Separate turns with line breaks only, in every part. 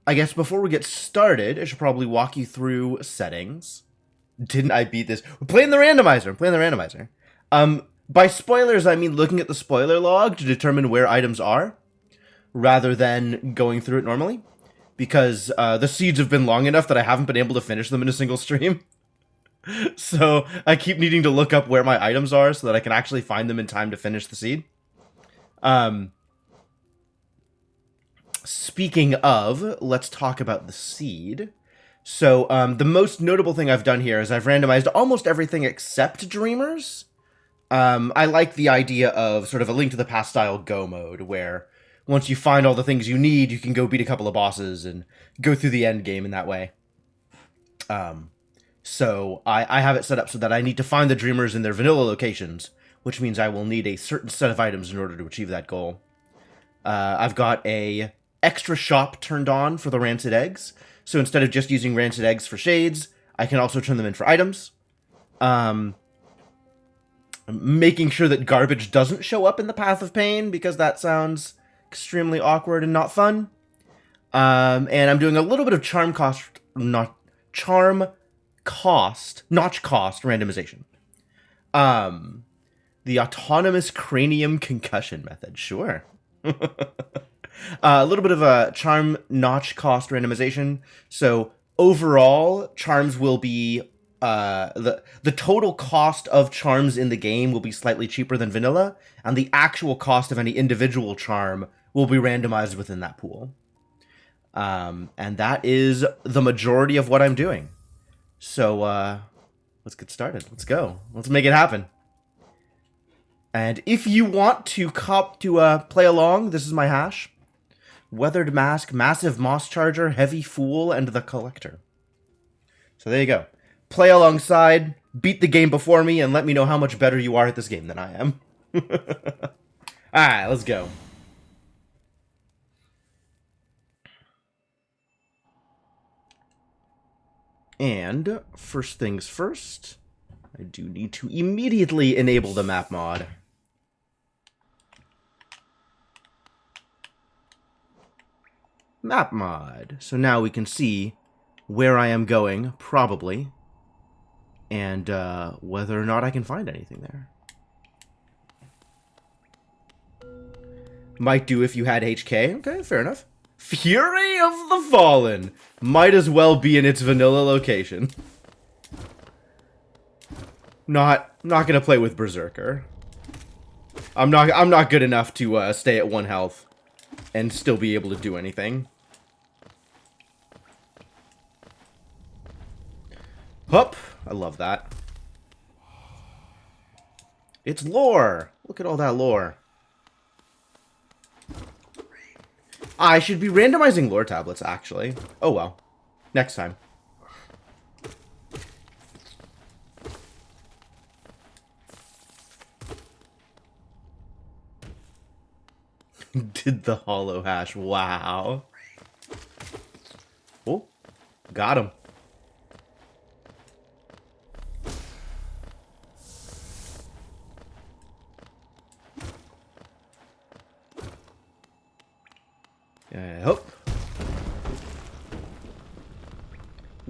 I guess before we get started, I should probably walk you through settings. Didn't I beat this? We're playing the randomizer. I'm playing the randomizer. By spoilers, I mean looking at the spoiler log to determine where items are, rather than going through it normally. Because the seeds have been long enough that I haven't been able to finish them in a single stream. So I keep needing to look up where my items are so that I can actually find them in time to finish the seed. Speaking of, let's talk about the seed. So the most notable thing I've done here is I've randomized almost everything except Dreamers. I like the idea of sort of a Link to the Past style go mode, where once you find all the things you need, you can go beat a couple of bosses and go through the end game in that way. So I have it set up so that I need to find the Dreamers in their vanilla locations, which means I will need a certain set of items in order to achieve that goal. I've got a extra shop turned on for the rancid eggs, so instead of just using rancid eggs for shades, I can also turn them in for items. Making sure that garbage doesn't show up in the Path of Pain, because that sounds extremely awkward and not fun. And I'm doing a little bit of notch cost randomization. The autonomous cranium concussion method, sure. A little bit of a charm notch cost randomization. So overall, charms will be the total cost of charms in the game will be slightly cheaper than vanilla, and the actual cost of any individual charm will be randomized within that pool. And that is the majority of what I'm doing. So let's get started. Let's go. Let's make it happen. And if you want to play along, this is my hash. Weathered Mask, Massive Moss Charger, Heavy Fool, and the Collector. So there you go. Play alongside, beat the game before me, and let me know how much better you are at this game than I am. Alright, let's go. And first things first, I do need to immediately enable the map mod. Map mod. So now we can see where I am going, probably, and whether or not I can find anything there. Might do if you had HK. Okay, fair enough. Fury of the Fallen. Might as well be in its vanilla location. Not gonna play with Berserker. I'm not good enough to stay at 1 health and still be able to do anything. Hup! I love that. It's lore! Look at all that lore. I should be randomizing lore tablets, actually. Oh well. Next time. Did the hollow hash. Wow. Oh, got him. Hope.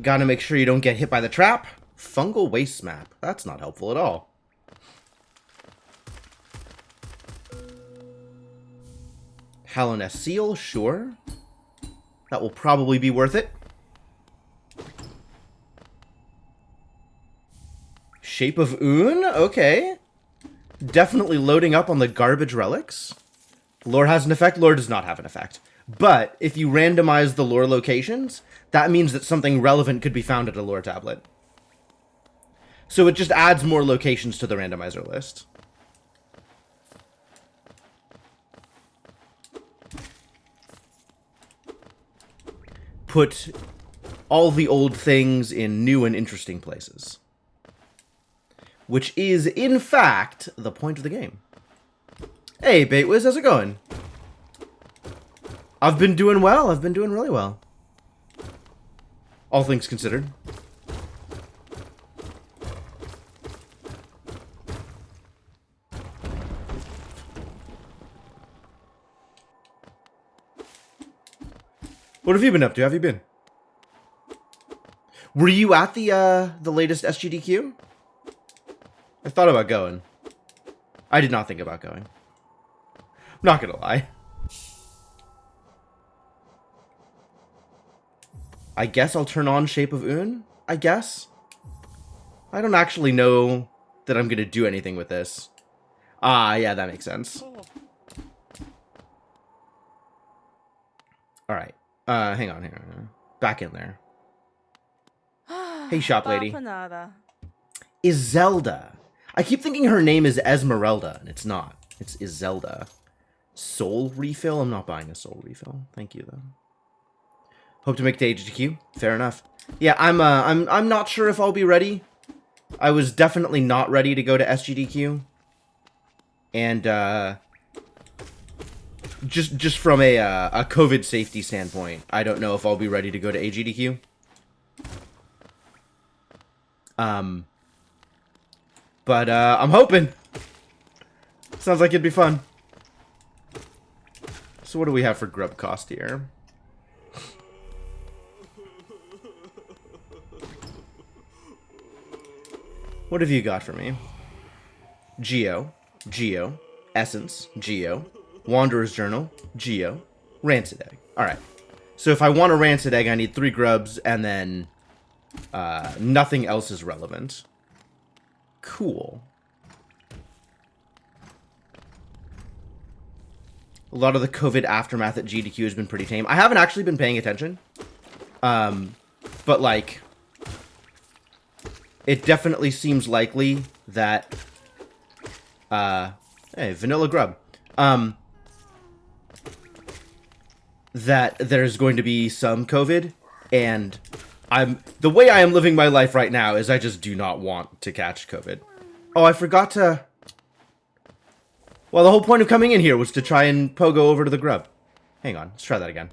Gotta make sure you don't get hit by the trap. Fungal waste map. That's not helpful at all. Hallownest seal, sure. That will probably be worth it. Shape of Un, okay. Definitely loading up on the garbage relics. Lore has an effect, lore does not have an effect. But if you randomize the lore locations, that means that something relevant could be found at a lore tablet. So it just adds more locations to the randomizer list. Put all the old things in new and interesting places. Which is, in fact, the point of the game. Hey, Baitwiz, how's it going? I've been doing well. I've been doing really well. All things considered. What have you been up to? Have you been? Were you at the latest SGDQ? I thought about going. I did not think about going. I'm not gonna lie. I guess I'll turn on Shape of Un? I guess? I don't actually know that I'm gonna do anything with this. Ah, yeah, that makes sense. Alright. Hang on. Back in there. Hey, shop lady. Is Zelda. I keep thinking her name is Esmeralda, and it's not. It's Izelda. Soul refill? I'm not buying a soul refill. Thank you, though. Hope to make it to HGQ. Fair enough. Yeah, I'm not sure if I'll be ready. I was definitely not ready to go to SGDQ. And, just from a COVID safety standpoint, I don't know if I'll be ready to go to AGDQ. But I'm hoping. Sounds like it'd be fun. So what do we have for grub cost here? What have you got for me? Geo, Essence, Wanderer's Journal, Rancid Egg. Alright. So if I want a Rancid Egg, I need 3 grubs, and then nothing else is relevant. Cool. A lot of the COVID aftermath at GDQ has been pretty tame. I haven't actually been paying attention. But, like, it definitely seems likely that, hey, vanilla grub. That there's going to be some COVID, and the way I am living my life right now is I just do not want to catch COVID. Oh, I forgot to... Well, the whole point of coming in here was to try and pogo over to the grub. Hang on, let's try that again.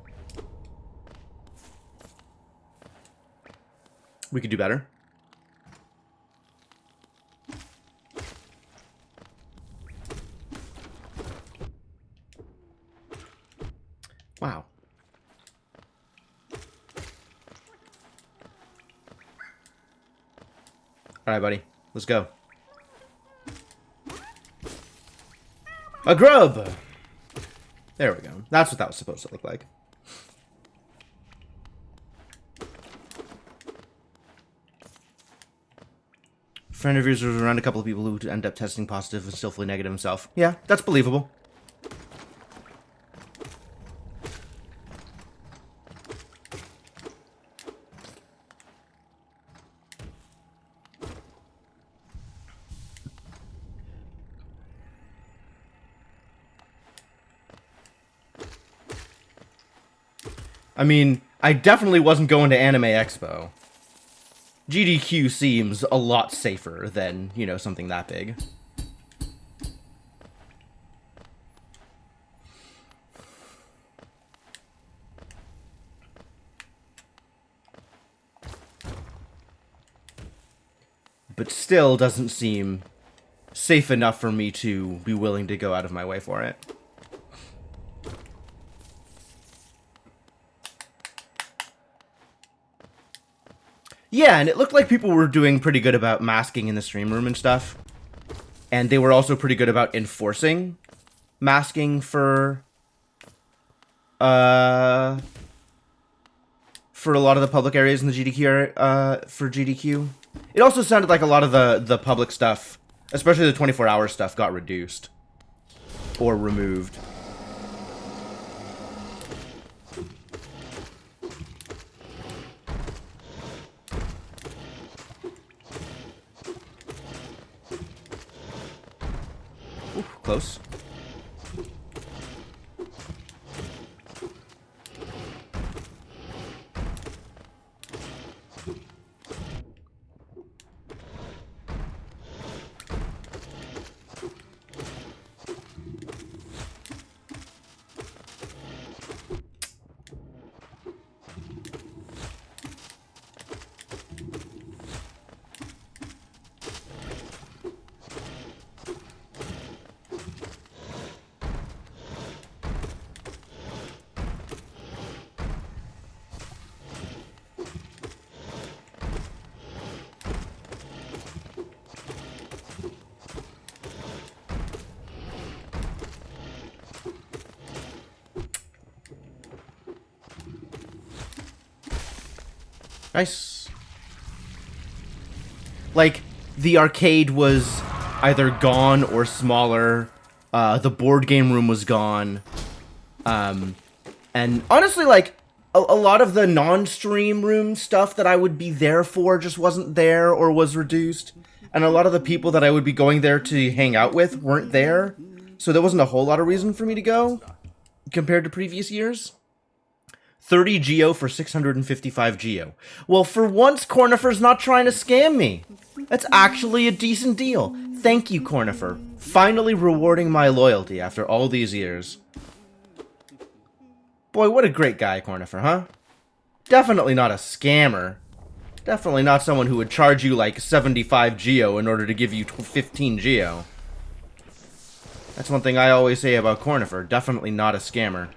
We could do better. Wow. Alright, buddy. Let's go. A grub! There we go. That's what that was supposed to look like. Friend of yours was around a couple of people who end up testing positive and still fully negative himself. Yeah, that's believable. I mean, I definitely wasn't going to Anime Expo. GDQ seems a lot safer than, you know, something that big. But still doesn't seem safe enough for me to be willing to go out of my way for it. Yeah, and it looked like people were doing pretty good about masking in the stream room and stuff. And they were also pretty good about enforcing masking for a lot of the public areas in the GDQ, for GDQ. It also sounded like a lot of the public stuff, especially the 24-hour stuff, got reduced. Or removed. Ooh, close. Nice. Like, the arcade was either gone or smaller. The board game room was gone. And honestly, like, a lot of the non-stream room stuff that I would be there for just wasn't there or was reduced. And a lot of the people that I would be going there to hang out with weren't there. So there wasn't a whole lot of reason for me to go compared to previous years. 30 Geo for 655 Geo. Well, for once, Cornifer's not trying to scam me. That's actually a decent deal. Thank you, Cornifer. Finally rewarding my loyalty after all these years. Boy, what a great guy, Cornifer, huh? Definitely not a scammer. Definitely not someone who would charge you like 75 Geo in order to give you 15 Geo. That's one thing I always say about Cornifer. Definitely not a scammer.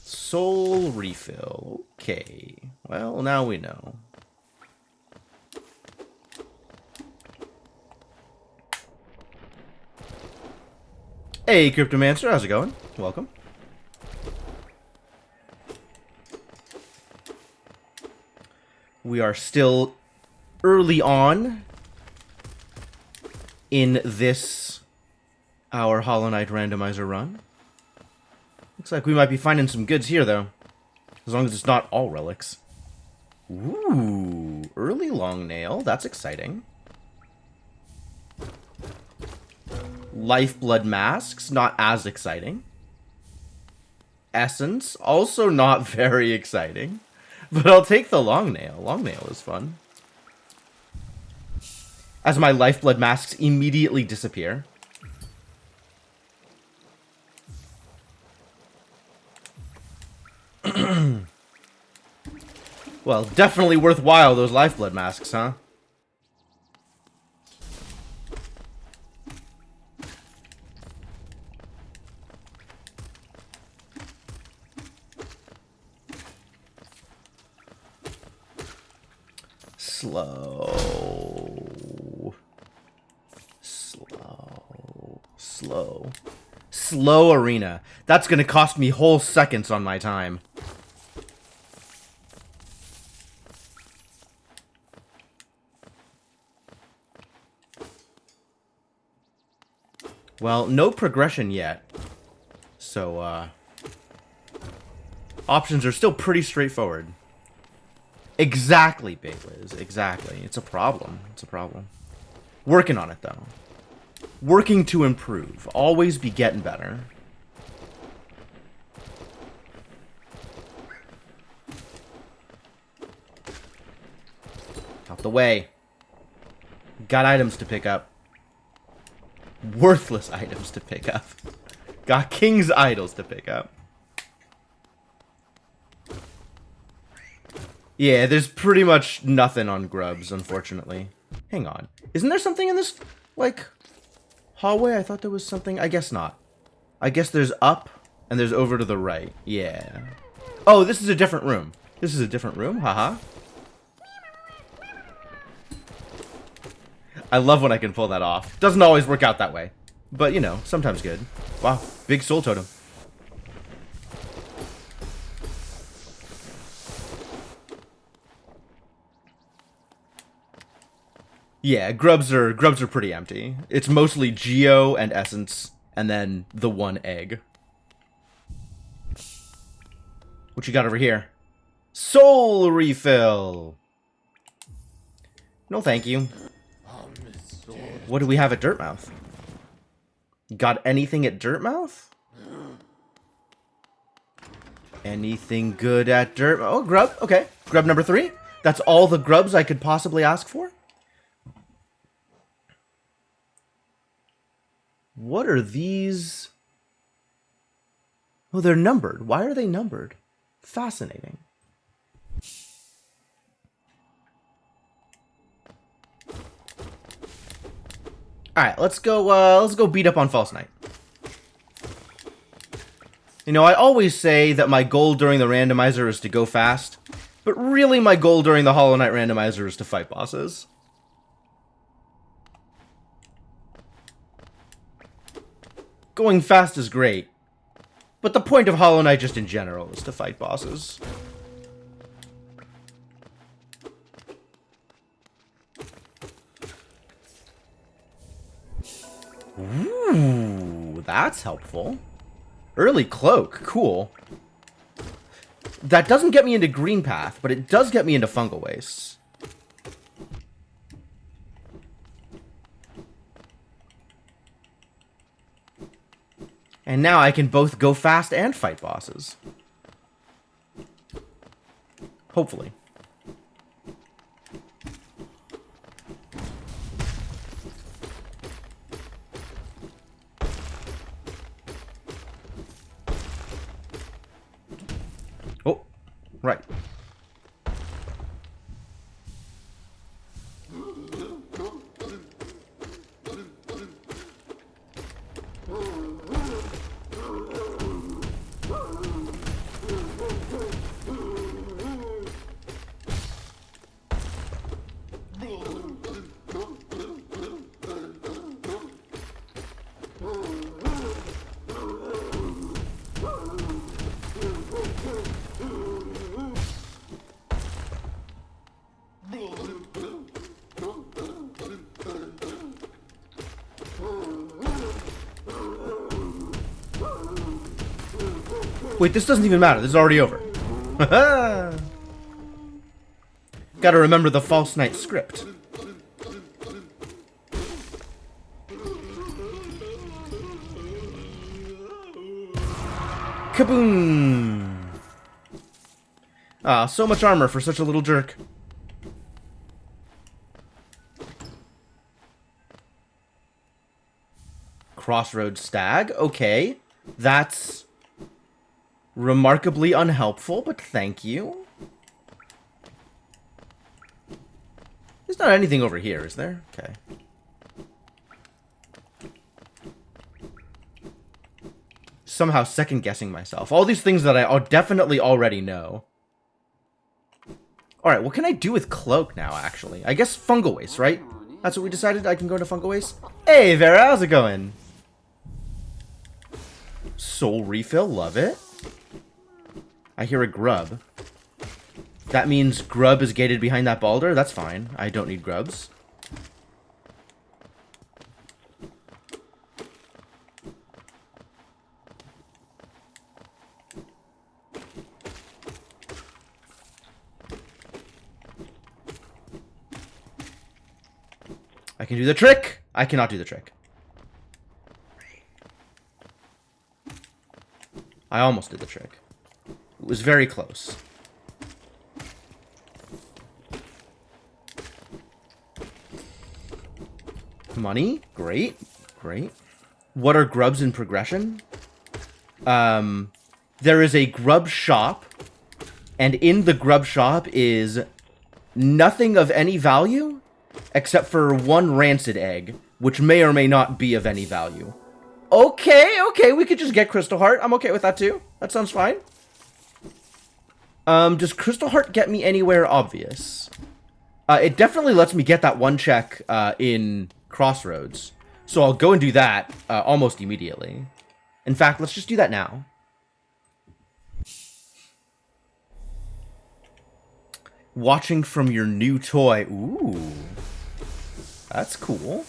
Soul refill. Okay. Well, now we know. Hey, Cryptomancer, how's it going? Welcome. We are still early on in this, our Hollow Knight randomizer run. Looks like we might be finding some goods here, though. As long as it's not all relics. Ooh, early long nail. That's exciting. Lifeblood masks, not as exciting. Essence, also not very exciting. But I'll take the long nail. Long nail is fun. As my lifeblood masks immediately disappear. Well, definitely worthwhile, those lifeblood masks, huh? Slow. Slow. Slow. Slow arena. That's gonna cost me whole seconds on my time. Well, no progression yet. So, options are still pretty straightforward. Exactly, Big Liz. Exactly. It's a problem. It's a problem. Working on it, though. Working to improve. Always be getting better. Out the way. Got items to pick up. Worthless items to pick up. Got King's Idols to pick up. Yeah, there's pretty much nothing on grubs, unfortunately. Hang on. Isn't there something in this, like, hallway? I thought there was something. I guess not. I guess there's up, and there's over to the right. Yeah. Oh, this is a different room. This is a different room? Haha. I love when I can pull that off. Doesn't always work out that way. But, you know, sometimes good. Wow, big soul totem. Yeah, grubs are pretty empty. It's mostly Geo and Essence, and then the one egg. What you got over here? Soul refill! No thank you. What do we have at Dirtmouth? Got anything at Dirtmouth? Anything good at Dirtmouth? Oh, grub. Okay. Grub number 3. That's all the grubs I could possibly ask for? What are these? Oh, they're numbered. Why are they numbered? Fascinating. Alright, let's go beat up on False Knight. You know, I always say that my goal during the randomizer is to go fast, but really my goal during the Hollow Knight randomizer is to fight bosses. Going fast is great. But the point of Hollow Knight just in general is to fight bosses. Ooh, that's helpful. Early cloak, cool. That doesn't get me into green path, but it does get me into fungal wastes. And now I can both go fast and fight bosses. Hopefully. Oh, right. Wait, this doesn't even matter. This is already over. Gotta remember the False Knight script. Kaboom! Ah, so much armor for such a little jerk. Crossroads Stag. Okay. That's remarkably unhelpful, but thank you. There's not anything over here, is there? Okay. Somehow second-guessing myself. All these things that I definitely already know. Alright, what can I do with Cloak now, actually? I guess Fungal Waste, right? That's what we decided? I can go into Fungal Waste? Hey, Vera, how's it going? Soul Refill, love it. I hear a grub. That means grub is gated behind that boulder? That's fine. I don't need grubs. I can do the trick! I cannot do the trick. I almost did the trick. It was very close. Money? Great. Great. What are grubs in progression? There is a grub shop, and in the grub shop is nothing of any value, except for one rancid egg, which may or may not be of any value. Okay, okay, we could just get Crystal Heart. I'm okay with that too. That sounds fine. Does Crystal Heart get me anywhere obvious? It definitely lets me get that one check in Crossroads. So I'll go and do that almost immediately. In fact, let's just do that now. Watching from your new toy. Ooh. That's cool.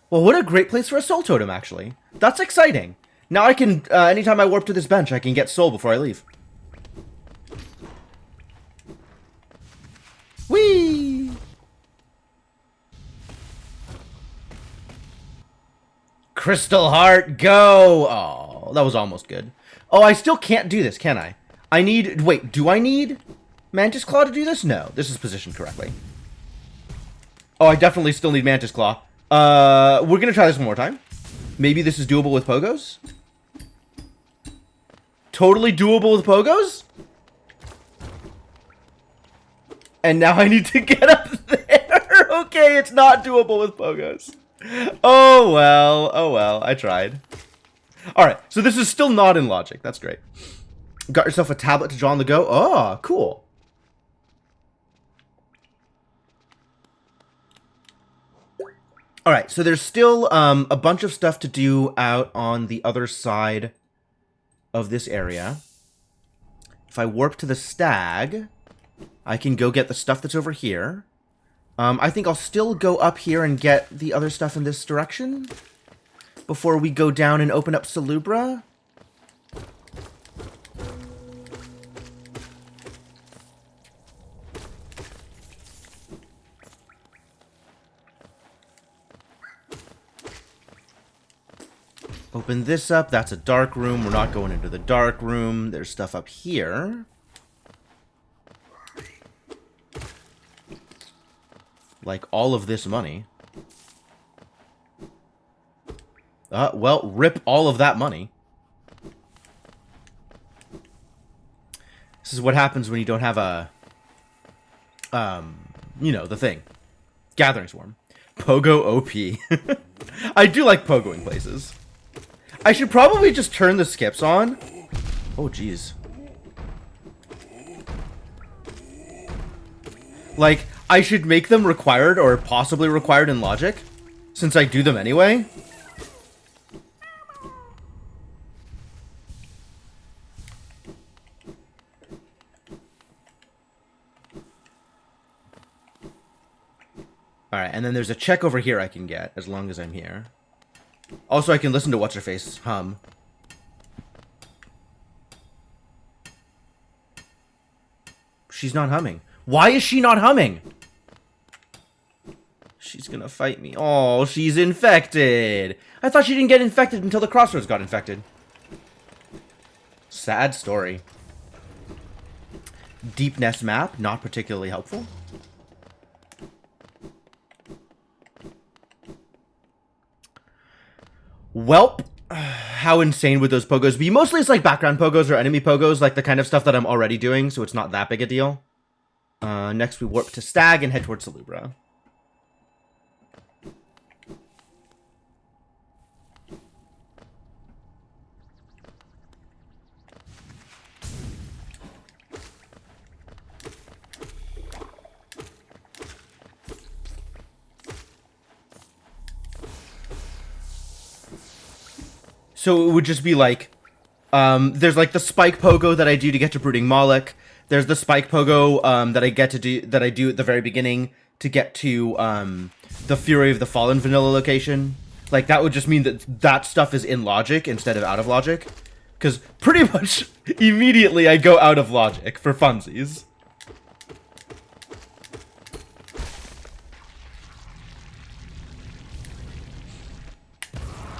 Well, what a great place for a soul totem, actually. That's exciting. Now I can, anytime I warp to this bench, I can get soul before I leave. Whee! Crystal Heart, go! Oh, that was almost good. Oh, I still can't do this, can I? I need... Wait, do I need Mantis Claw to do this? No, this is positioned correctly. Oh, I definitely still need Mantis Claw. We're gonna try this one more time. Maybe this is doable with Pogos? Totally doable with Pogos? And now I need to get up there. Okay, it's not doable with Pogos. Oh well, I tried. Alright, so this is still not in logic. That's great. Got yourself a tablet to draw on the go? Oh, cool. All right, so there's still a bunch of stuff to do out on the other side of this area. If I warp to the stag, I can go get the stuff that's over here. I think I'll still go up here and get the other stuff in this direction before we go down and open up Salubra. Open this up. That's a dark room. We're not going into the dark room. There's stuff up here. Like all of this money. Well, rip all of that money. This is what happens when you don't have a, you know, the thing. Gathering Swarm. Pogo OP. I do like pogoing places. I should probably just turn the skips on. Oh, jeez. Like, I should make them required or possibly required in logic, since I do them anyway. Alright, and then there's a check over here I can get, as long as I'm here. Also, I can listen to What's-Her-Face hum. She's not humming. Why is she not humming? She's gonna fight me. Oh, she's infected. I thought she didn't get infected until the crossroads got infected. Sad story. Deep Nest map, not particularly helpful. Welp, how insane would those pogos be? Mostly it's like background pogos or enemy pogos, like the kind of stuff that I'm already doing, so it's not that big a deal. Next we warp to Stag and head towards Salubra. So it would just be like, there's like the spike pogo that I do to get to Brooding Moloch. There's the spike pogo that I do at the very beginning to get to the Fury of the Fallen vanilla location. Like that would just mean that that stuff is in logic instead of out of logic, because pretty much immediately I go out of logic for funsies.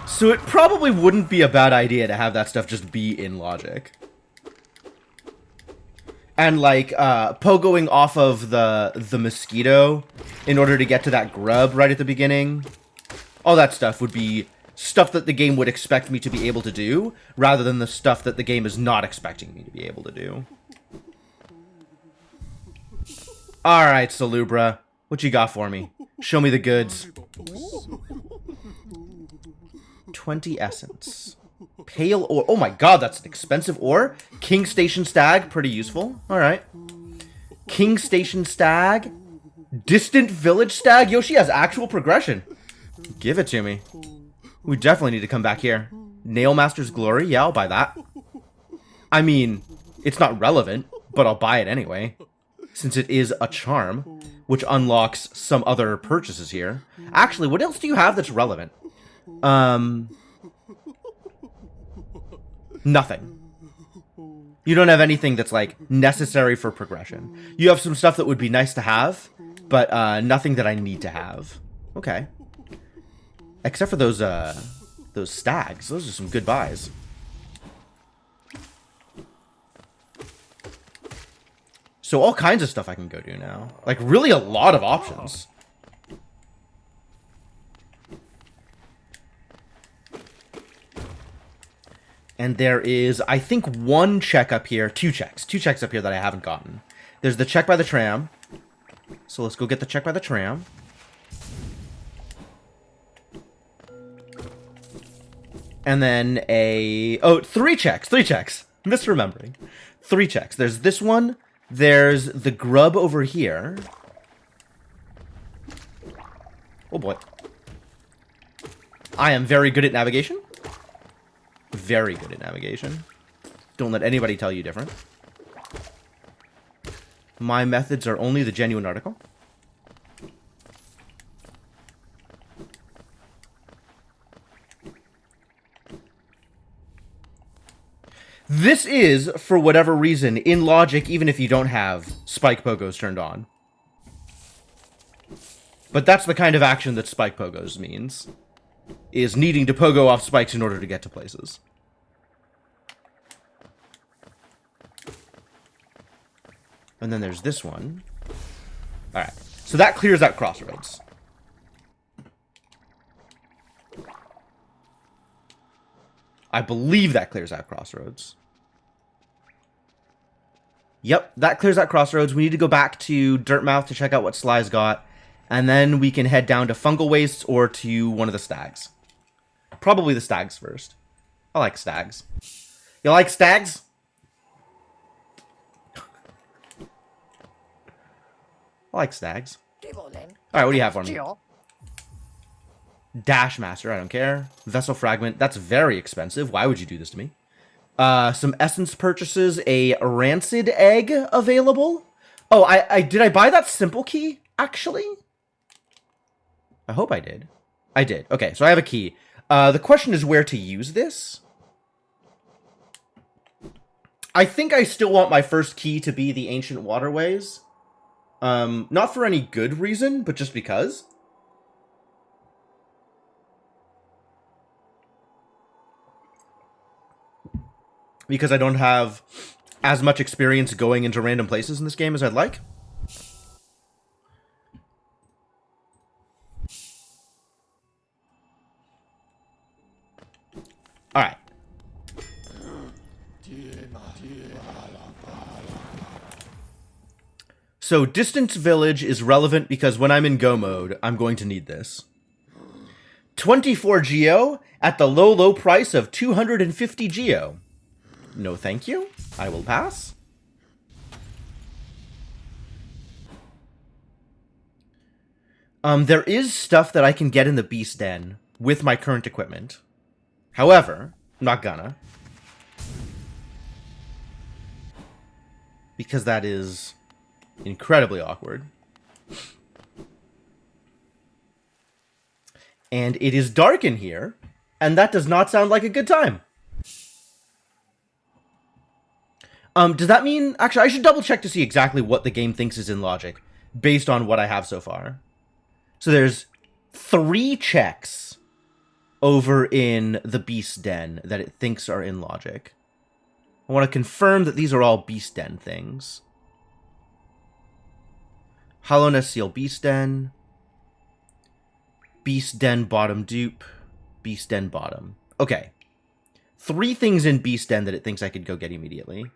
So it probably wouldn't be a bad idea to have that stuff just be in logic. And like pogoing off of the mosquito in order to get to that grub right at the beginning. All that stuff would be stuff that the game would expect me to be able to do, rather than the stuff that the game is not expecting me to be able to do. Alright, Salubra. What you got for me? Show me the goods. 20 essence. Pale ore. Oh my god, that's an expensive ore. King Station Stag, pretty useful. Alright. King Station Stag. Distant Village Stag. Yo, she has actual progression. Give it to me. We definitely need to come back here. Nailmaster's Glory. Yeah, I'll buy that. I mean, it's not relevant, but I'll buy it anyway, since it is a charm, which unlocks some other purchases here. Actually, what else do you have that's relevant? Nothing. You don't have anything that's, like, necessary for progression. You have some stuff that would be nice to have, but, nothing that I need to have. Okay. Except for those stags. Those are some good buys. So all kinds of stuff I can go do now. Like, really a lot of options. And there is, I think, one check up here. Two checks up here that I haven't gotten. There's the check by the tram. So let's go get the check by the tram. And then three checks. Misremembering. 3 checks. There's this one. There's the grub over here. Oh boy. I am very good at navigation. Very good at navigation. Don't let anybody tell you different. My methods are only the genuine article. This is, for whatever reason, in logic, even if you don't have spike pogos turned on. But that's the kind of action that spike pogos means. Is needing to pogo off spikes in order to get to places. And then there's this one. Alright, so that clears out Crossroads. I believe that clears out Crossroads. Yep, that clears out Crossroads. We need to go back to Dirtmouth to check out what Sly's got. And then we can head down to Fungal Wastes or to one of the stags. Probably the stags first. I like stags. You like stags? I like stags. Alright, what do you have for me? Dash Master, I don't care. Vessel Fragment, that's very expensive. Why would you do this to me? Some essence purchases, a rancid egg available. Oh, did I buy that simple key, actually? I hope I did. I did. Okay, so I have a key. The question is where to use this. I think I still want my first key to be the Ancient Waterways. Not for any good reason, but just because. Because I don't have as much experience going into random places in this game as I'd like. Alright. So, Distance Village is relevant because when I'm in Go mode, I'm going to need this. 24 Geo at the low, low price of 250 Geo. No thank you. I will pass. There is stuff that I can get in the Beast Den with my current equipment. However, I'm not gonna. Because that is incredibly awkward. And it is dark in here, and that does not sound like a good time. Does that mean... Actually, I should double check to see exactly what the game thinks is in logic, based on what I have so far. So there's 3 checks over in the Beast Den that it thinks are in logic. I want to confirm that these are all Beast Den things. Hollowness Seal Beast Den. Beast Den Bottom Dupe. Beast Den Bottom. Okay. 3 things in Beast Den that it thinks I could go get immediately.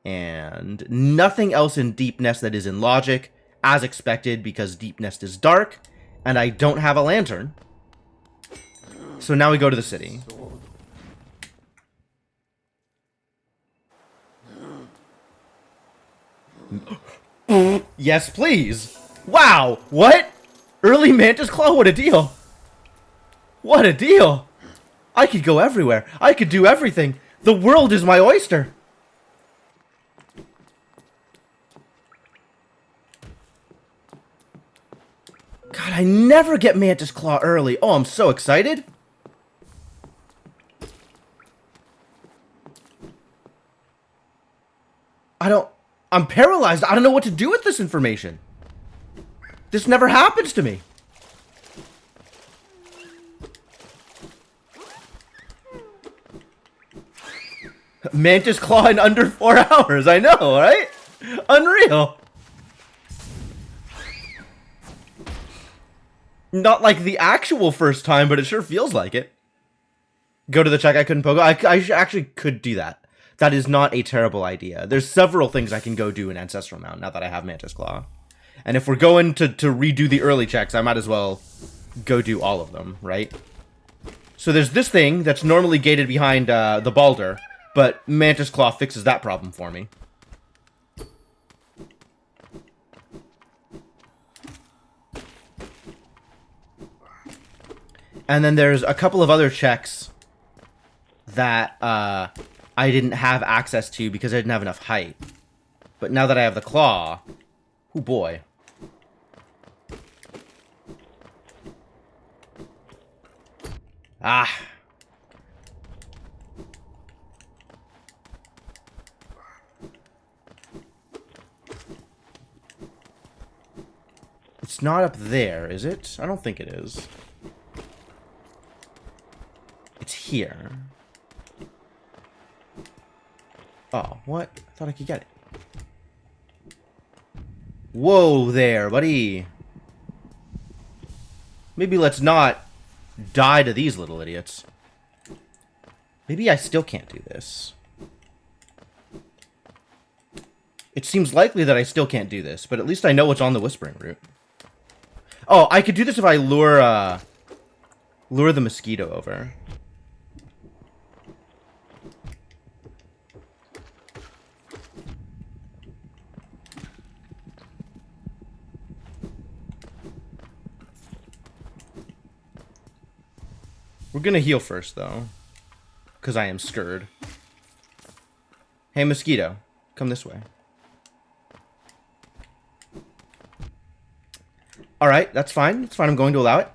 And nothing else in Deep Nest that is in logic, as expected, because Deep Nest is dark, and I don't have a lantern. So now we go to the city. Yes, please. Wow, what? Early Mantis Claw, what a deal. What a deal. I could go everywhere. I could do everything. The world is my oyster. God, I never get Mantis Claw early. Oh, I'm so excited. I'm paralyzed. I don't know what to do with this information. This never happens to me. Mantis Claw in under 4 hours. I know, right? Unreal. Not like the actual first time, but it sure feels like it. Go to the check I couldn't pogo. I actually could do that. That is not a terrible idea. There's several things I can go do in Ancestral Mount now that I have Mantis Claw. And if we're going to redo the early checks, I might as well go do all of them, right? So there's this thing that's normally gated behind the Balder, but Mantis Claw fixes that problem for me. And then there's a couple of other checks that I didn't have access to because I didn't have enough height. But now that I have the claw, oh boy. Ah. It's not up there, is it? I don't think it is. It's here. Oh, what? I thought I could get it. Whoa there, buddy. Maybe let's not die to these little idiots. Maybe I still can't do this. It seems likely that I still can't do this, but at least I know what's on the whispering route. Oh, I could do this if I lure the mosquito over. We're gonna heal first, though. Because I am scared. Hey, mosquito. Come this way. Alright, that's fine. It's fine. I'm going to allow it.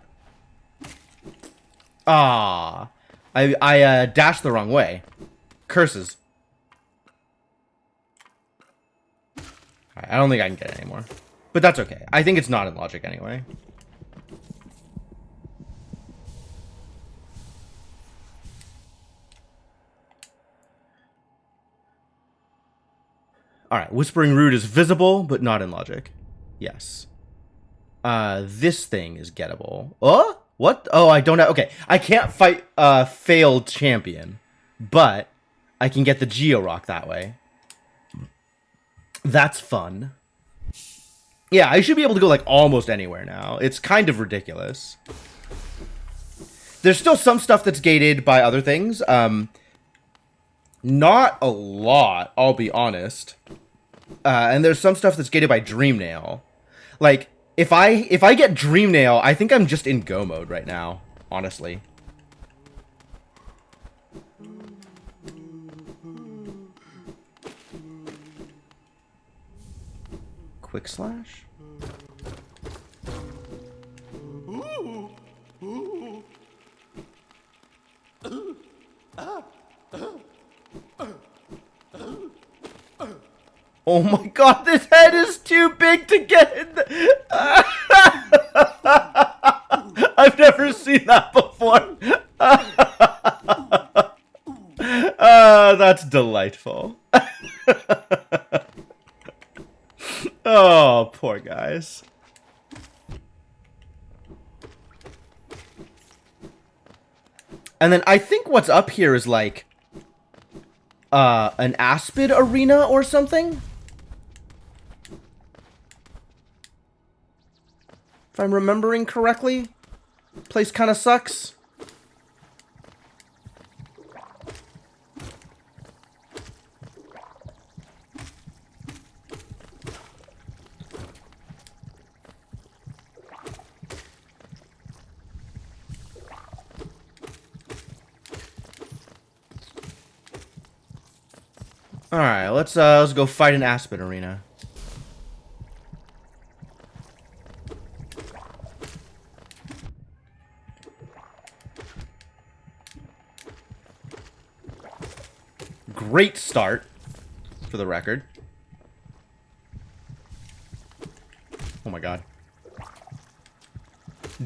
Ah. I dashed the wrong way. Curses. Alright, I don't think I can get it anymore. But that's okay. I think it's not in logic anyway. Alright, Whispering Root is visible, but not in logic. Yes. This thing is gettable. Oh? What? Oh, I don't have... Okay, I can't fight failed champion, but I can get the Geo-Rock that way. That's fun. Yeah, I should be able to go, like, almost anywhere now. It's kind of ridiculous. There's still some stuff that's gated by other things. Not a lot, I'll be honest. And there's some stuff that's gated by Dreamnail. Like, if I get Dreamnail, I think I'm just in go mode right now, honestly. Quick slash? Oh my god, this head is too big to get in the... I've never seen that before. That's delightful. Oh, poor guys. And then I think what's up here is like an Aspid arena or something. If I'm remembering correctly. Place kind of sucks. Alright, let's go fight an Aspid arena. Great start, for the record. Oh my god.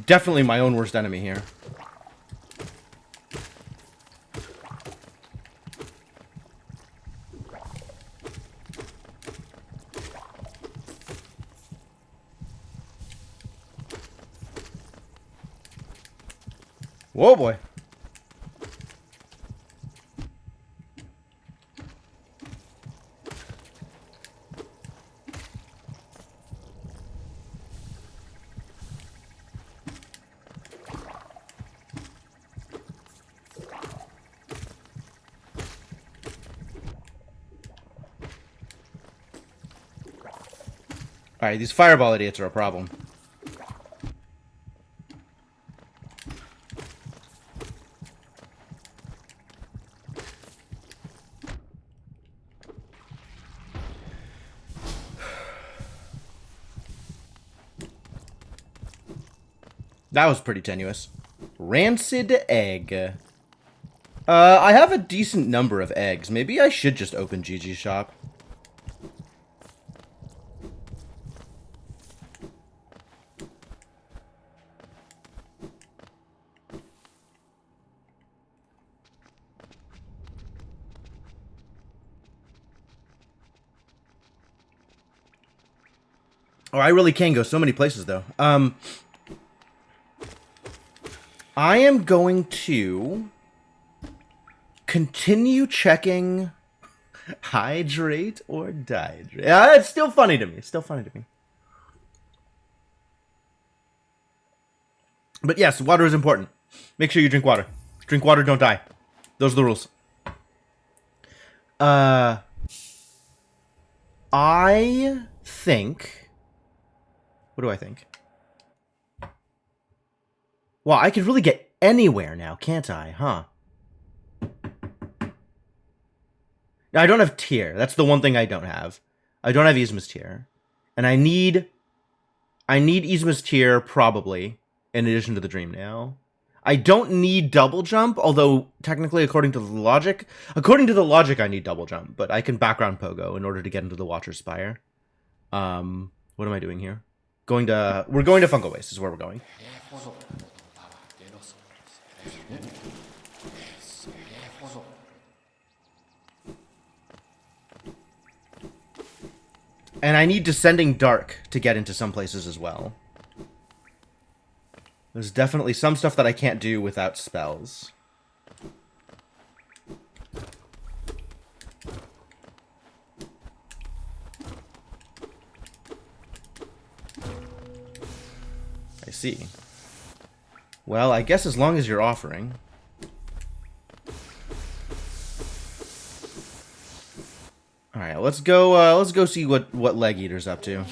Definitely my own worst enemy here. Whoa, boy. Alright, these fireball idiots are a problem. That was pretty tenuous. Rancid egg. I have a decent number of eggs. Maybe I should just open GG's shop. Oh, I really can go so many places, though. I am going to continue checking hydrate or dihydrate. Yeah, it's still funny to me. It's still funny to me. But yes, water is important. Make sure you drink water. Drink water, don't die. Those are the rules. I think... What do I think? Well, I could really get anywhere now, can't I? Huh? Now, I don't have tier. That's the one thing I don't have. I don't have Yzma's tier. And I need Yzma's tier, probably, in addition to the Dream Nail. I don't need double jump, although, technically, according to the logic, I need double jump, but I can background pogo in order to get into the Watcher's Spire. What am I doing here? We're going to Fungal Waste is where we're going. And I need Descending Dark to get into some places as well. There's definitely some stuff that I can't do without spells. I see. Well, I guess as long as you're offering. All right, let's go see what Leg Eater's up to.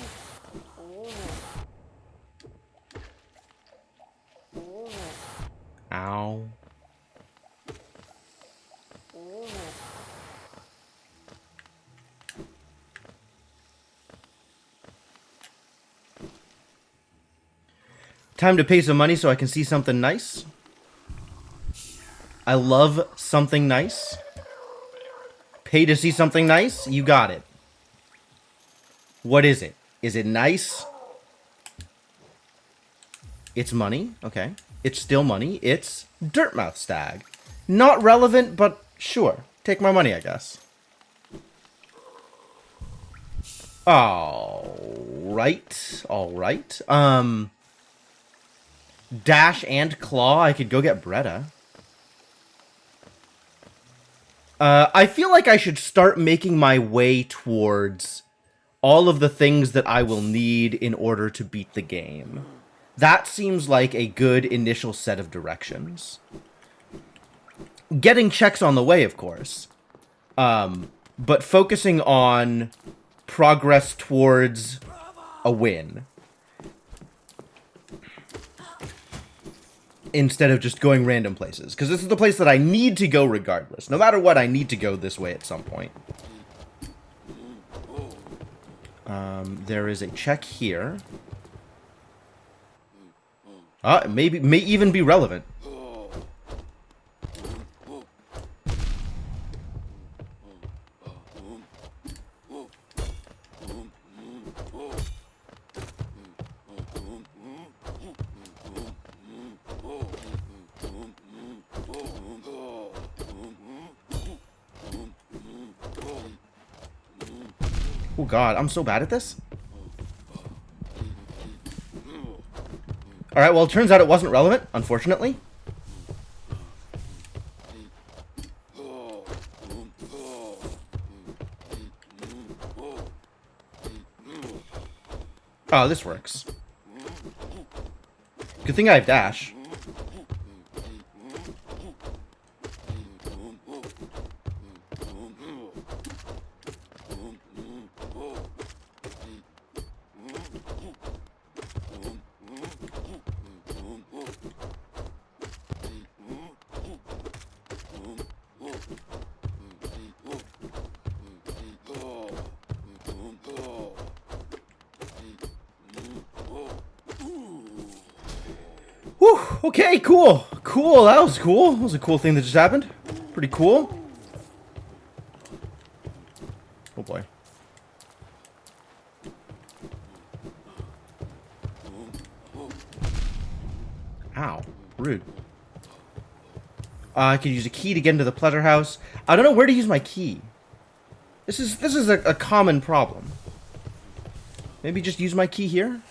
Ow. Time to pay some money so I can see something nice. I love something nice. Pay to see something nice? You got it. What is it? Is it nice? It's money. Okay. It's still money. It's Dirtmouth Stag. Not relevant, but sure. Take my money, I guess. Alright. Alright. Dash and Claw. I could go get Bretta. I feel like I should start making my way towards all of the things that I will need in order to beat the game. That seems like a good initial set of directions. Getting checks on the way, of course. But focusing on progress towards a win. Instead of just going random places. Because this is the place that I need to go regardless. No matter what, I need to go this way at some point. There is a check here. It may even be relevant. Oh god, I'm so bad at this. Alright, well, it turns out it wasn't relevant, unfortunately. Oh, this works. Good thing I have dash. Whew, okay, cool. Cool, that was cool. That was a cool thing that just happened. Pretty cool. Oh boy. Ow, rude. I could use a key to get into the pleasure house. I don't know where to use my key. This is a common problem. Maybe just use my key here?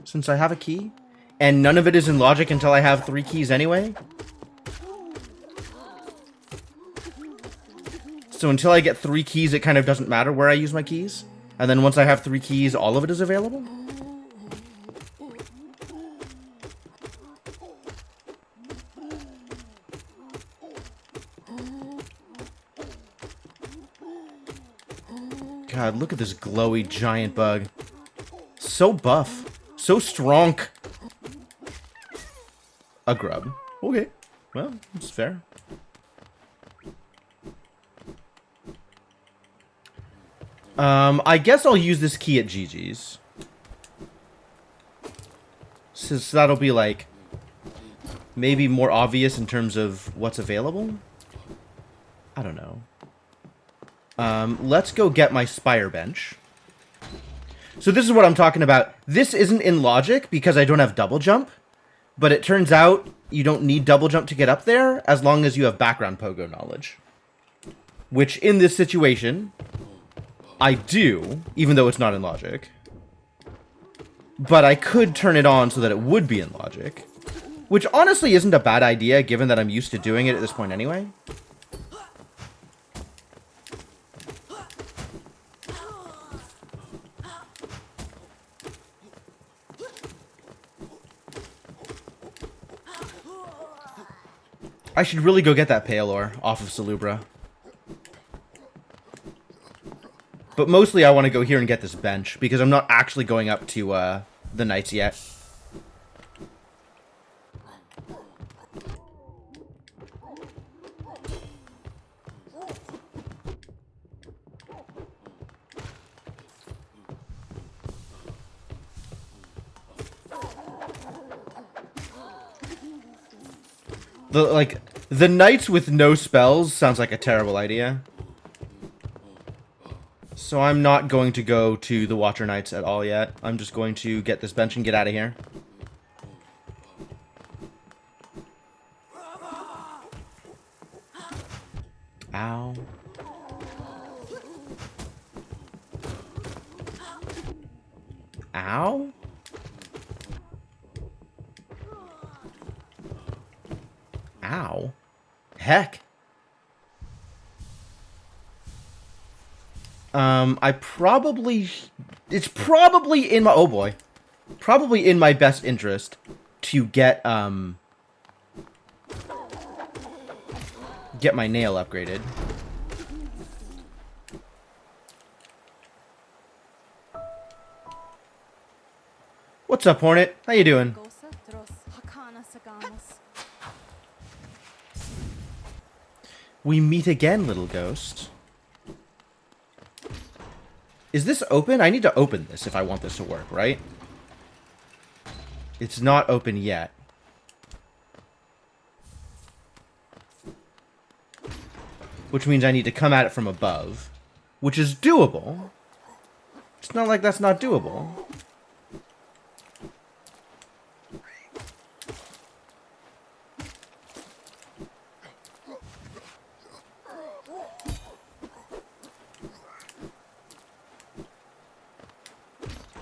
Since I have a key? And none of it is in logic until I have 3 keys anyway? So until I get 3 keys, it kind of doesn't matter where I use my keys? And then once I have 3 keys, all of it is available? God, look at this glowy giant bug. So buff. So strong. A grub. Okay. Well, it's fair. I guess I'll use this key at Gigi's. Since that'll be, like, maybe more obvious in terms of what's available? I don't know. Let's go get my spire bench. So this is what I'm talking about. This isn't in logic because I don't have double jump. But it turns out you don't need double jump to get up there as long as you have background pogo knowledge. Which, in this situation, I do, even though it's not in logic. But I could turn it on so that it would be in logic. Which honestly isn't a bad idea, given that I'm used to doing it at this point anyway. I should really go get that pale ore off of Salubra. But mostly I want to go here and get this bench, because I'm not actually going up to the Knights yet. The Knights with no spells sounds like a terrible idea. So I'm not going to go to the Watcher Knights at all yet. I'm just going to get this bench and get out of here. Ow. Ow? Ow. Heck. It's probably in my, oh boy. Probably in my best interest to get my nail upgraded. What's up, Hornet? How you doing? We meet again, little ghost. Is this open? I need to open this if I want this to work, right? It's not open yet. Which means I need to come at it from above. Which is doable. It's not like that's not doable.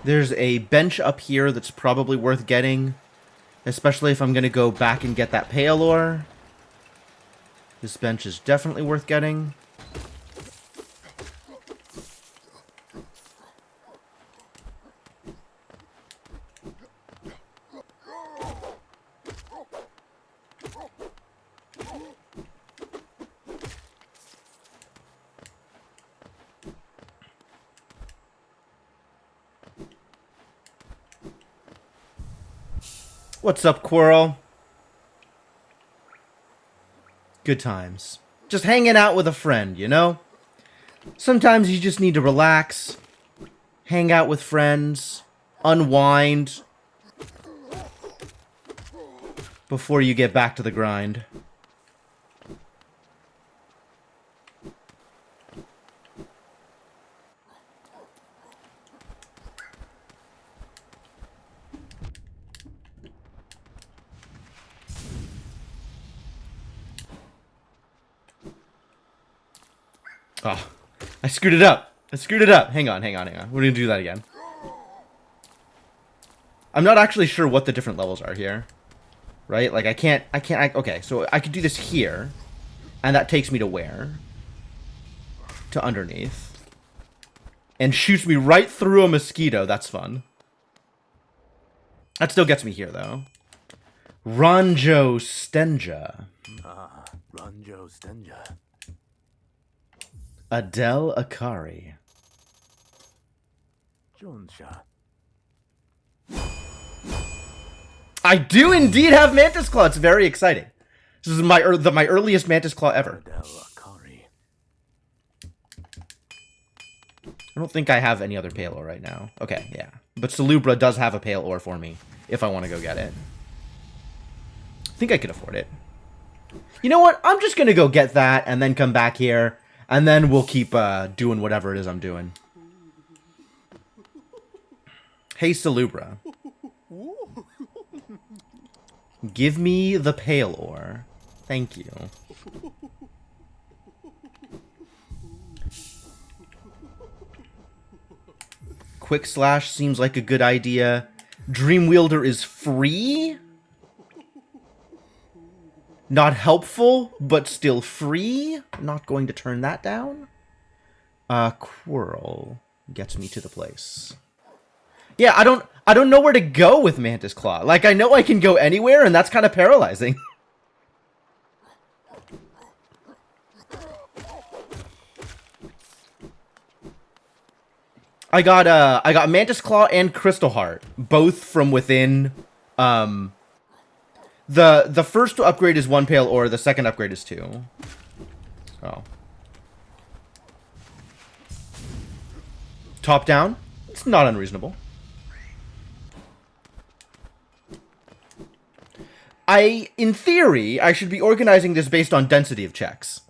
There's a bench up here that's probably worth getting. Especially if I'm going to go back and get that pale ore. This bench is definitely worth getting. What's up, Quirrell? Good times. Just hanging out with a friend, you know? Sometimes you just need to relax, hang out with friends, unwind. before you get back to the grind. Oh, I screwed it up. I screwed it up. Hang on. We're gonna do that again. I'm not actually sure what the different levels are here. Right? Like, okay, so I could do this here. And that takes me to where? To underneath. And shoots me right through a mosquito. That's fun. That still gets me here, though. Ranjo Stenja.
Ah, Ranjo Stenja.
Adele Akari.
Jonsha.
I do indeed have Mantis Claw. It's very exciting. This is my earliest Mantis Claw ever.
Adele Akari.
I don't think I have any other pale ore right now. Okay, yeah. But Salubra does have a pale ore for me if I want to go get it. I think I could afford it. You know what? I'm just going to go get that and then come back here. And then we'll keep doing whatever it is I'm doing. Hey, Salubra. Give me the pale ore. Thank you. Quick Slash seems like a good idea. Dream Wielder is free? Not helpful, but still free. Not going to turn that down. Quirl gets me to the place. Yeah, I don't know where to go with Mantis Claw. Like, I know I can go anywhere, and that's kind of paralyzing. I got Mantis Claw and Crystal Heart, both from within. The first upgrade is 1 pale ore, the second upgrade is 2. Oh. Top down? It's not unreasonable. In theory, I should be organizing this based on density of checks.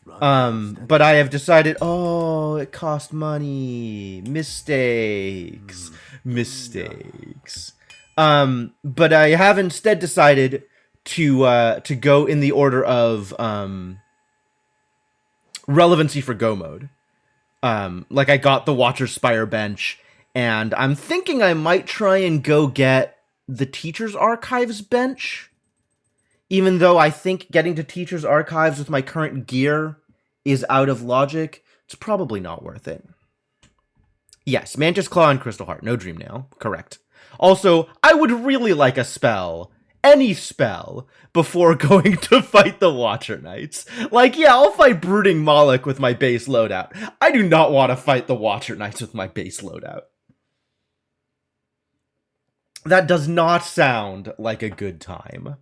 But I have decided, oh, it cost money. Mistakes. But I have instead decided to go in the order of relevancy for Go mode. Like, I got the Watcher's Spire bench, and I'm thinking I might try and go get the Teacher's Archives bench. Even though I think getting to Teacher's Archives with my current gear is out of logic, it's probably not worth it. Yes, Mantis Claw and Crystal Heart, no Dream Nail, correct. Also, I would really like a spell, any spell, before going to fight the Watcher Knights. Like, yeah, I'll fight Brooding Moloch with my base loadout. I do not want to fight the Watcher Knights with my base loadout. That does not sound like a good time.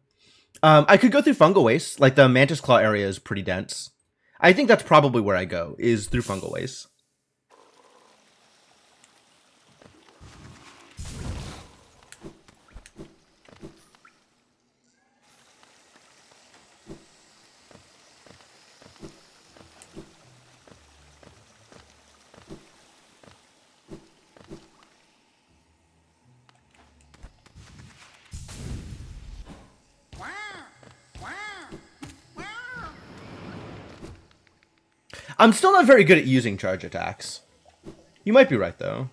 I could go through Fungal Waste. Like, the Mantis Claw area is pretty dense. I think that's probably where I go, is through Fungal Waste. I'm still not very good at using charge attacks. You might be right, though.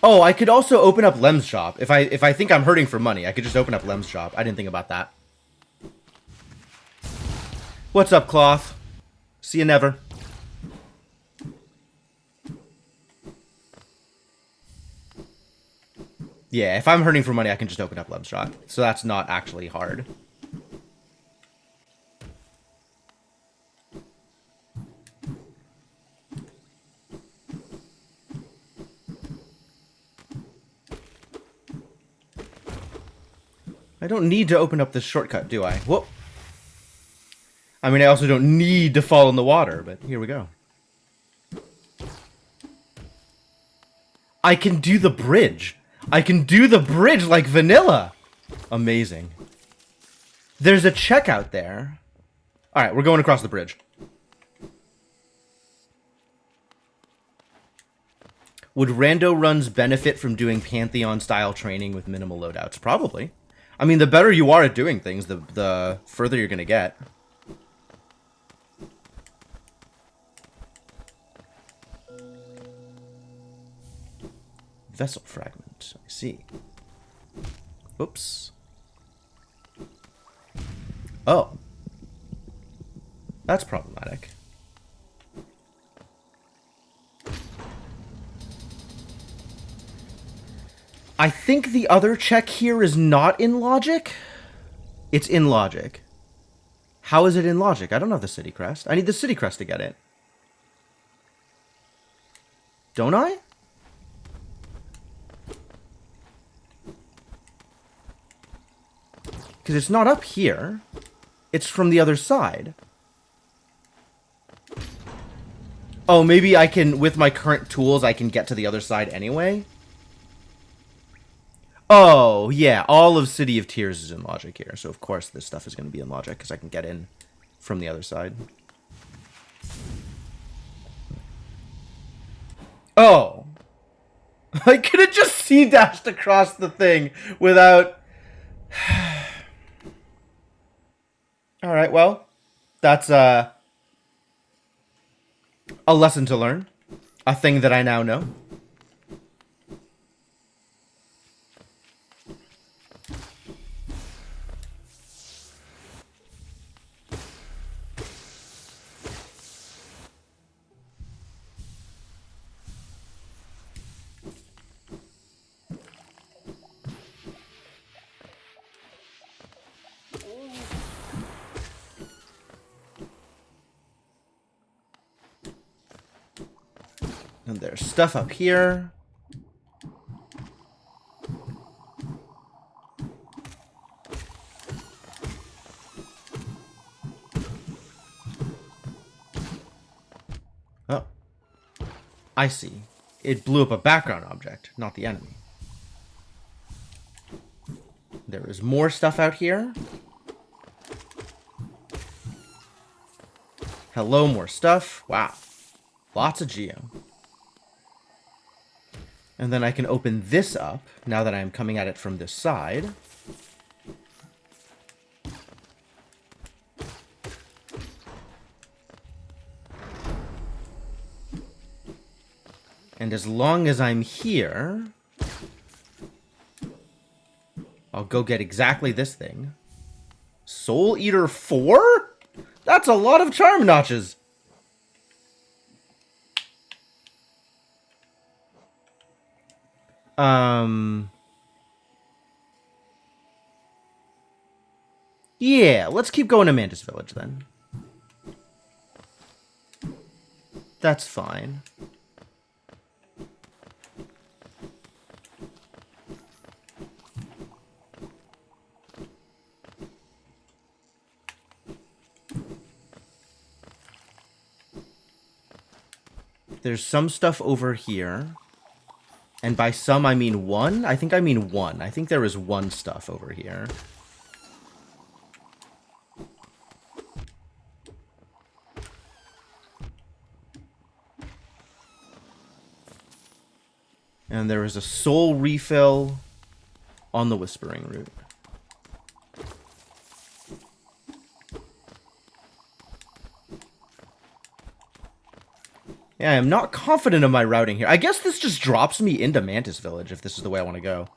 Oh, I could also open up Lem's shop. If I think I'm hurting for money, I could just open up Lem's shop. I didn't think about that. What's up, Cloth? See you never. Yeah, if I'm hurting for money, I can just open up Lem's shop. So that's not actually hard. I don't need to open up this shortcut, do I? Whoop. I mean, I also don't need to fall in the water, but here we go. I can do the bridge. I can do the bridge like vanilla. Amazing. There's a checkout there. All right, we're going across the bridge. Would rando runs benefit from doing Pantheon-style training with minimal loadouts? Probably. I mean, the better you are at doing things, the further you're going to get. Vessel fragment. I see. Oops. Oh. That's problematic. I think the other check here is not in logic. It's in logic. How is it in logic? I don't have the city crest. I need the city crest to get it. Don't I? Because it's not up here. It's from the other side. Oh, maybe I can, with my current tools, I can get to the other side anyway? Oh, yeah, all of City of Tears is in logic here, so of course this stuff is going to be in logic, because I can get in from the other side. Oh. I could have just C-dashed across the thing without... Alright, well, that's a lesson to learn. A thing that I now know. And there's stuff up here. Oh. I see. It blew up a background object, not the enemy. There is more stuff out here. Hello, more stuff. Wow. Lots of geo. And then I can open this up, now that I'm coming at it from this side. And as long as I'm here, I'll go get exactly this thing. Soul Eater 4? That's a lot of charm notches. Yeah, let's keep going to Mantis Village then. That's fine. There's some stuff over here. And by some, I mean one? I think I mean one. I think there is one stuff over here. And there is a soul refill on the Whispering Route. Yeah, I am not confident of my routing here. I guess this just drops me into Mantis Village if this is the way I want to go.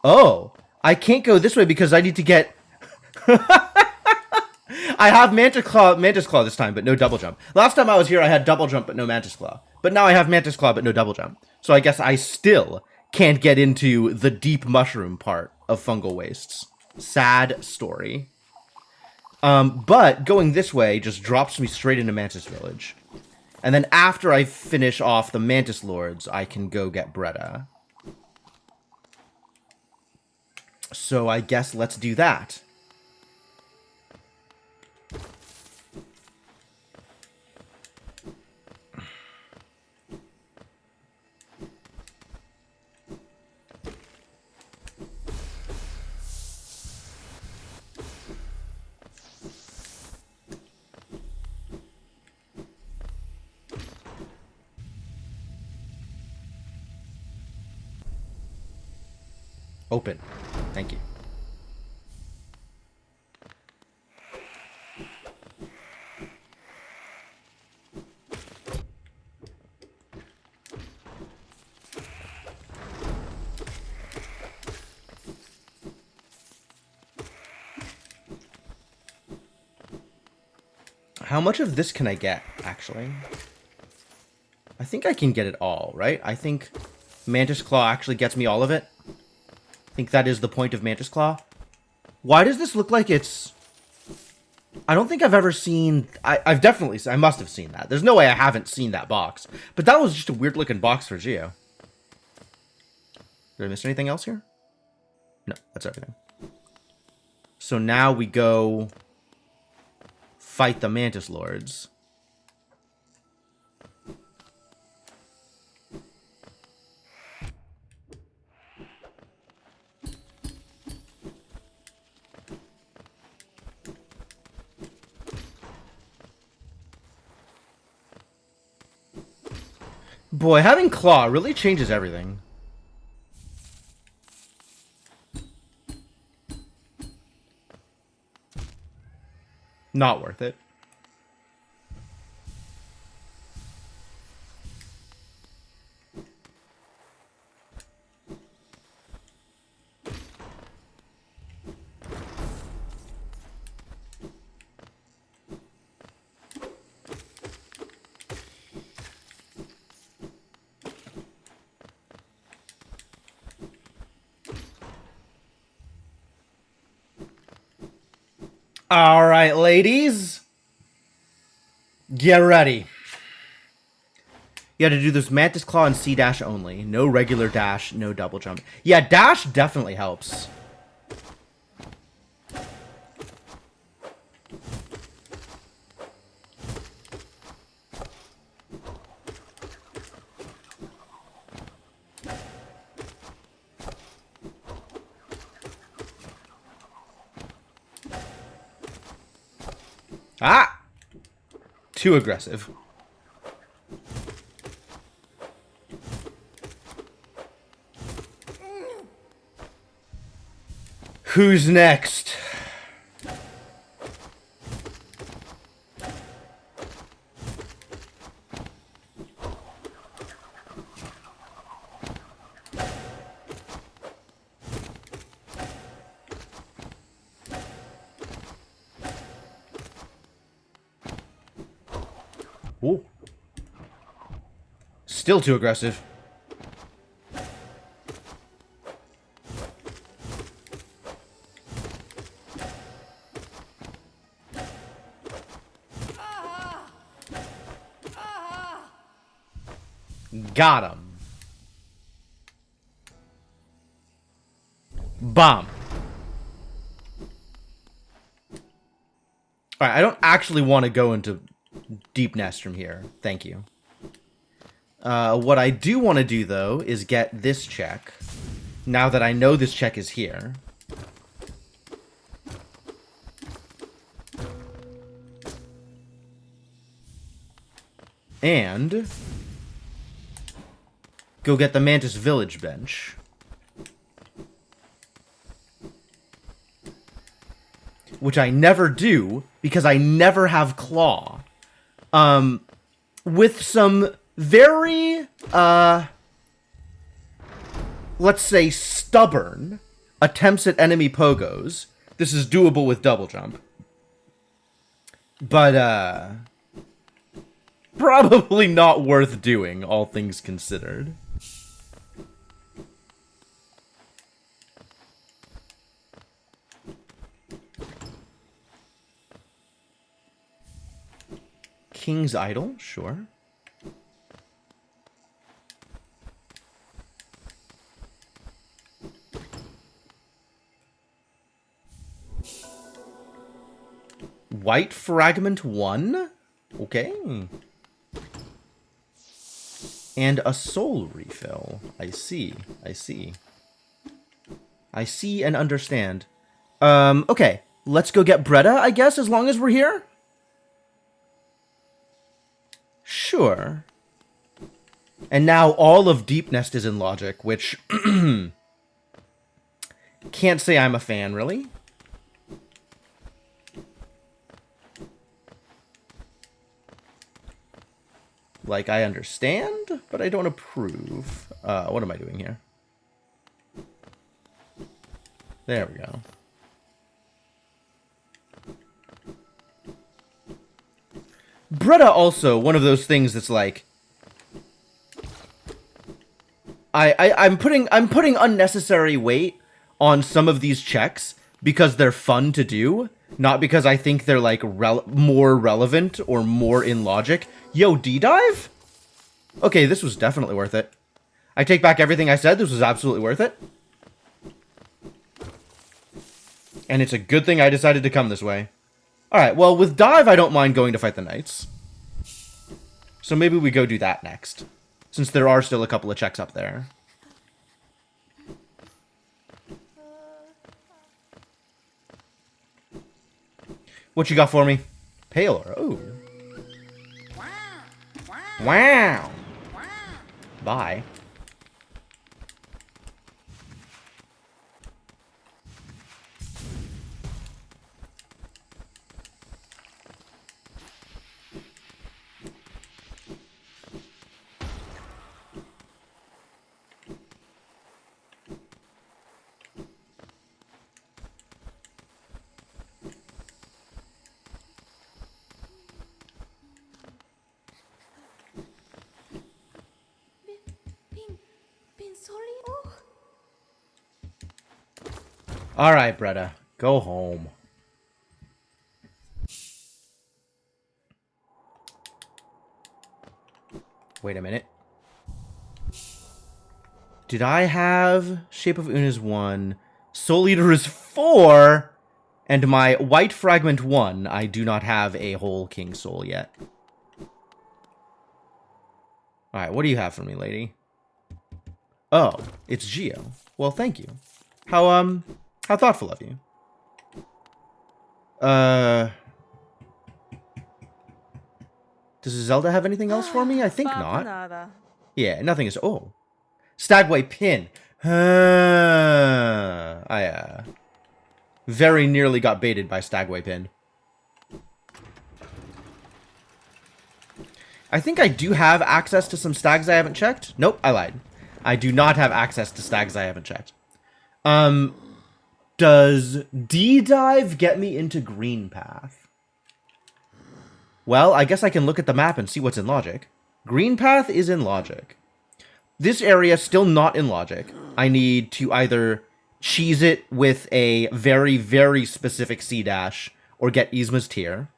Oh, I can't go this way because I need to get... I have Mantis Claw this time, but no double jump. Last time I was here, I had double jump, but no Mantis Claw. But now I have Mantis Claw, but no double jump. So I guess I still can't get into the deep mushroom part of Fungal Wastes. Sad story. But going this way just drops me straight into Mantis Village. And then after I finish off the Mantis Lords, I can go get Bretta. So I guess let's do that. Open. Thank you. How much of this can I get, actually? I think I can get it all, right? I think Mantis Claw actually gets me all of it. I think that is the point of Mantis Claw. Why does this look like it's... I don't think I've ever seen... I've definitely... I must have seen that. There's no way I haven't seen that box. But that was just a weird-looking box for Geo. Did I miss anything else here? No, that's everything. So now we go... fight the Mantis Lords. Boy, having Claw really changes everything. Not worth it. All right, ladies. Get ready. You had to do this Mantis Claw and C dash only. No regular dash, no double jump. Yeah, dash definitely helps. Ah! Too aggressive. Who's next? Ooh. Still too aggressive. Got him. Bomb. Alright, I don't actually want to go into Deep Nest from here. Thank you. What I do want to do, though, is get this check. Now that I know this check is here. And... go get the Mantis Village bench. Which I never do, because I never have Claw. With some very, let's say, stubborn attempts at enemy pogos, this is doable with double jump. But, probably not worth doing, all things considered. King's Idol, sure. White Fragment 1? Okay. And a soul refill. I see. I see. I see and understand. Okay. Let's go get Bretta, I guess, as long as we're here? Sure. And now all of Deep Nest is in logic, which Can't say I'm a fan, really. Like, I understand, but I don't approve. What am I doing here? There we go. Bretta also, one of those things that's like... I'm putting unnecessary weight on some of these checks because they're fun to do, not because I think they're like more relevant or more in logic. Yo, D-dive? Okay, this was definitely worth it. I take back everything I said. This was absolutely worth it. And it's a good thing I decided to come this way. Alright, well, with dive, I don't mind going to fight the knights. So maybe we go do that next. Since there are still a couple of checks up there. What you got for me? Paler. Oh. Wow. Bye. Alright, Bretta. Go home. Wait a minute. Did I have Shape of Una's 1, Soul Eater is 4, and my White Fragment 1, I do not have a whole King Soul yet. Alright, what do you have for me, lady? Oh, it's Geo. Well, thank you. How thoughtful of you. Does Zelda have anything else for me? I think not. Yeah, nothing is... Oh. Stagway Pin. I very nearly got baited by Stagway Pin. I think I do have access to some stags I haven't checked. Nope, I lied. I do not have access to stags I haven't checked. Does D-dive get me into Green Path? Well, I guess I can look at the map and see what's in logic. Green Path is in logic. This area still not in logic. I need to either cheese it with a very, very specific C-dash or get Yzma's tier.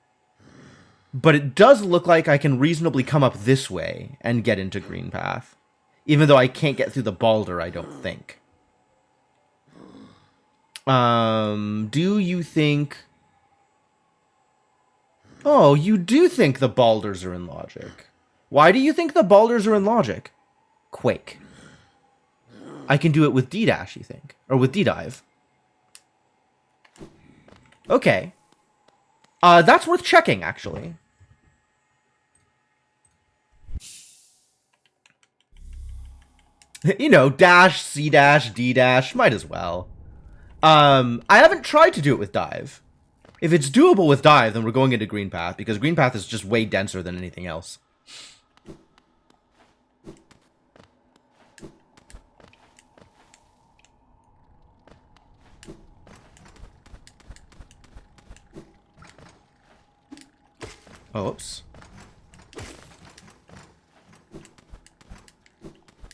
But it does look like I can reasonably come up this way and get into Green Path. Even though I can't get through the Balder, I don't think. Do you think... Oh, you do think the Balders are in logic. Why do you think the Balders are in logic? Quake. I can do it with D-dash, you think? Or with D-dive. Okay. That's worth checking, actually. You know, dash, C-dash, D-dash, might as well. I haven't tried to do it with dive. If it's doable with dive, then we're going into Green Path, because Green Path is just way denser than anything else. Oh, oops.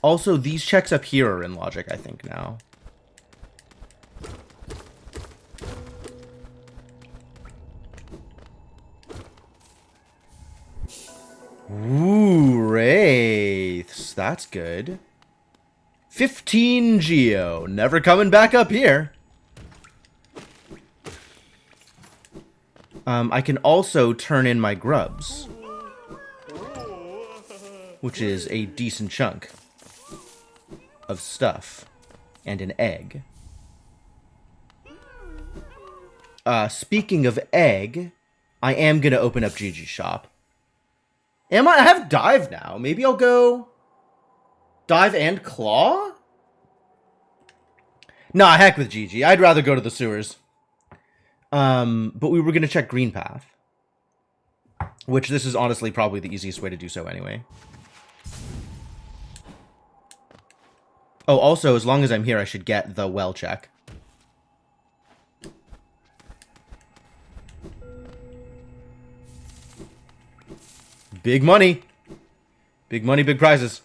Also, these checks up here are in logic, I think, now. Ooh, Wraiths. That's good. 15 Geo. Never coming back up here. I can also turn in my grubs, which is a decent chunk of stuff, and an egg. Speaking of egg, I am gonna open up Gigi's shop. I have dive now. Maybe I'll go dive and claw? Nah, heck with GG. I'd rather go to the sewers. But we were gonna check green path. Which this is honestly probably the easiest way to do so anyway. Oh, also, as long as I'm here, I should get the well check. Big money. Big money, big prizes.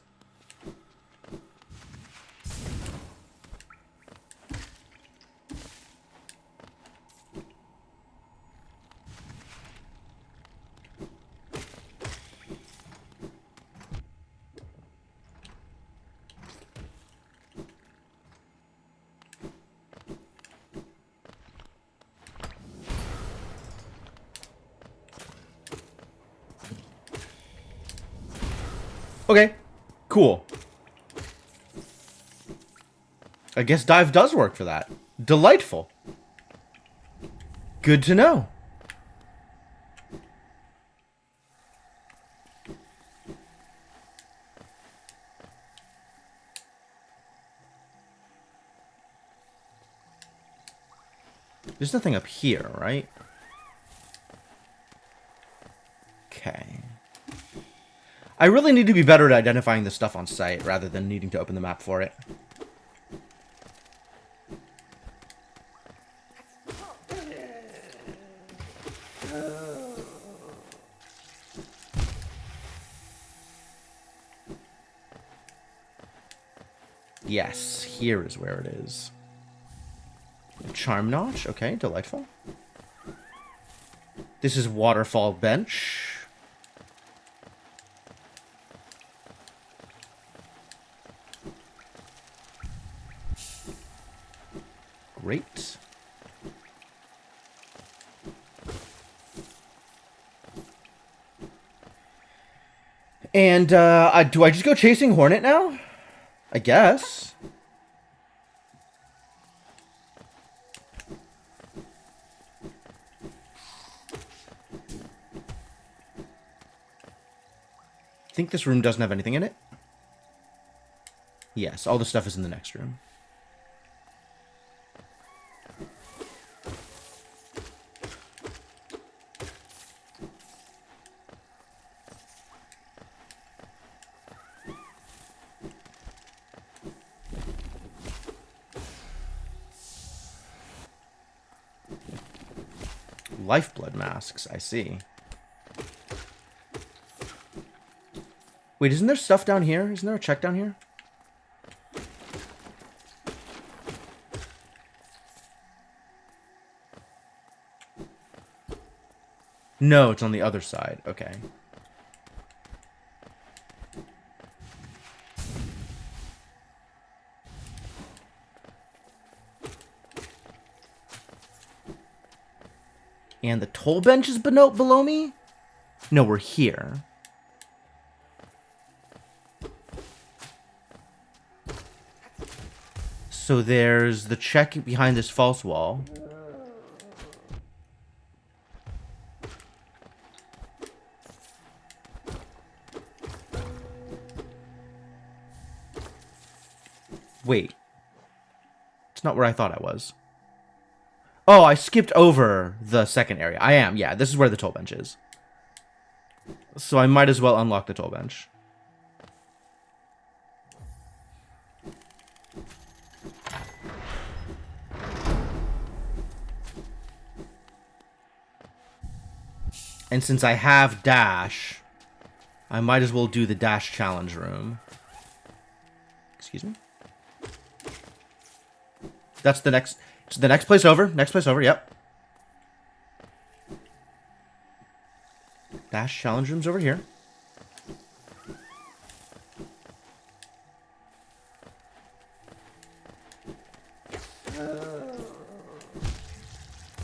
Okay, cool. I guess dive does work for that. Delightful. Good to know. There's nothing up here, right? Okay. I really need to be better at identifying the stuff on site rather than needing to open the map for it. Yes, here is where it is. Charm notch. Okay, delightful. This is waterfall bench. Great. And, do I just go chasing Hornet now? I guess. I think this room doesn't have anything in it. Yes, all the stuff is in the next room. Lifeblood masks, I see. Wait, isn't there stuff down here? Isn't there a check down here? No, it's on the other side. Okay. And the toll bench is below me? No, we're here. So there's the check behind this false wall. Wait. It's not where I thought I was. Oh, I skipped over the second area. I am, yeah. This is where the toll bench is. So I might as well unlock the toll bench. And since I have dash, I might as well do the dash challenge room. Excuse me? That's the next... It's the next place over. Next place over, yep. Dash challenge room's over here.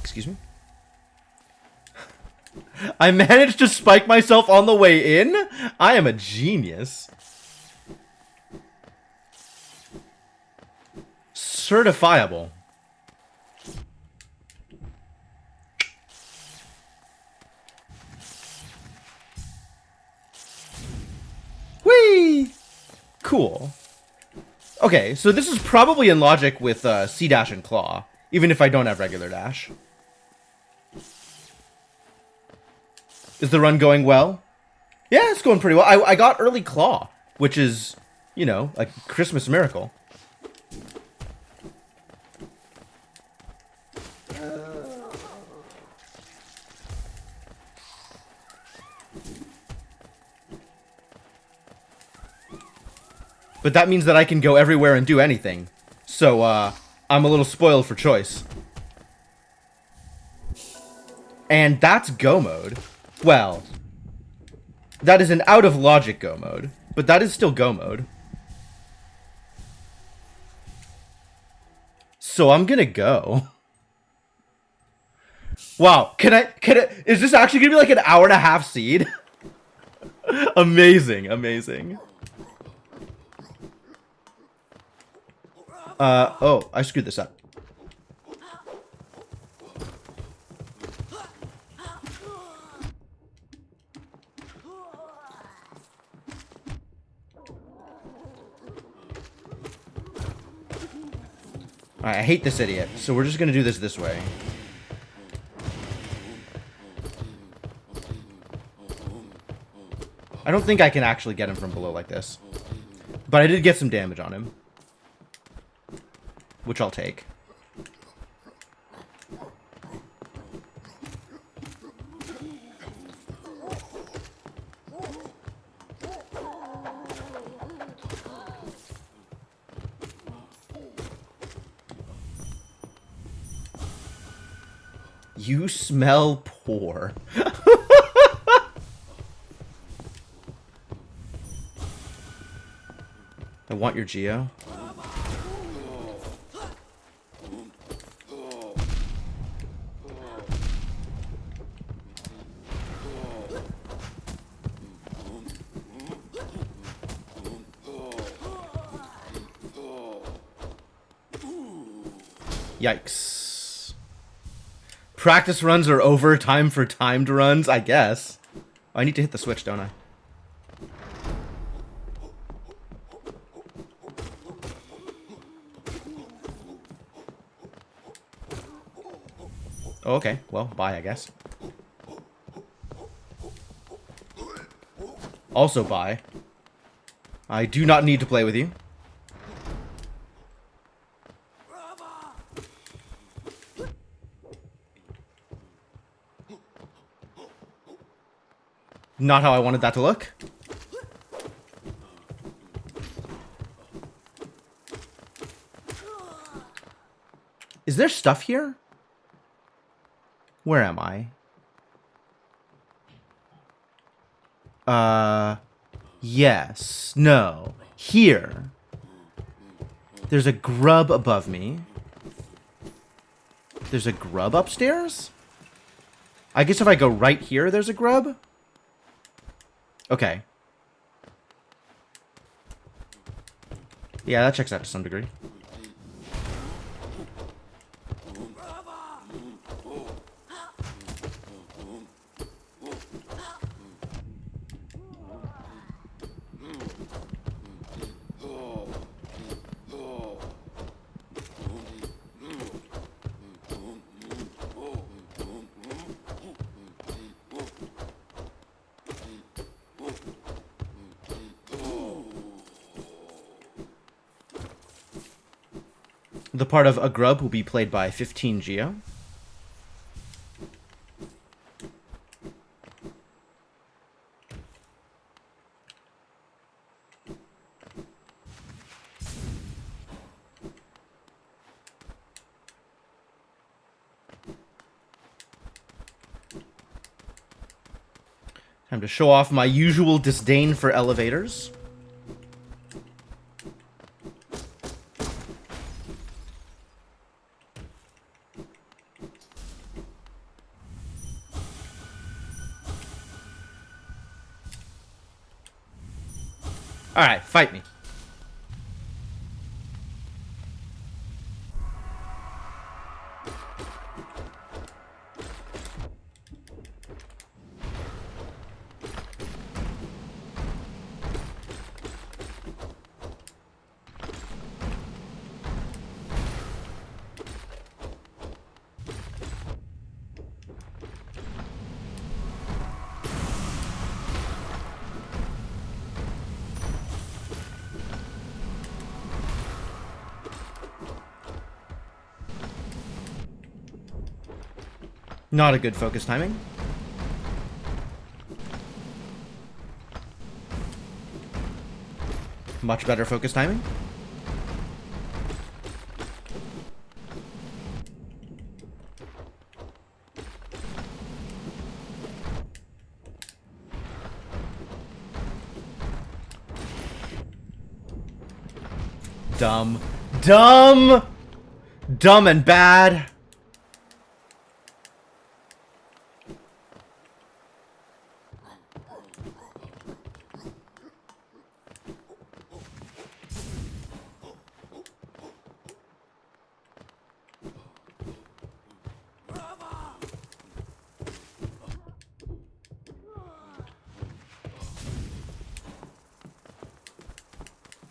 Excuse me? I managed to spike myself on the way in? I am a genius. Certifiable. Whee! Cool. Okay, so this is probably in logic with C dash and claw, even if I don't have regular dash. Is the run going well? Yeah, it's going pretty well. I got early claw, which is, you know, a Christmas miracle. But that means that I can go everywhere and do anything. So, I'm a little spoiled for choice. And that's go mode. Well, that is an out of logic go mode, but that is still go mode. So I'm gonna go. Wow, is this actually gonna be like an hour and a half seed? Amazing, amazing. Oh, I screwed this up. Alright, I hate this idiot, so we're just gonna do this way. I don't think I can actually get him from below like this. But I did get some damage on him. Which I'll take. You smell poor. I want your Geo. Yikes. Practice runs are over. Time for timed runs, I guess. I need to hit the switch, don't I? Oh, okay. Well, bye, I guess. Also bye. I do not need to play with you. Not how I wanted that to look. Is there stuff here? Where am I? Yes. No. Here. There's a grub above me. There's a grub upstairs? I guess if I go right here, there's a grub? Okay. Yeah, that checks out to some degree. The part of a grub will be played by 15 Geo. Time to show off my usual disdain for elevators. Alright, fight me. Not a good focus timing. Much better focus timing. Dumb. Dumb! Dumb and bad.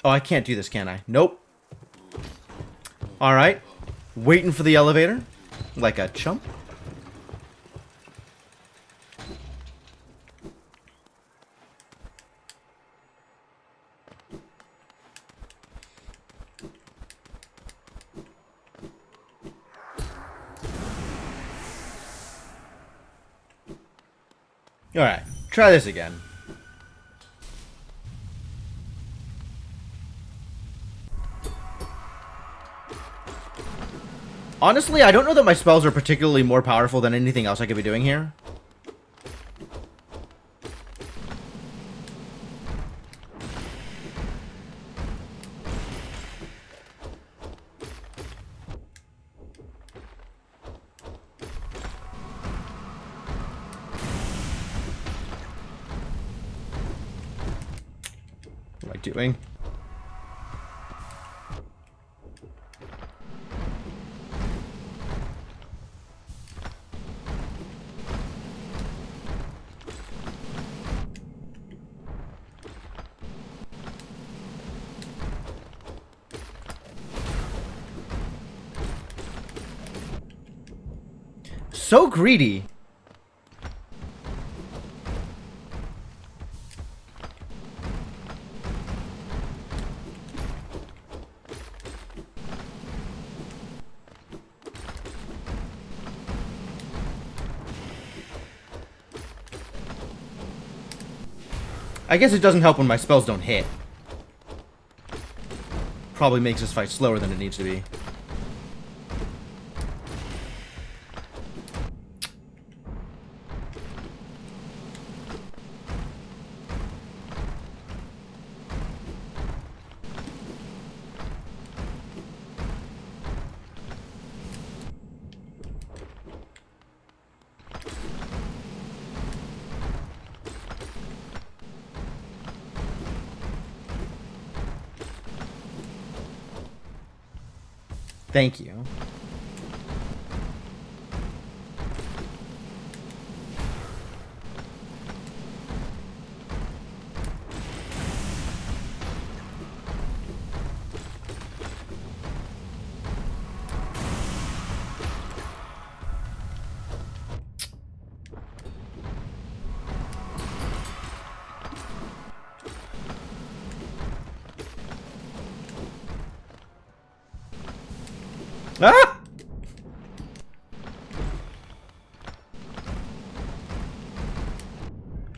Oh, I can't do this, can I? Nope. Alright. Waiting for the elevator. Like a chump. Alright. Try this again. Honestly, I don't know that my spells are particularly more powerful than anything else I could be doing here. What am I doing? So greedy. I guess it doesn't help when my spells don't hit. Probably makes this fight slower than it needs to be. Thank you. Ah!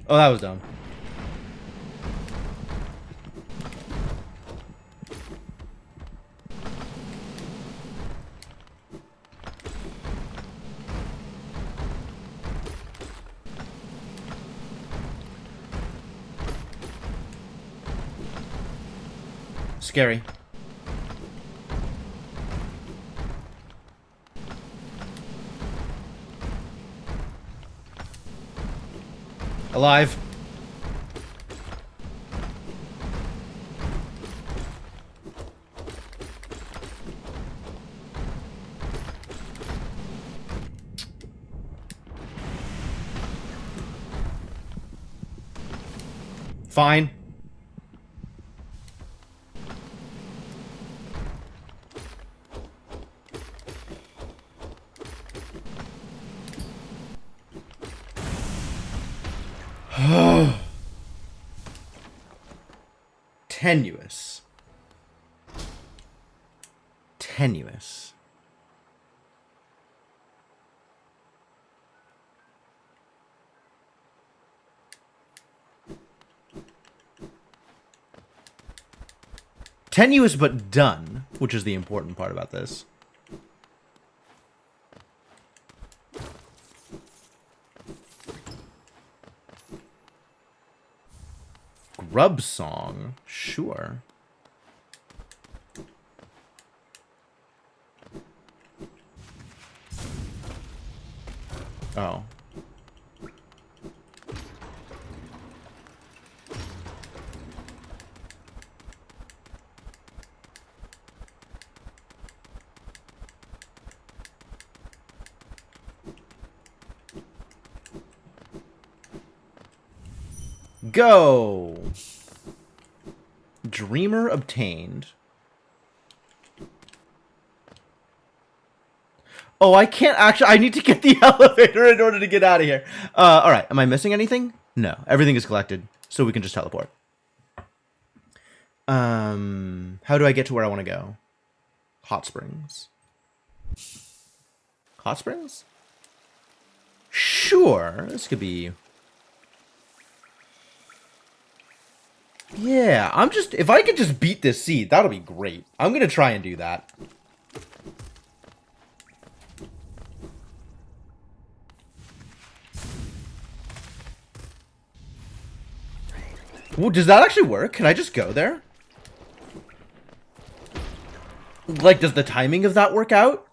Oh, that was dumb. Scary. Alive. Fine. Tenuous. Tenuous. Tenuous but done, which is the important part about this. Grub song, sure. Oh. Go! Dreamer obtained. Oh, I can't actually... I need to get the elevator in order to get out of here. Alright, am I missing anything? No, everything is collected, so we can just teleport. How do I get to where I want to go? Hot Springs. Hot Springs? Sure, this could be... Yeah, I'm just... If I could just beat this seed, that'll be great. I'm gonna try and do that. Well, does that actually work? Can I just go there? Like, does the timing of that work out?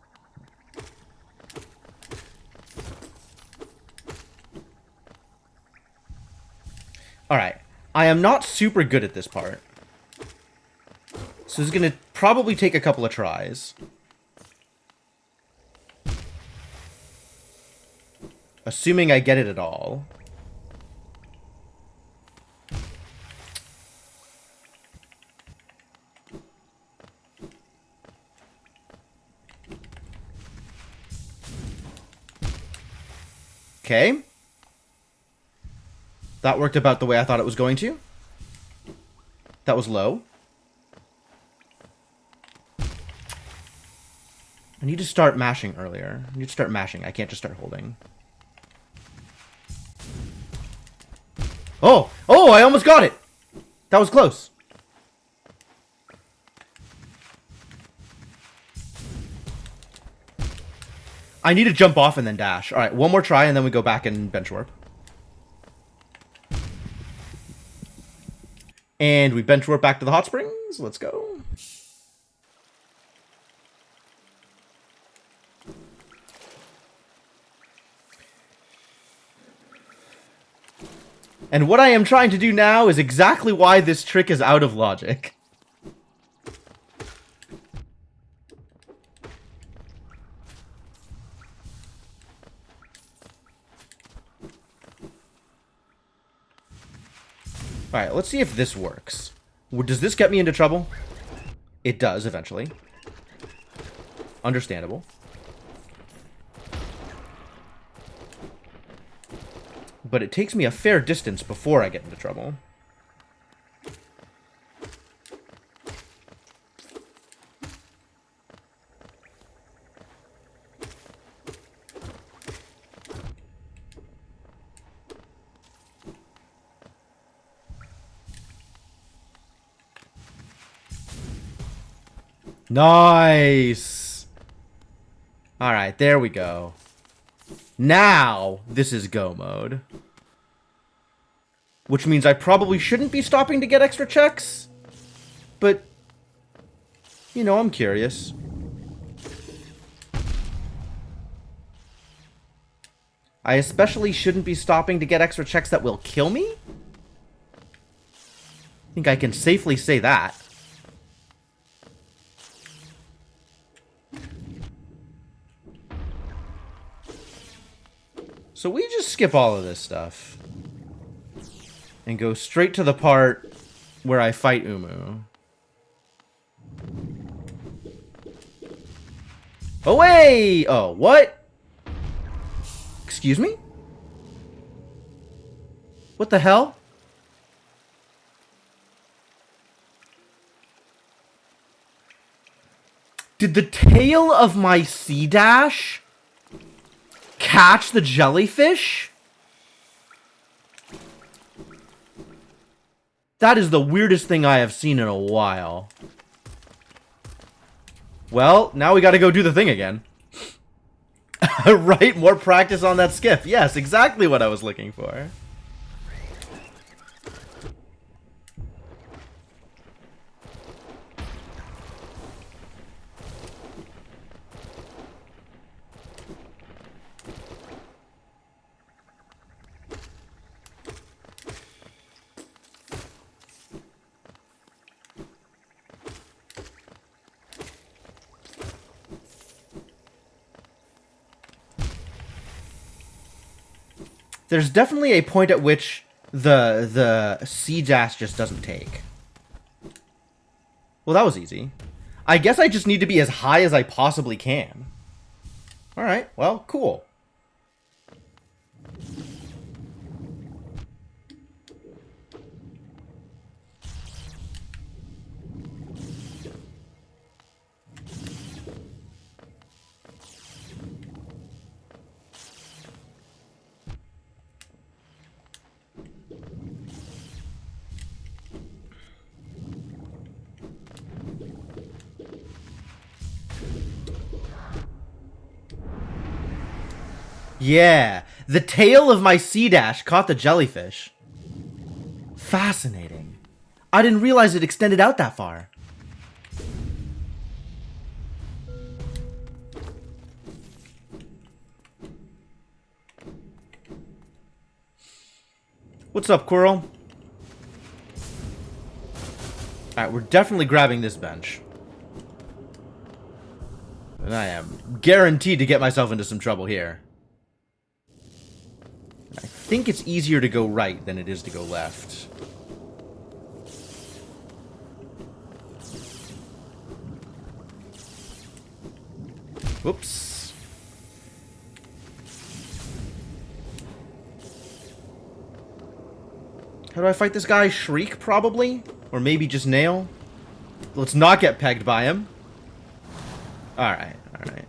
Alright. I am not super good at this part. So this is going to probably take a couple of tries. Assuming I get it at all. Okay. That worked about the way I thought it was going to. That was low. I need to start mashing earlier. I need to start mashing. I can't just start holding. Oh! Oh, I almost got it! That was close. I need to jump off and then dash. Alright, one more try and then we go back and bench warp. And we bench warp back to the hot springs. Let's go. And what I am trying to do now is exactly why this trick is out of logic. Alright, let's see if this works. Does this get me into trouble? It does, eventually. Understandable. But it takes me a fair distance before I get into trouble. Nice! Alright, there we go. Now, this is go mode. Which means I probably shouldn't be stopping to get extra checks. But, you know, I'm curious. I especially shouldn't be stopping to get extra checks that will kill me? I think I can safely say that. So we just skip all of this stuff. And go straight to the part where I fight Umu. Away! Oh, what? Excuse me? What the hell? Did the tail of my sea dash catch the jellyfish? That is the weirdest thing I have seen in a while. Well, now we gotta go do the thing again. Right, more practice on that skiff. Yes, exactly what I was looking for. There's definitely a point at which the sea dash just doesn't take. Well, that was easy. I guess I just need to be as high as I possibly can. Alright, well, cool. Yeah, the tail of my sea dash caught the jellyfish. Fascinating. I didn't realize it extended out that far. What's up, Quirrell? Alright, we're definitely grabbing this bench. And I am guaranteed to get myself into some trouble here. I think it's easier to go right than it is to go left. Whoops. How do I fight this guy? Shriek, probably? Or maybe just nail? Let's not get pegged by him. Alright, alright.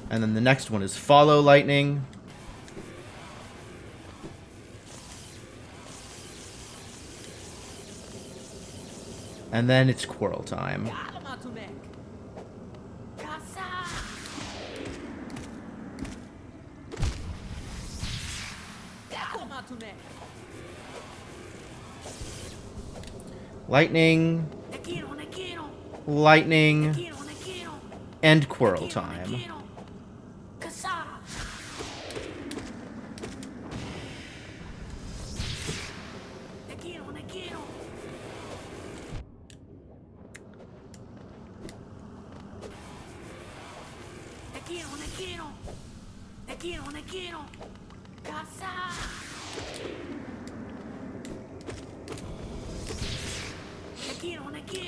And then the next one is follow lightning. And then it's Quirrell time. Lightning. Lightning. And Quirrell time.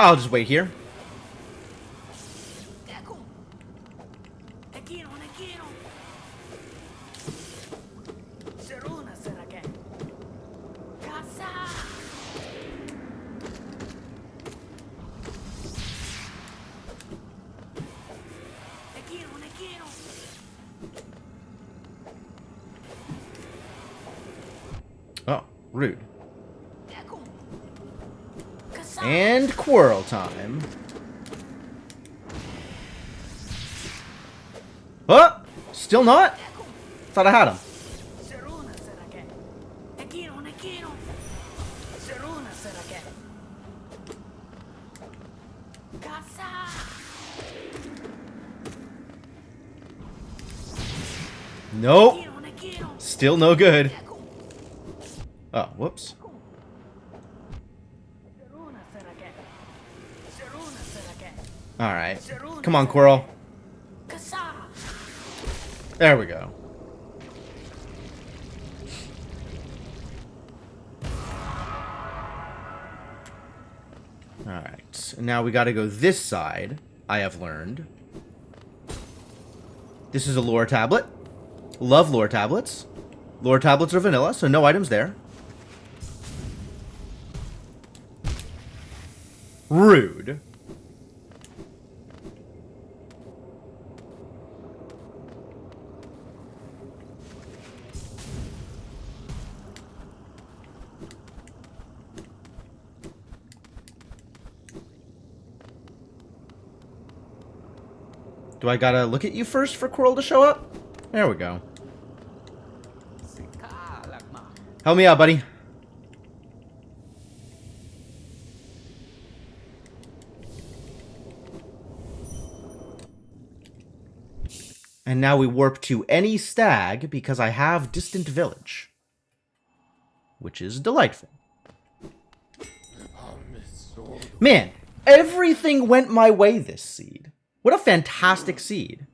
I'll just wait here. Oh, rude. And Quirrell time. Oh! Still not? Thought I had him. Nope. Still no good. Oh, whoops. Alright. Come on, Quirrell. There we go. Alright. Now we gotta go this side, I have learned. This is a lore tablet. Love lore tablets. Lore tablets are vanilla, so no items there. Rude. Do I gotta look at you first for Coral to show up? There we go. Help me out, buddy. And now we warp to any stag because I have Distant Village. Which is delightful. Man, everything went my way this seed. What a fantastic seed.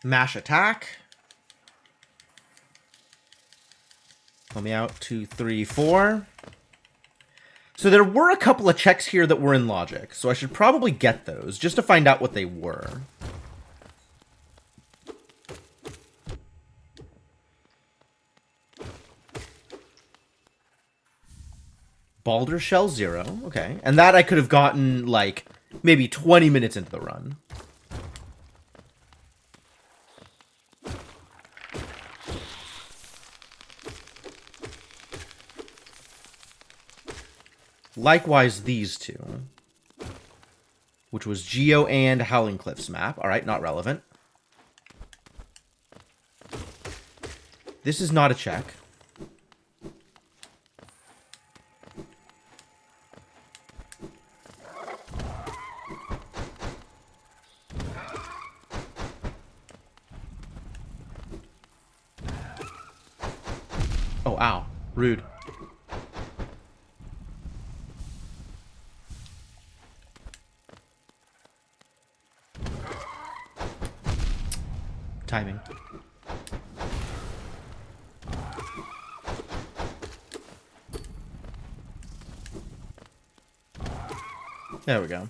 Mash attack. Help me out. 2, 3, 4. So there were a couple of checks here that were in logic, so I should probably get those just to find out what they were. Balder Shell 0. Okay. And that I could have gotten, like, maybe 20 minutes into the run. Likewise, these two. Which was Geo and Howling Cliffs map. Alright, not relevant. This is not a check. Oh, ow. Rude. Timing. There we go.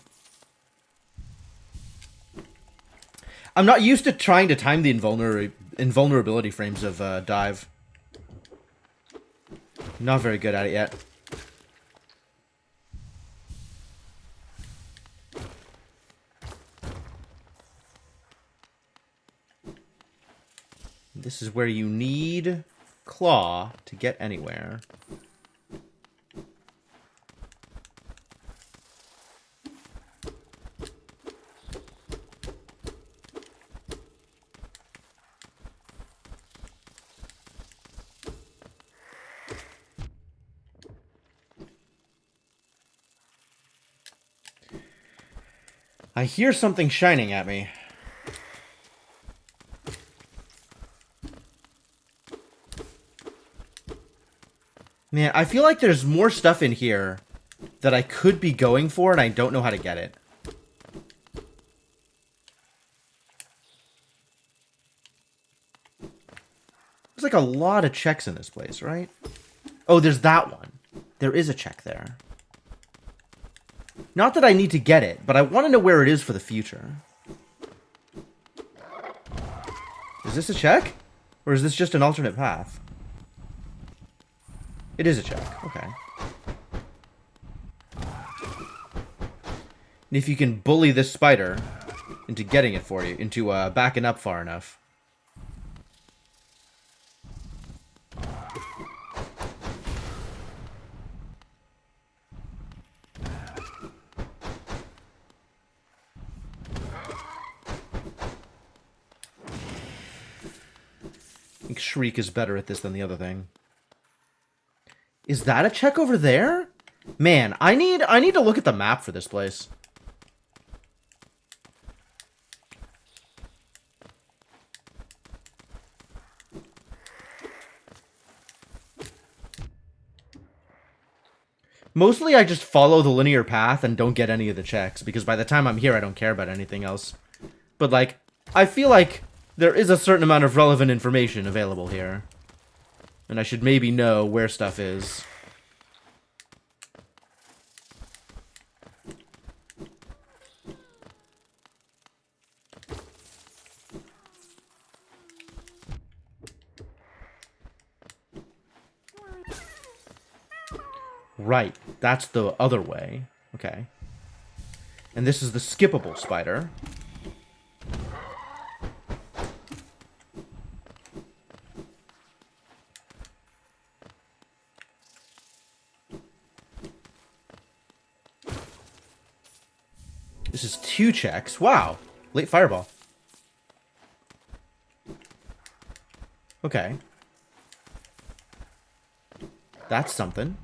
I'm not used to trying to time the invulnerability frames of dive. Not very good at it yet. This is where you need Claw to get anywhere. I hear something shining at me. Man, I feel like there's more stuff in here that I could be going for, and I don't know how to get it. There's like a lot of checks in this place, right? Oh, there's that one. There is a check there. Not that I need to get it, but I want to know where it is for the future. Is this a check? Or is this just an alternate path? It is a check. Okay. And if you can bully this spider into getting it for you, into backing up far enough. I think Shriek is better at this than the other thing. Is that a check over there? Man, I need to look at the map for this place. Mostly I just follow the linear path and don't get any of the checks, because by the time I'm here I don't care about anything else. But like, I feel like there is a certain amount of relevant information available here. And I should maybe know where stuff is. Right. That's the other way. Okay. And this is the skippable spider. This is 2 checks. Wow. Late fireball. Okay. That's something.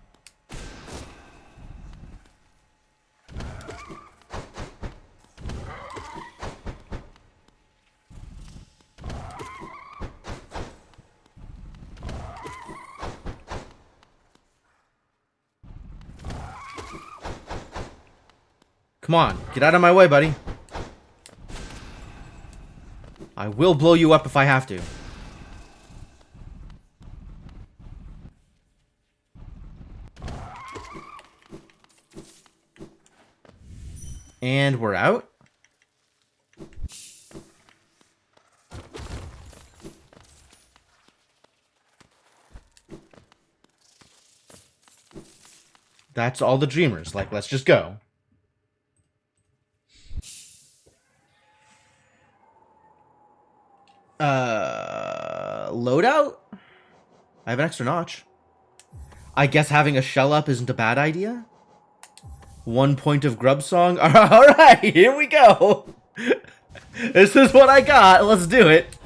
Come on, get out of my way, buddy. I will blow you up if I have to. And we're out. That's all the dreamers. Like, let's just go. Loadout? I have an extra notch. I guess having a shell up isn't a bad idea. 1 point of grub song. Alright, here we go. This is what I got. Let's do it.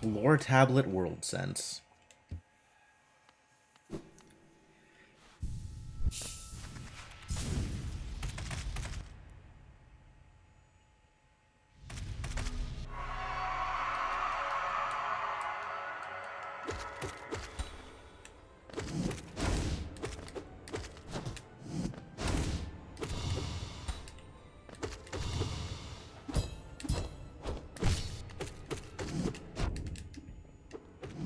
Lore tablet world sense.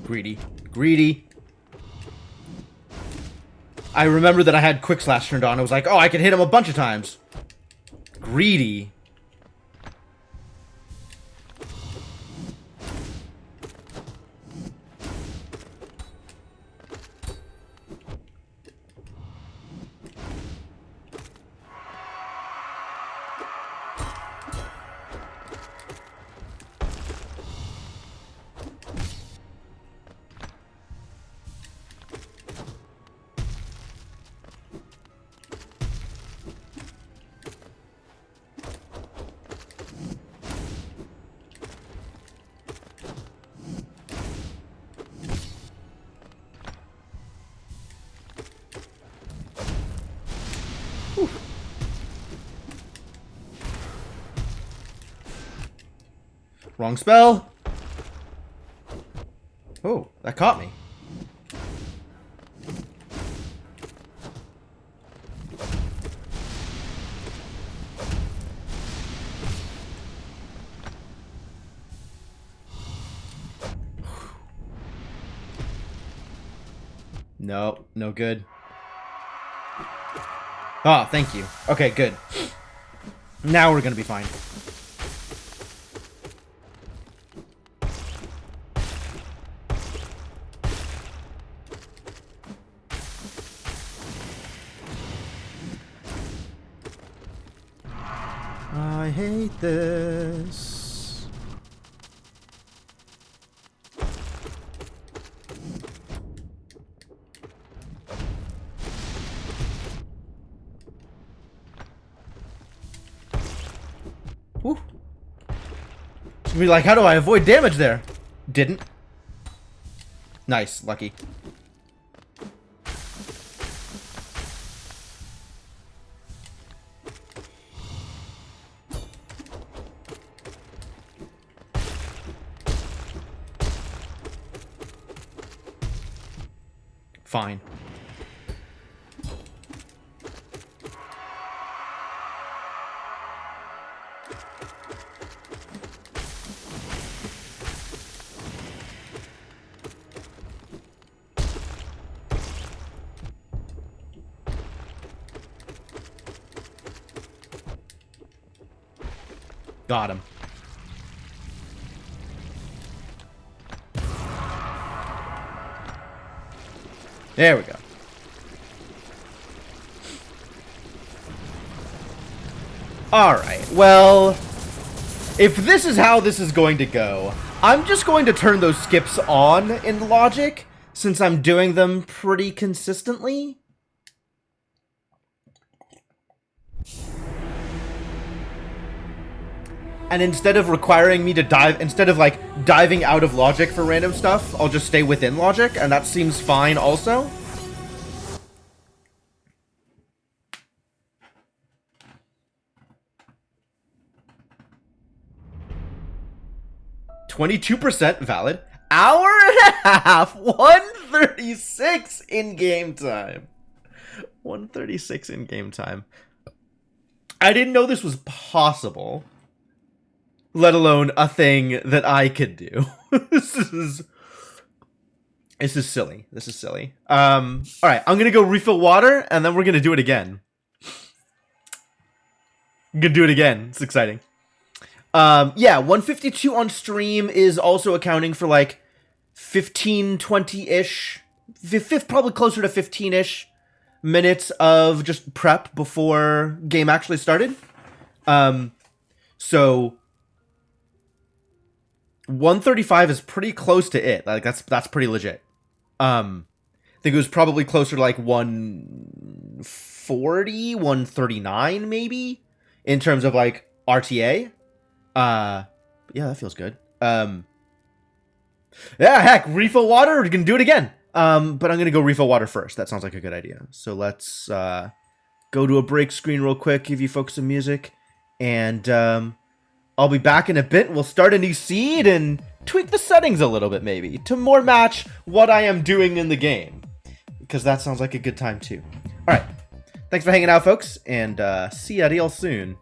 Greedy. Greedy. I remember that I had Quick Slash turned on. I was like, oh, I can hit him a bunch of times. Greedy. Wrong spell. Oh, that caught me. No, no good. Oh, thank you. Okay, good. Now we're gonna be fine. I hate this. Woo. It's gonna be like, how do I avoid damage there? Didn't. Nice, lucky. Fine. Got him. There we go. Alright, well, if this is how this is going to go, I'm just going to turn those skips on in Logic, since I'm doing them pretty consistently. And instead of requiring me to dive, instead of like diving out of Logic for random stuff, I'll just stay within Logic, and that seems fine also. %, valid. Hour and a half, 136 in game time. 136 in game time. I didn't know this was possible, let alone a thing that I could do. This is silly. This is silly. All right, I'm gonna go refill water, and then we're gonna do it again. I'm gonna do it again. It's exciting. Yeah, 152 on stream is also accounting for like 15, 20-ish, probably closer to 15-ish minutes of just prep before game actually started. So 135 is pretty close to it. Like that's pretty legit. I think it was probably closer to like 140, 139 maybe in terms of like RTA. Yeah, that feels good. Yeah, heck, refill water, we're gonna do it again. But I'm gonna go refill water first. That sounds like a good idea. So let's go to a break screen real quick, give you folks some music, and I'll be back in a bit. We'll start a new seed and tweak the settings a little bit, maybe, to more match what I am doing in the game. Because that sounds like a good time, too. Alright, thanks for hanging out, folks, and see ya real soon.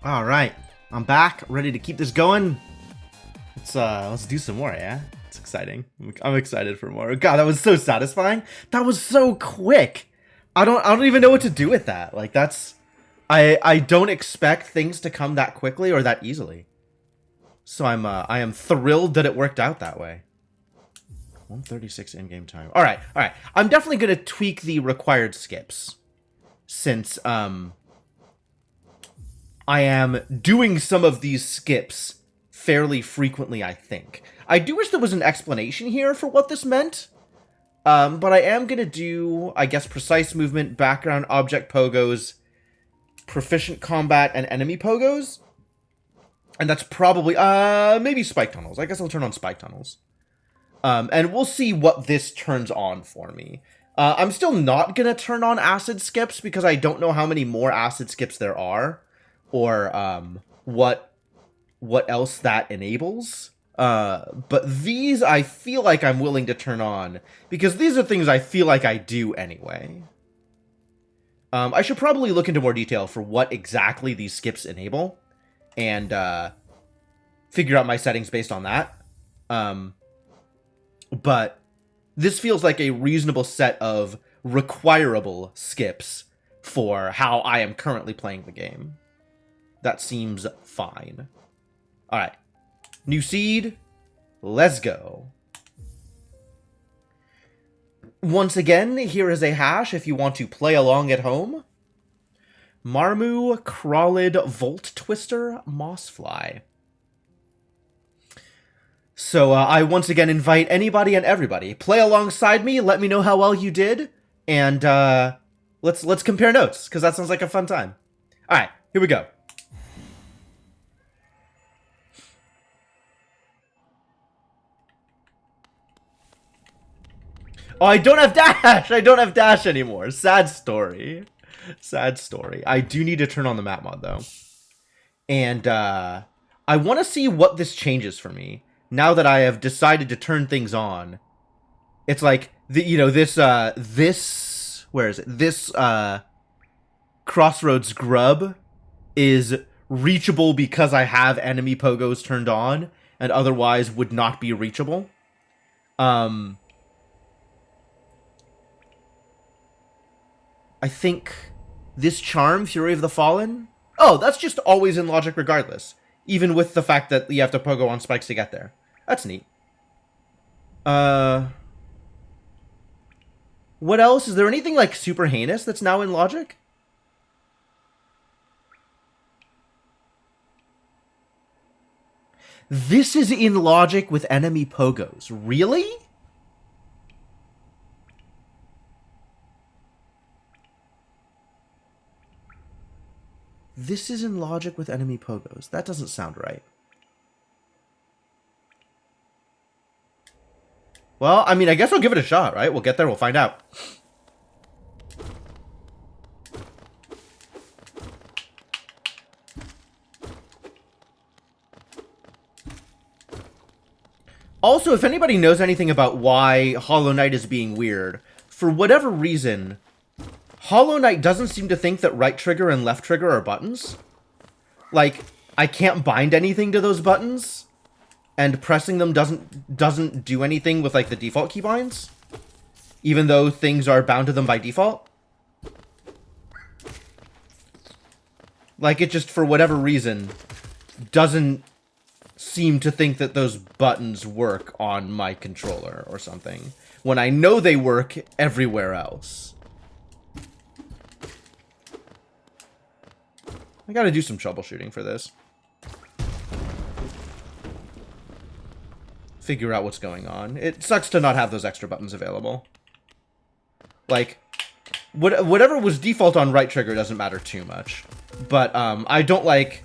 All right, I'm back, ready to keep this going. Let's do some more, yeah? It's exciting. I'm excited for more. God, that was so satisfying. That was so quick. I don't even know what to do with that. Like that's I don't expect things to come that quickly or that easily. So I am thrilled that it worked out that way. 136 in-game time. All right. I'm definitely going to tweak the required skips since I am doing some of these skips fairly frequently, I think. I do wish there was an explanation here for what this meant. But I am going to do, I guess, precise movement, background object pogos, proficient combat, and enemy pogos. And that's probably, maybe spike tunnels. I guess I'll turn on spike tunnels. And we'll see what this turns on for me. I'm still not going to turn on acid skips because I don't know how many more acid skips there are. Or what else that enables. But these I feel like I'm willing to turn on because these are things I feel like I do anyway. I should probably look into more detail for what exactly these skips enable and figure out my settings based on that. But this feels like a reasonable set of requirable skips for how I am currently playing the game. That seems fine. All right. New seed. Let's go. Once again, here is a hash if you want to play along at home. Marmu, Crawlid, Volt Twister, Mossfly. So I once again invite anybody and everybody. Play alongside me, let me know how well you did, and let's compare notes, because that sounds like a fun time. Alright, here we go. Oh, I don't have dash! I don't have dash anymore. Sad story. Sad story. I do need to turn on the map mod, though. And I want to see what this changes for me. Now that I have decided to turn things on. It's like, this, where is it? This, Crossroads Grub is reachable because I have enemy pogos turned on, and otherwise would not be reachable. I think this charm, Fury of the Fallen... Oh, that's just always in logic regardless. Even with the fact that you have to pogo on spikes to get there. That's neat. What else? Is there anything, like, super heinous that's now in logic? This is in logic with enemy pogos. Really? This is in logic with enemy pogos. That doesn't sound right. Well, I mean, I guess I'll give it a shot, right? We'll get there, we'll find out. Also, if anybody knows anything about why Hollow Knight is being weird, for whatever reason... Hollow Knight doesn't seem to think that right trigger and left trigger are buttons. Like, I can't bind anything to those buttons, and pressing them doesn't do anything with, like, the default keybinds, even though things are bound to them by default. Like, it just, for whatever reason, doesn't seem to think that those buttons work on my controller or something, when I know they work everywhere else. I gotta do some troubleshooting for this. Figure out what's going on. It sucks to not have those extra buttons available. Like, whatever was default on right trigger doesn't matter too much. But I don't like,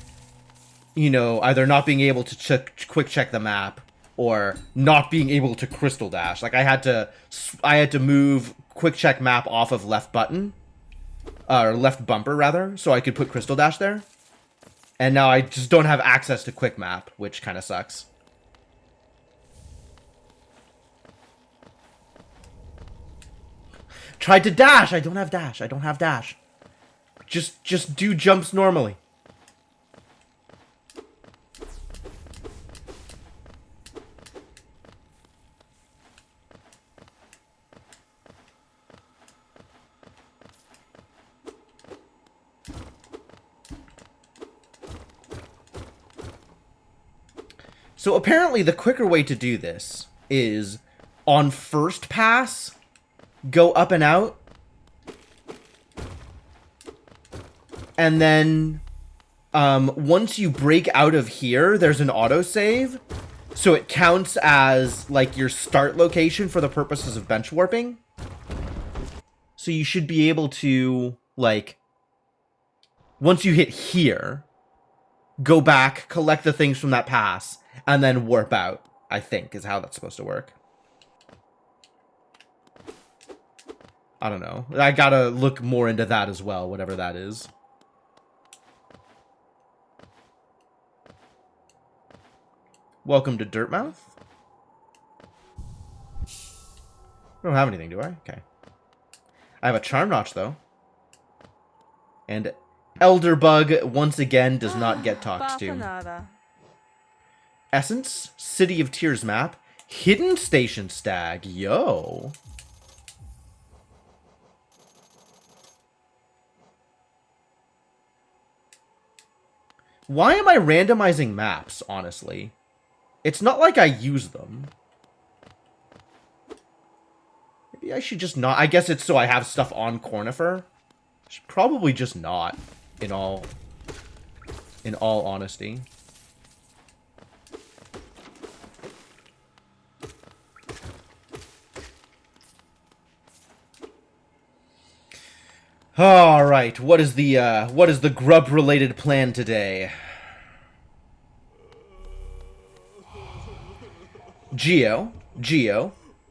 either not being able to quick check the map or not being able to crystal dash. Like, I had to move quick check map off of left button. Or left bumper, rather, so I could put Crystal Dash there. And now I just don't have access to Quick Map, which kind of sucks. Tried to dash! I don't have dash. I don't have dash. Just do jumps normally. So apparently the quicker way to do this is on first pass, go up and out, and then once you break out of here, there's an autosave, so it counts as like your start location for the purposes of bench warping. So you should be able to, like, once you hit here, go back, collect the things from that pass, and then warp out, I think, is how that's supposed to work. I don't know. I gotta look more into that as well, whatever that is. Welcome to Dirtmouth. I don't have anything, do I? Okay. I have a charm notch, though. And Elderbug, once again, does not get talked to. Essence, City of Tears map, Hidden Station Stag, yo. Why am I randomizing maps, honestly? It's not like I use them. Maybe I should just not. I guess it's so I have stuff on Cornifer. I should probably just not, in all honesty. All right, what is the grub related plan today? Geo,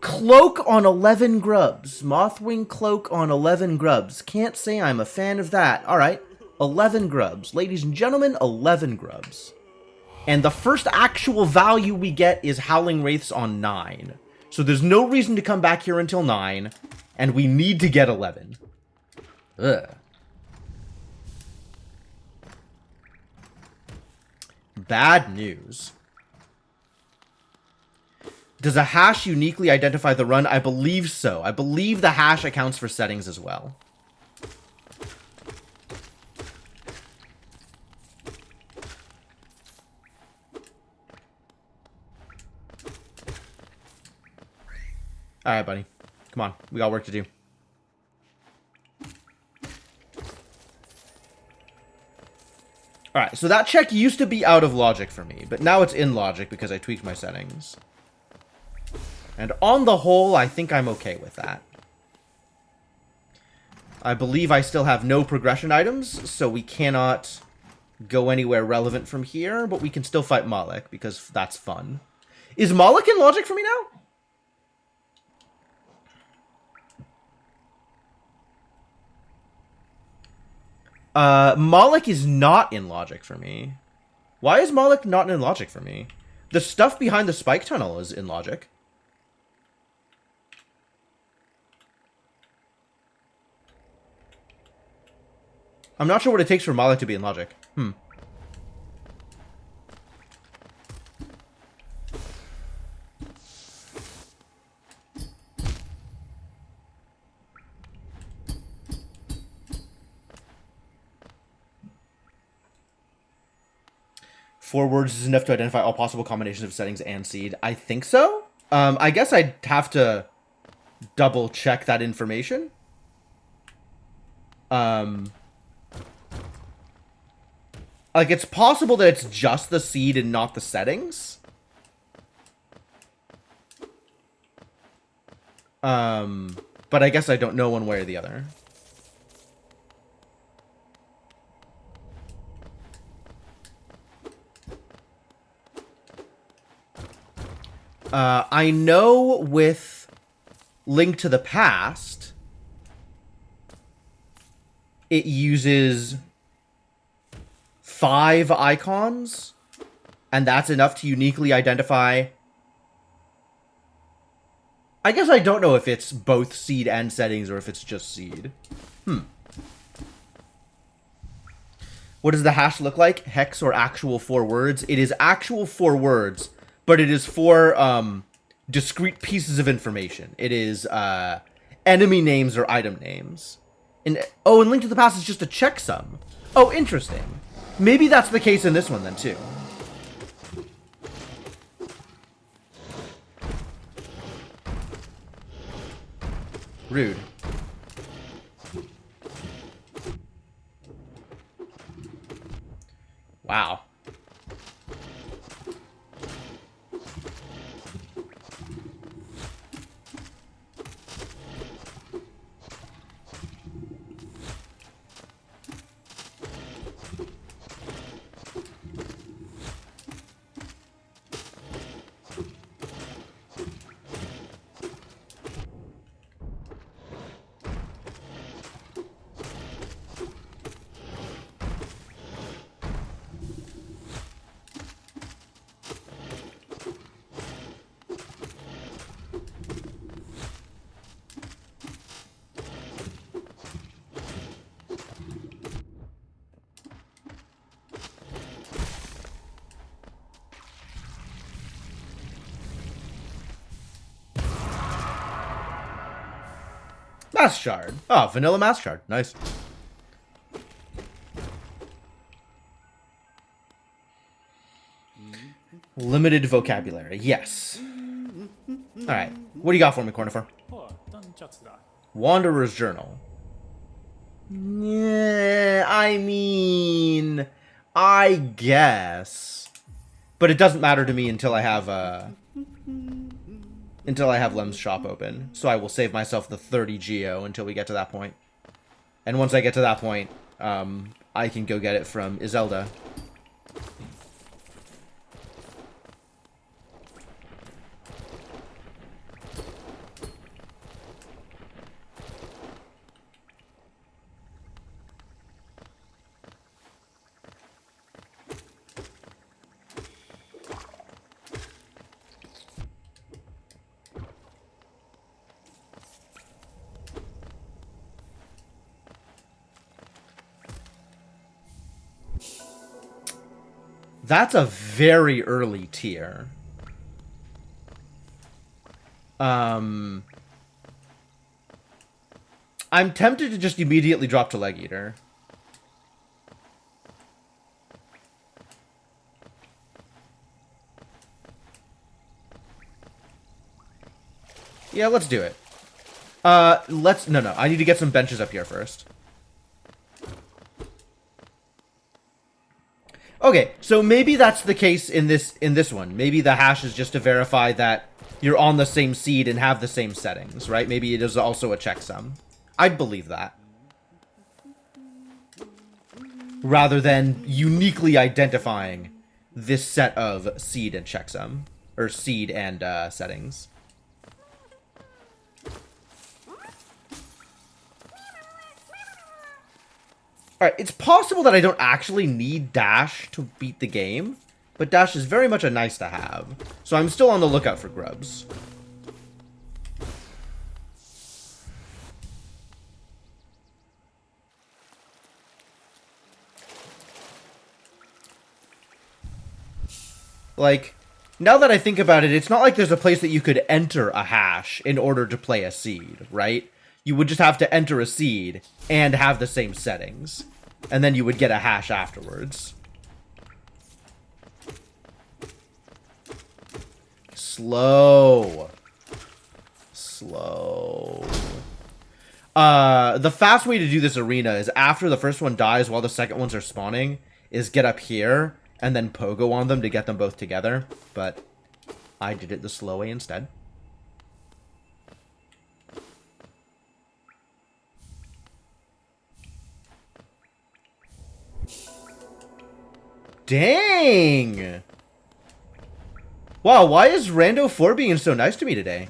cloak on 11 grubs. Mothwing cloak on 11 grubs. Can't say I'm a fan of that. All right, 11 grubs. Ladies and gentlemen, 11 grubs. And the first actual value we get is Howling Wraiths on 9. So there's no reason to come back here until 9, and we need to get 11. Ugh. Bad news. Does a hash uniquely identify the run? I believe so. I believe the hash accounts for settings as well. Alright, buddy. Come on. We got work to do. Alright, so that check used to be out of logic for me, but now it's in logic because I tweaked my settings. And on the whole, I think I'm okay with that. I believe I still have no progression items, so we cannot go anywhere relevant from here, but we can still fight Moloch, because that's fun. Is Moloch in logic for me now? Moloch is not in logic for me. Why is Moloch not in logic for me? The stuff behind the spike tunnel is in logic. I'm not sure what it takes for Moloch to be in logic. Four words is enough to identify all possible combinations of settings and seed. I think so. I guess I'd have to double check that information. Like, it's possible that it's just the seed and not the settings. But I guess I don't know one way or the other. I know with Link to the Past, it uses 5 icons, and that's enough to uniquely identify. I guess I don't know if it's both seed and settings or if it's just seed. What does the hash look like? Hex or actual 4 words? It is actual 4 words, but it is 4 discrete pieces of information. It is enemy names or item names. And Link to the Past is just a checksum. Oh, interesting. Maybe that's the case in this one then too. Rude. Wow. Mask shard. Oh, vanilla mask shard. Nice. Limited vocabulary. Yes. Alright. What do you got for me, Cornifer? Wanderer's Journal. Yeah, I mean... I guess. But it doesn't matter to me until I have, Lem's shop open. So I will save myself the 30 geo until we get to that point. And once I get to that point, I can go get it from Izelda. That's a very early tier. I'm tempted to just immediately drop to Leg Eater. Yeah, let's do it. No, I need to get some benches up here first. Okay, so maybe that's the case in this one. Maybe the hash is just to verify that you're on the same seed and have the same settings, right? Maybe it is also a checksum. I'd believe that. Rather than uniquely identifying this set of seed and checksum. Or seed and settings. Alright, it's possible that I don't actually need Dash to beat the game, but Dash is very much a nice to have. So I'm still on the lookout for grubs. Like, now that I think about it, it's not like there's a place that you could enter a hash in order to play a seed, right? You would just have to enter a seed and have the same settings. And then you would get a hash afterwards. Slow. Slow. The fast way to do this arena is after the first one dies while the second ones are spawning, is get up here and then pogo on them to get them both together. But I did it the slow way instead. Dang! Wow, why is Rando 4 being so nice to me today?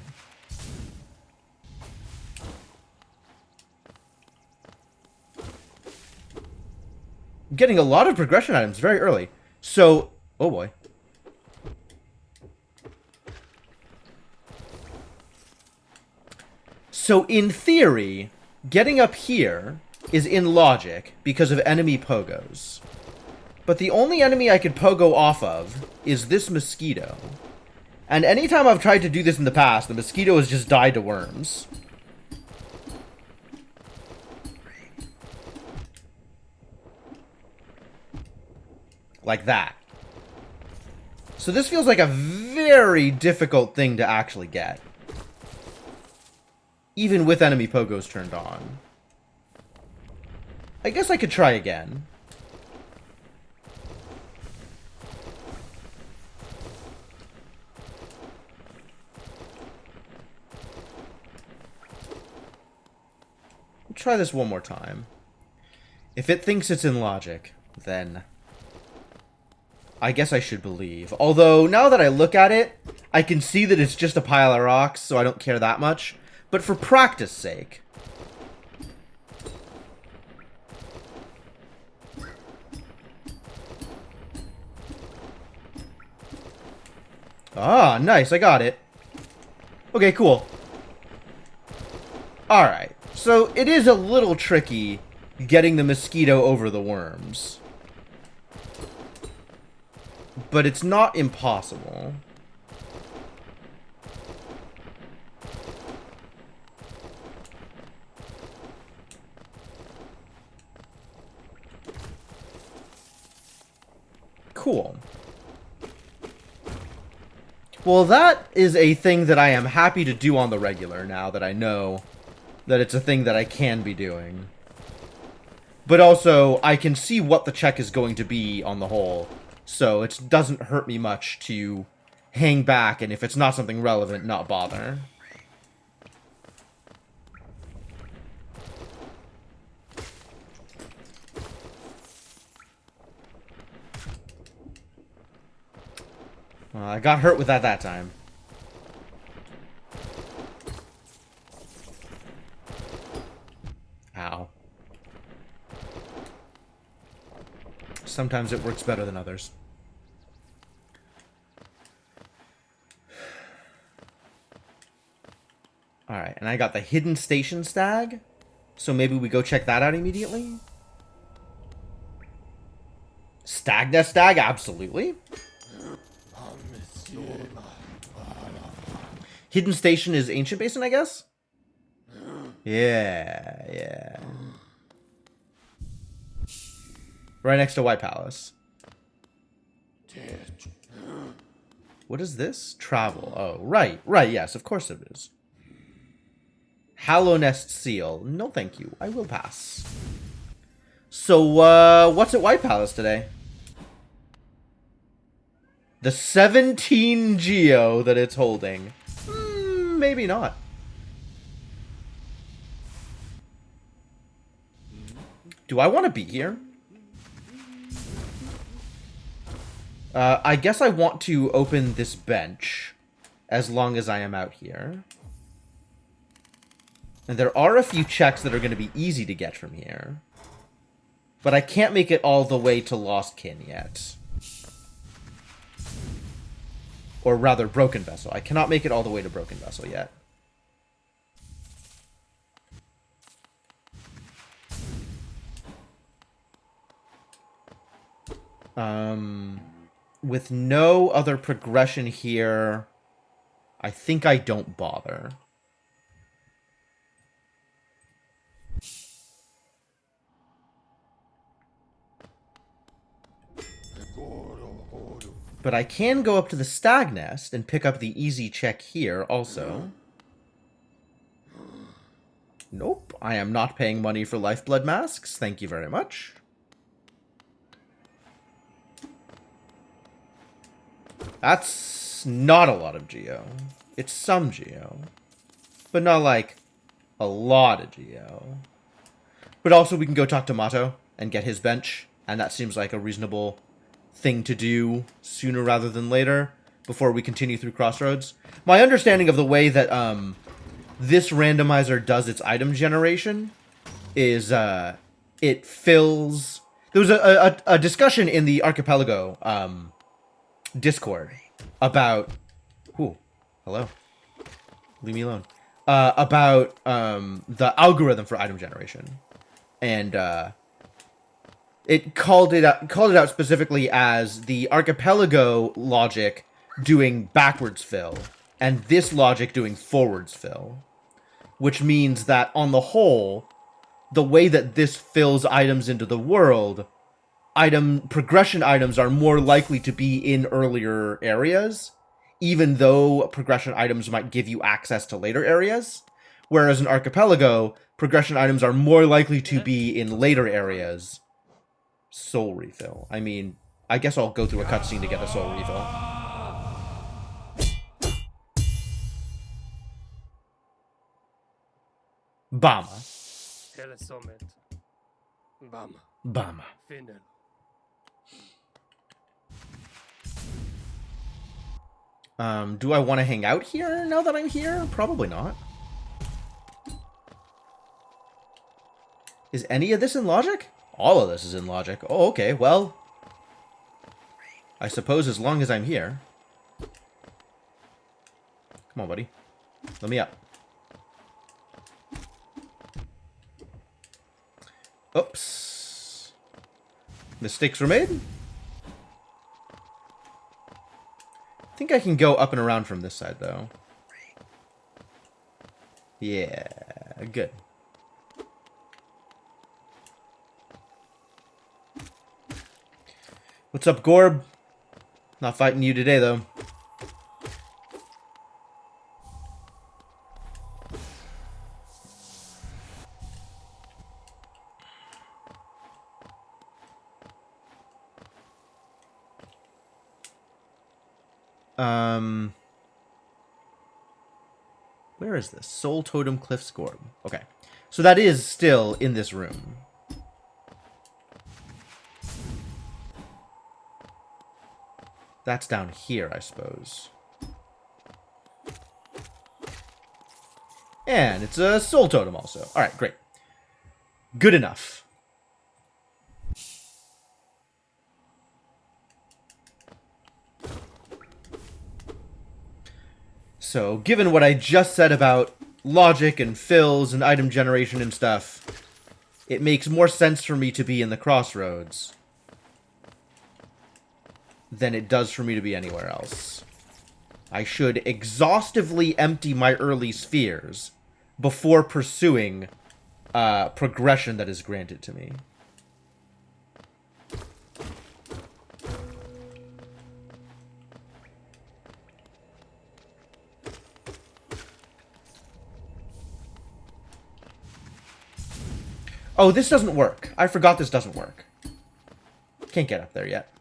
I'm getting a lot of progression items very early. So, oh boy. So, in theory, getting up here is in logic because of enemy pogos. But the only enemy I could pogo off of is this mosquito. And anytime I've tried to do this in the past, the mosquito has just died to worms. Like that. So this feels like a very difficult thing to actually get. even with enemy pogos turned on. I guess I could try again. Try this one more time. If it thinks it's in logic, then I guess I should believe. Although, now that I look at it, I can see that it's just a pile of rocks, so I don't care that much. But for practice sake... Ah, nice, I got it. Okay, cool. Alright. So, it is a little tricky getting the mosquito over the worms. But it's not impossible. Cool. Well, that is a thing that I am happy to do on the regular now that I know that it's a thing that I can be doing. But also, I can see what the check is going to be on the whole, so it doesn't hurt me much to hang back, and if it's not something relevant, not bother. I got hurt with that time. Ow. Sometimes it works better than others. Alright, and I got the hidden station stag. So maybe we go check that out immediately. Stag nest stag? Absolutely. Hidden station is ancient basin, I guess? Yeah. Right next to White Palace. What is this? Travel. Oh, right, yes, of course it is. Hallow Nest Seal. No, thank you. I will pass. So, what's at White Palace today? The 17 Geo that it's holding. Maybe not. Do I want to be here? I guess I want to open this bench as long as I am out here. And there are a few checks that are going to be easy to get from here. But I can't make it all the way to Lost Kin yet. Or rather, Broken Vessel. I cannot make it all the way to Broken Vessel yet. With no other progression here, I think I don't bother. But I can go up to the Stag Nest and pick up the easy check here also. Nope, I am not paying money for Lifeblood Masks. Thank you very much. That's not a lot of Geo. It's some Geo. But not like a lot of Geo. But also we can go talk to Mato and get his bench. And that seems like a reasonable thing to do sooner rather than later before we continue through Crossroads. My understanding of the way that this randomizer does its item generation is it fills... There was a discussion in the Archipelago Discord about... Ooh, hello. Leave me alone. About the algorithm for item generation. And it called it out specifically as the Archipelago logic doing backwards fill, and this logic doing forwards fill. Which means that, on the whole, the way that this fills items into the world, progression items are more likely to be in earlier areas, even though progression items might give you access to later areas. Whereas in Archipelago, progression items are more likely to be in later areas. Soul refill. I mean, I guess I'll go through a cutscene to get a soul refill. Bama.
Hele somet. Bam.
Bama.
Finnel.
Do I want to hang out here now that I'm here? Probably not. Is any of this in logic? All of this is in logic. Oh, okay, well. I suppose as long as I'm here. Come on, buddy. Let me up. Oops. Mistakes were made. I think I can go up and around from this side, though. Yeah, good. What's up, Gorb? Not fighting you today, though. Where is this? Soul Totem Cliffs Gorb. Okay. So that is still in this room. That's down here, I suppose. And it's a Soul Totem also. Alright, great. Good enough. So, given what I just said about logic and fills and item generation and stuff, it makes more sense for me to be in the crossroads than it does for me to be anywhere else. I should exhaustively empty my early spheres before pursuing progression that is granted to me. Oh, this doesn't work. I forgot this doesn't work. Can't get up there yet.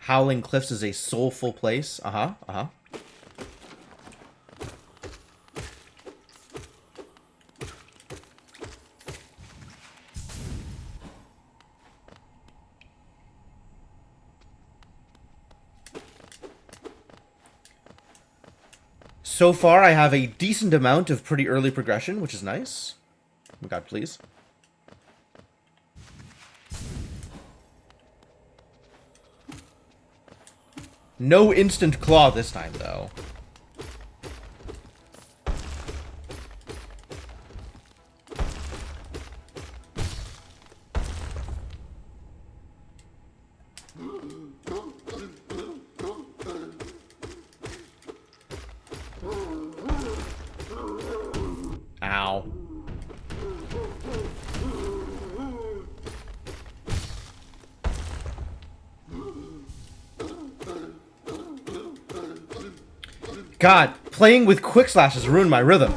Howling Cliffs is a soulful place. Uh-huh, uh-huh. So far, I have a decent amount of pretty early progression, which is nice. Oh God, please. No instant claw this time, though. Ow. God, playing with quick slashes ruined my rhythm.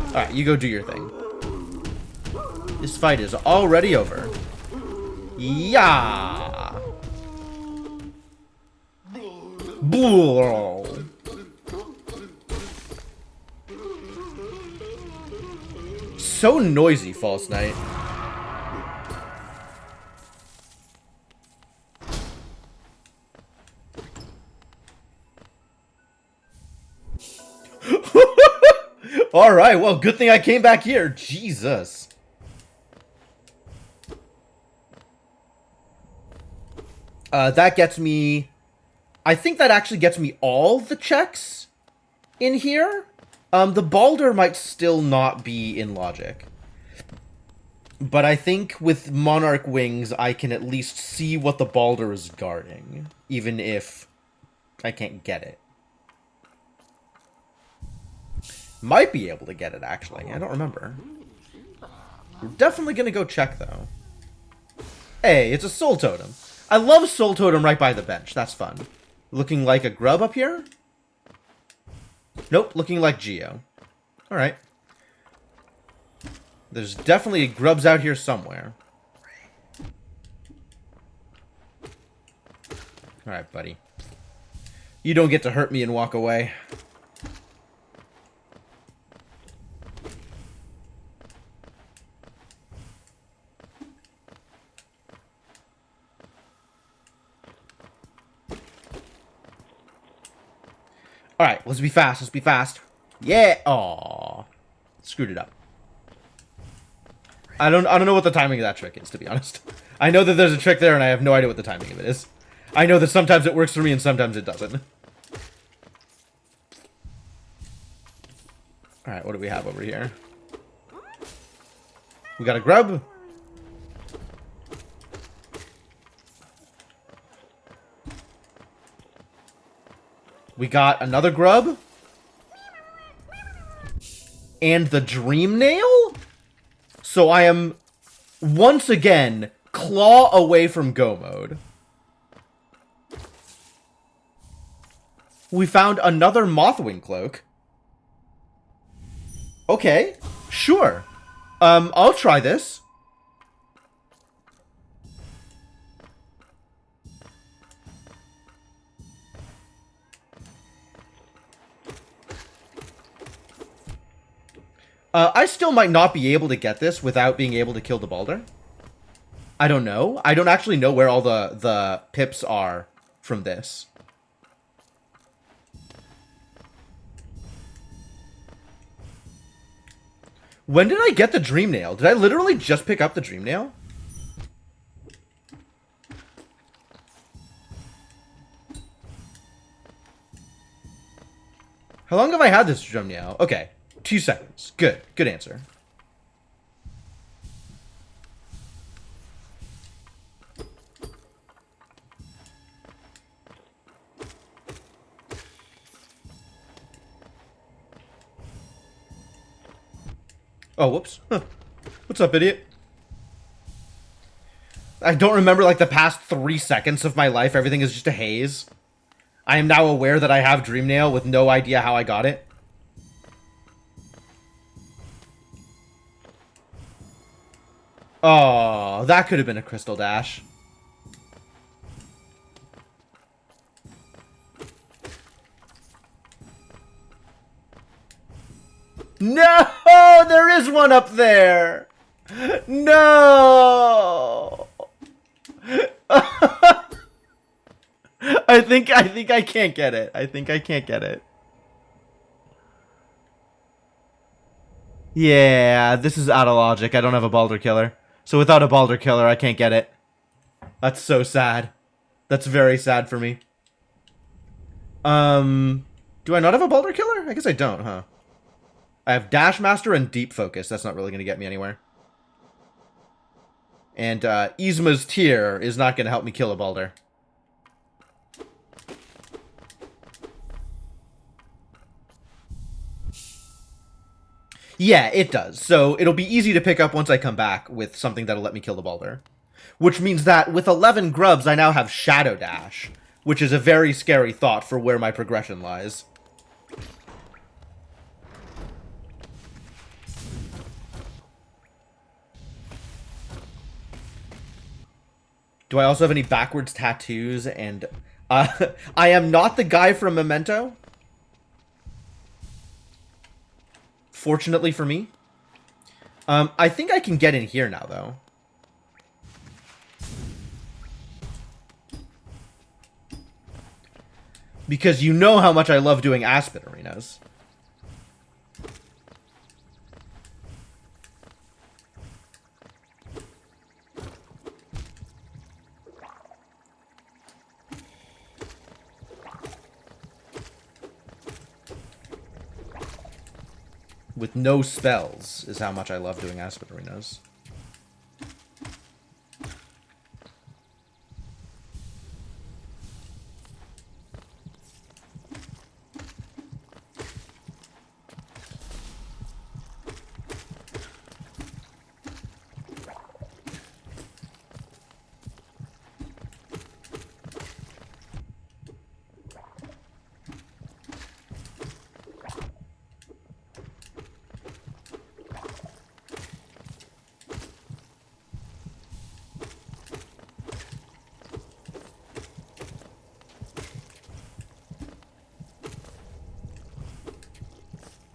Alright, you go do your thing. This fight is already over. Yeah. So noisy, False Knight. Alright, well, good thing I came back here. Jesus. That gets me... I think that actually gets me all the checks in here. The Balder might still not be in logic. But I think with Monarch Wings, I can at least see what the Balder is guarding. Even if I can't get it. Might be able to get it, actually. I don't remember. We're definitely gonna go check, though. Hey, it's a soul totem. I love soul totem right by the bench. That's fun. Looking like a grub up here? Nope, looking like Geo. Alright. There's definitely grubs out here somewhere. Alright, buddy. You don't get to hurt me and walk away. Alright, let's be fast. Let's be fast. Yeah! Aww. Screwed it up. I don't know what the timing of that trick is, to be honest. I know that there's a trick there, and I have no idea what the timing of it is. I know that sometimes it works for me, and sometimes it doesn't. Alright, what do we have over here? We got a grub. We got another grub. And the dream nail? So I am, once again, claw away from go mode. We found another Mothwing cloak. Okay, sure. I'll try this. I still might not be able to get this without being able to kill the Balder. I don't know. I don't actually know where all the pips are from this. When did I get the Dream Nail? Did I literally just pick up the Dream Nail? How long have I had this Dream Nail? Okay. 2 seconds. Good. Good answer. Oh, whoops. Huh. What's up, idiot? I don't remember, like, the past 3 seconds of my life. Everything is just a haze. I am now aware that I have Dream Nail with no idea how I got it. Oh, that could have been a Crystal Dash. No! There is one up there! No! I think I can't get it. I think I can't get it. Yeah, this is out of logic. I don't have a Balder Killer. So without a Balder Killer, I can't get it. That's so sad. That's very sad for me. Do I not have a Balder Killer? I guess I don't, huh? I have Dash Master and Deep Focus. That's not really going to get me anywhere. And Yzma's Tear is not going to help me kill a Balder. Yeah, it does. So it'll be easy to pick up once I come back with something that'll let me kill the Balder. Which means that with 11 grubs, I now have Shadow Dash, which is a very scary thought for where my progression lies. Do I also have any backwards tattoos? And I am not the guy from Memento. Fortunately for me. I think I can get in here now, though. Because you know how much I love doing Aspen arenas. With no spells is how much I love doing Aspen arenas.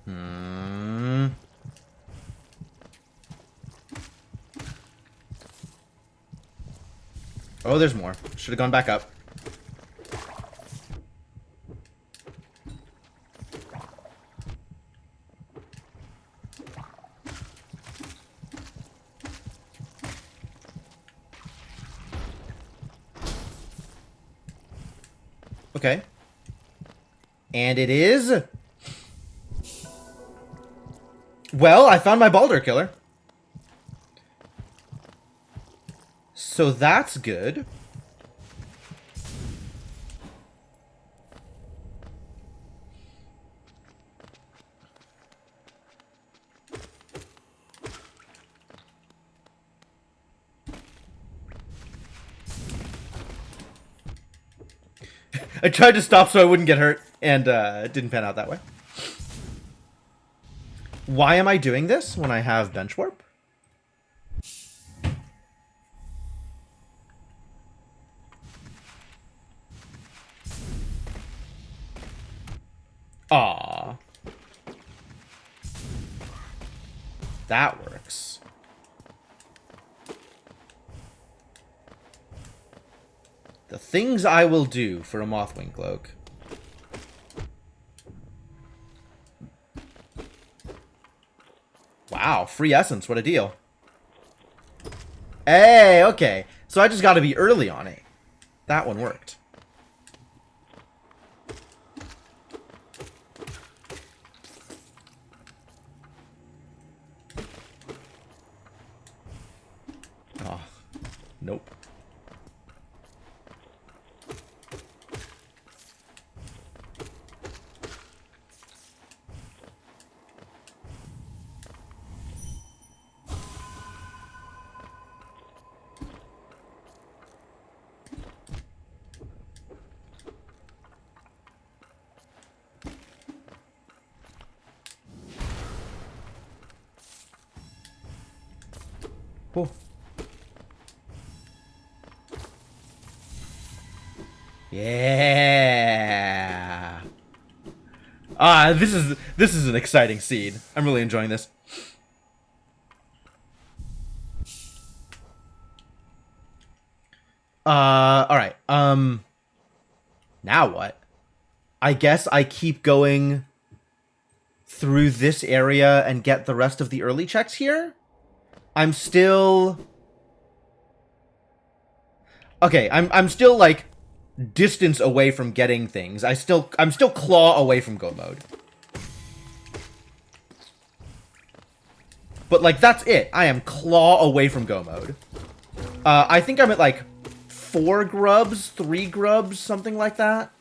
Hmm. Oh, there's more. Should have gone back up. Okay. And it is... Well, I found my Baldur killer. So that's good. I tried to stop so I wouldn't get hurt, and it didn't pan out that way. Why am I doing this when I have bench warp? Aww. That works. The things I will do for a Mothwing Cloak. Wow, free essence, what a deal. Hey, okay. So I just gotta be early on it. That one worked. Oh, nope. Cool. Yeah. Ah, this is an exciting seed. I'm really enjoying this. All right. Now what? I guess I keep going through this area and get the rest of the early checks here. I'm still... Okay, I'm still, like, distance away from getting things. I'm still claw away from go mode. But, like, that's it. I am claw away from go mode. I think I'm at, like, 4 grubs, 3 grubs, something like that.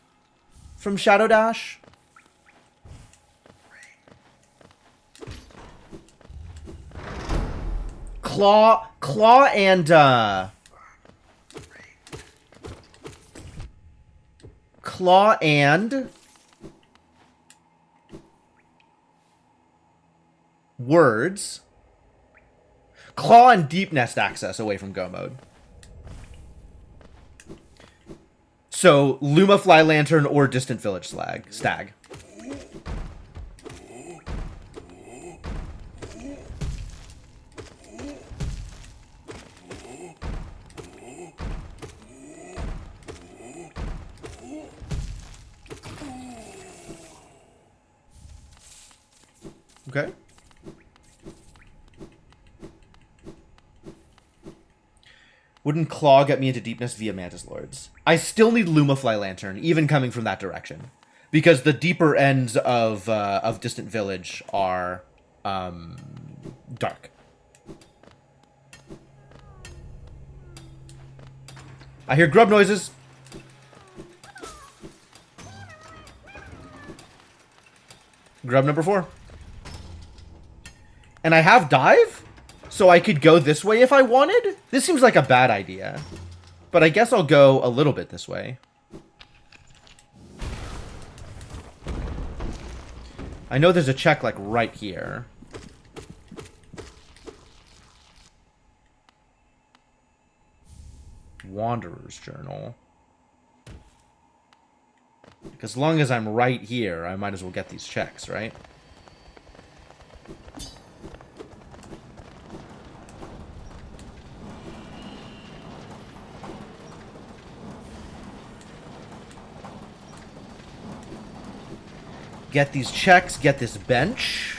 From Shadow Dash. Claw and, Claw and... Words. Claw and Deep Nest access away from go mode. So, Luma Fly Lantern or Distant Village Stag. Okay. Wouldn't Claw get me into Deepness via Mantis Lords? I still need Luma Fly Lantern, even coming from that direction. Because the deeper ends of Distant Village are dark. I hear grub noises. Grub number 4. And I have dive? So I could go this way if I wanted? This seems like a bad idea. But I guess I'll go a little bit this way. I know there's a check, like, right here. Wanderer's Journal. Like, as long as I'm right here, I might as well get these checks, right? Get these checks, get this bench.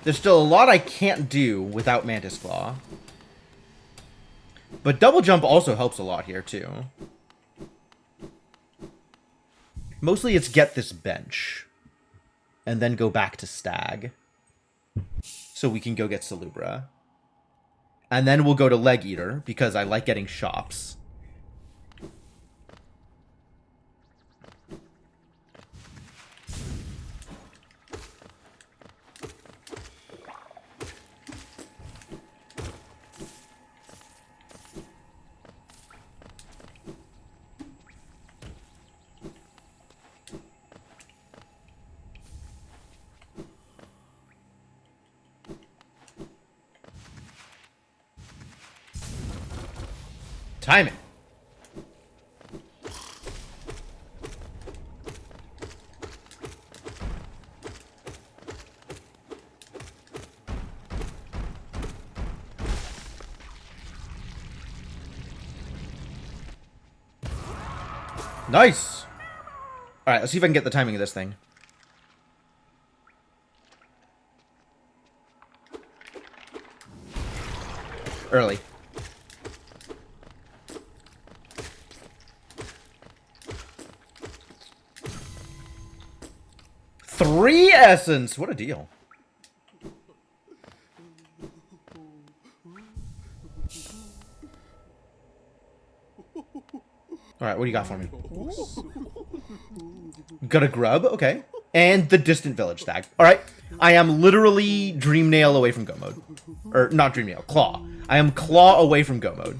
There's still a lot I can't do without Mantis Claw. But double jump also helps a lot here, too. Mostly it's get this bench. And then go back to Stag. So we can go get Salubra. And then we'll go to Leg Eater, because I like getting shops. Time it. Nice. All right, let's see if I can get the timing of this thing. Early. Three essence! What a deal. Alright, what do you got for me? Got a grub? Okay. And the distant village tag. Alright. I am literally Dream Nail away from go mode. Or, not Dream Nail, Claw. I am Claw away from go mode.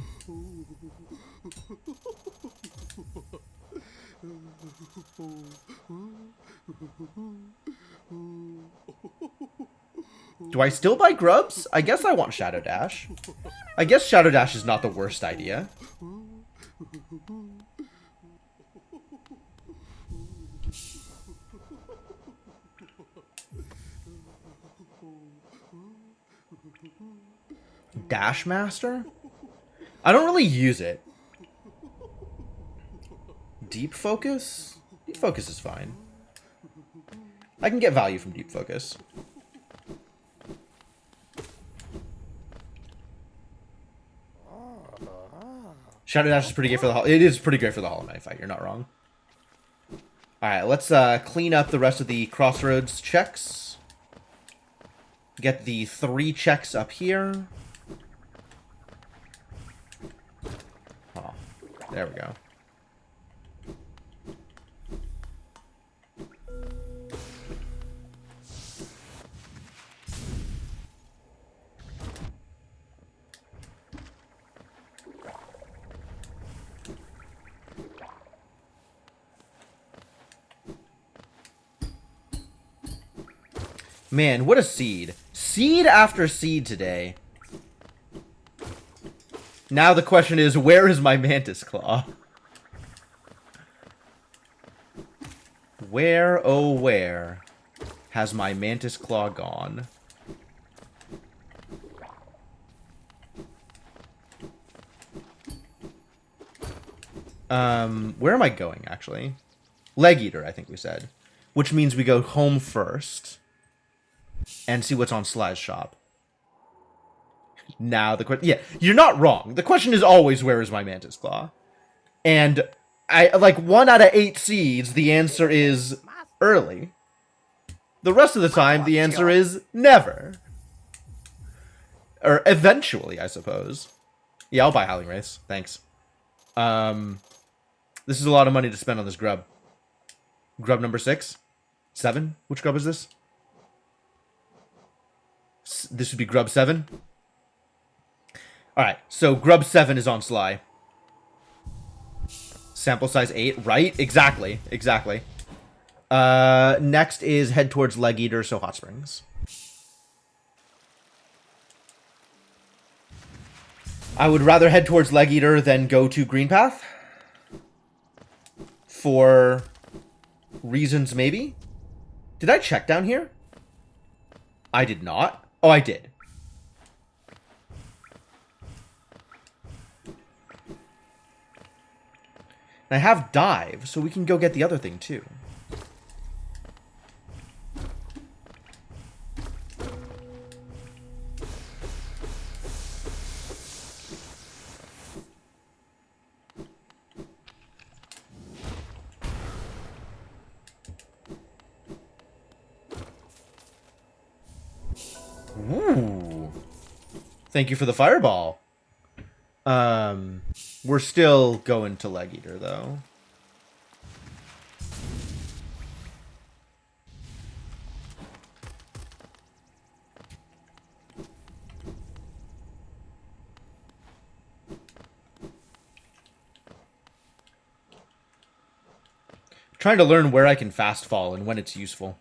Do I still buy grubs? I guess I want Shadow Dash. I guess Shadow Dash is not the worst idea. Dash Master? I don't really use it. Deep Focus? Deep Focus is fine. I can get value from Deep Focus. Shadow Dash is pretty good for the it is pretty great for the Hollow Knight fight, you're not wrong. Alright, let's clean up the rest of the Crossroads checks. Get the 3 checks up here. Oh, there we go. Man, what a seed. Seed after seed today. Now the question is, where is my Mantis Claw? Where, oh where, has my Mantis Claw gone? Where am I going, actually? Leg Eater, I think we said. Which means we go home first. And see what's on Sly's shop. Now the question... Yeah, you're not wrong. The question is always, where is my Mantis Claw? And, like, 1 out of 8 seeds, the answer is early. The rest of the time, the answer is never. Or eventually, I suppose. Yeah, I'll buy Howling Wraiths. Thanks. This is a lot of money to spend on this grub. Grub number 6? 7? Which grub is this? This would be grub 7. Alright, so grub 7 is on Sly. Sample size 8, right? Exactly, exactly. Next is head towards Leg Eater, so Hot Springs. I would rather head towards Leg Eater than go to Green Path. For reasons, maybe? Did I check down here? I did not. Oh, I did. And I have dive, so we can go get the other thing too. Ooh. Thank you for the fireball. We're still going to Leg Eater, though. Trying to learn where I can fast fall and when it's useful.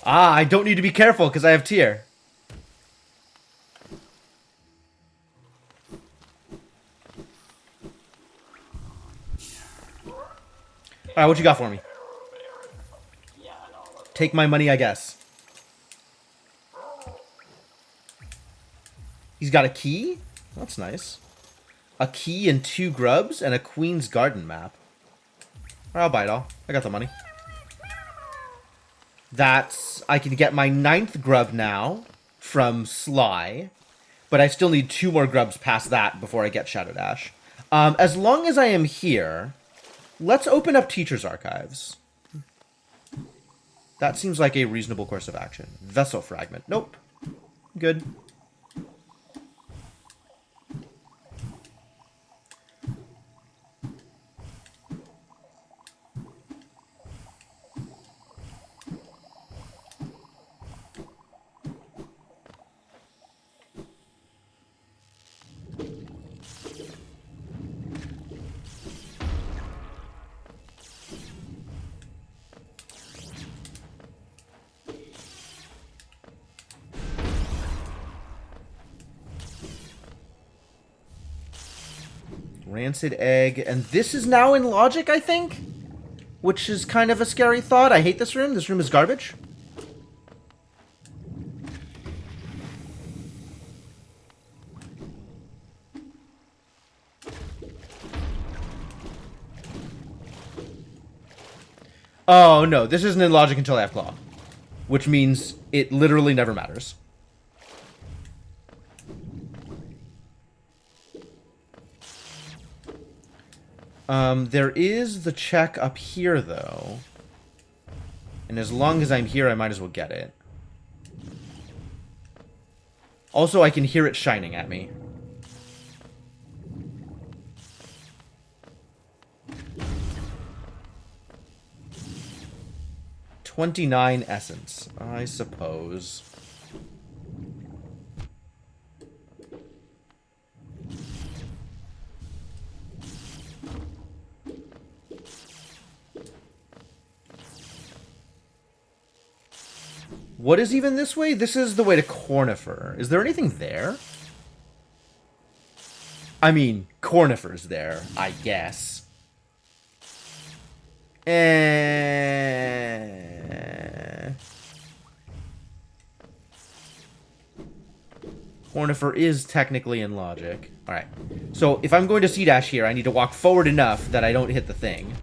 Ah, I don't need to be careful because I have tier. Alright, what you got for me? Take my money, I guess. He's got a key? That's nice. A key and 2 grubs and a Queen's Garden map. Alright, I'll buy it all. I got the money. That's... I can get my 9th grub now from Sly. But I still need 2 more grubs past that before I get Shadow Dash. As long as I am here, let's open up Teacher's Archives. That seems like a reasonable course of action. Vessel Fragment. Nope. Good. Rancid egg. And this is now in logic, I think? Which is kind of a scary thought. I hate this room. This room is garbage. Oh, no. This isn't in logic until I have claw. Which means it literally never matters. There is the check up here, though. And as long as I'm here, I might as well get it. Also, I can hear it shining at me. $29 essence, I suppose. What is even this way? This is the way to Cornifer. Is there anything there? I mean, Cornifer's there, I guess. Cornifer is technically in logic. Alright. So, if I'm going to C-dash here, I need to walk forward enough that I don't hit the thing.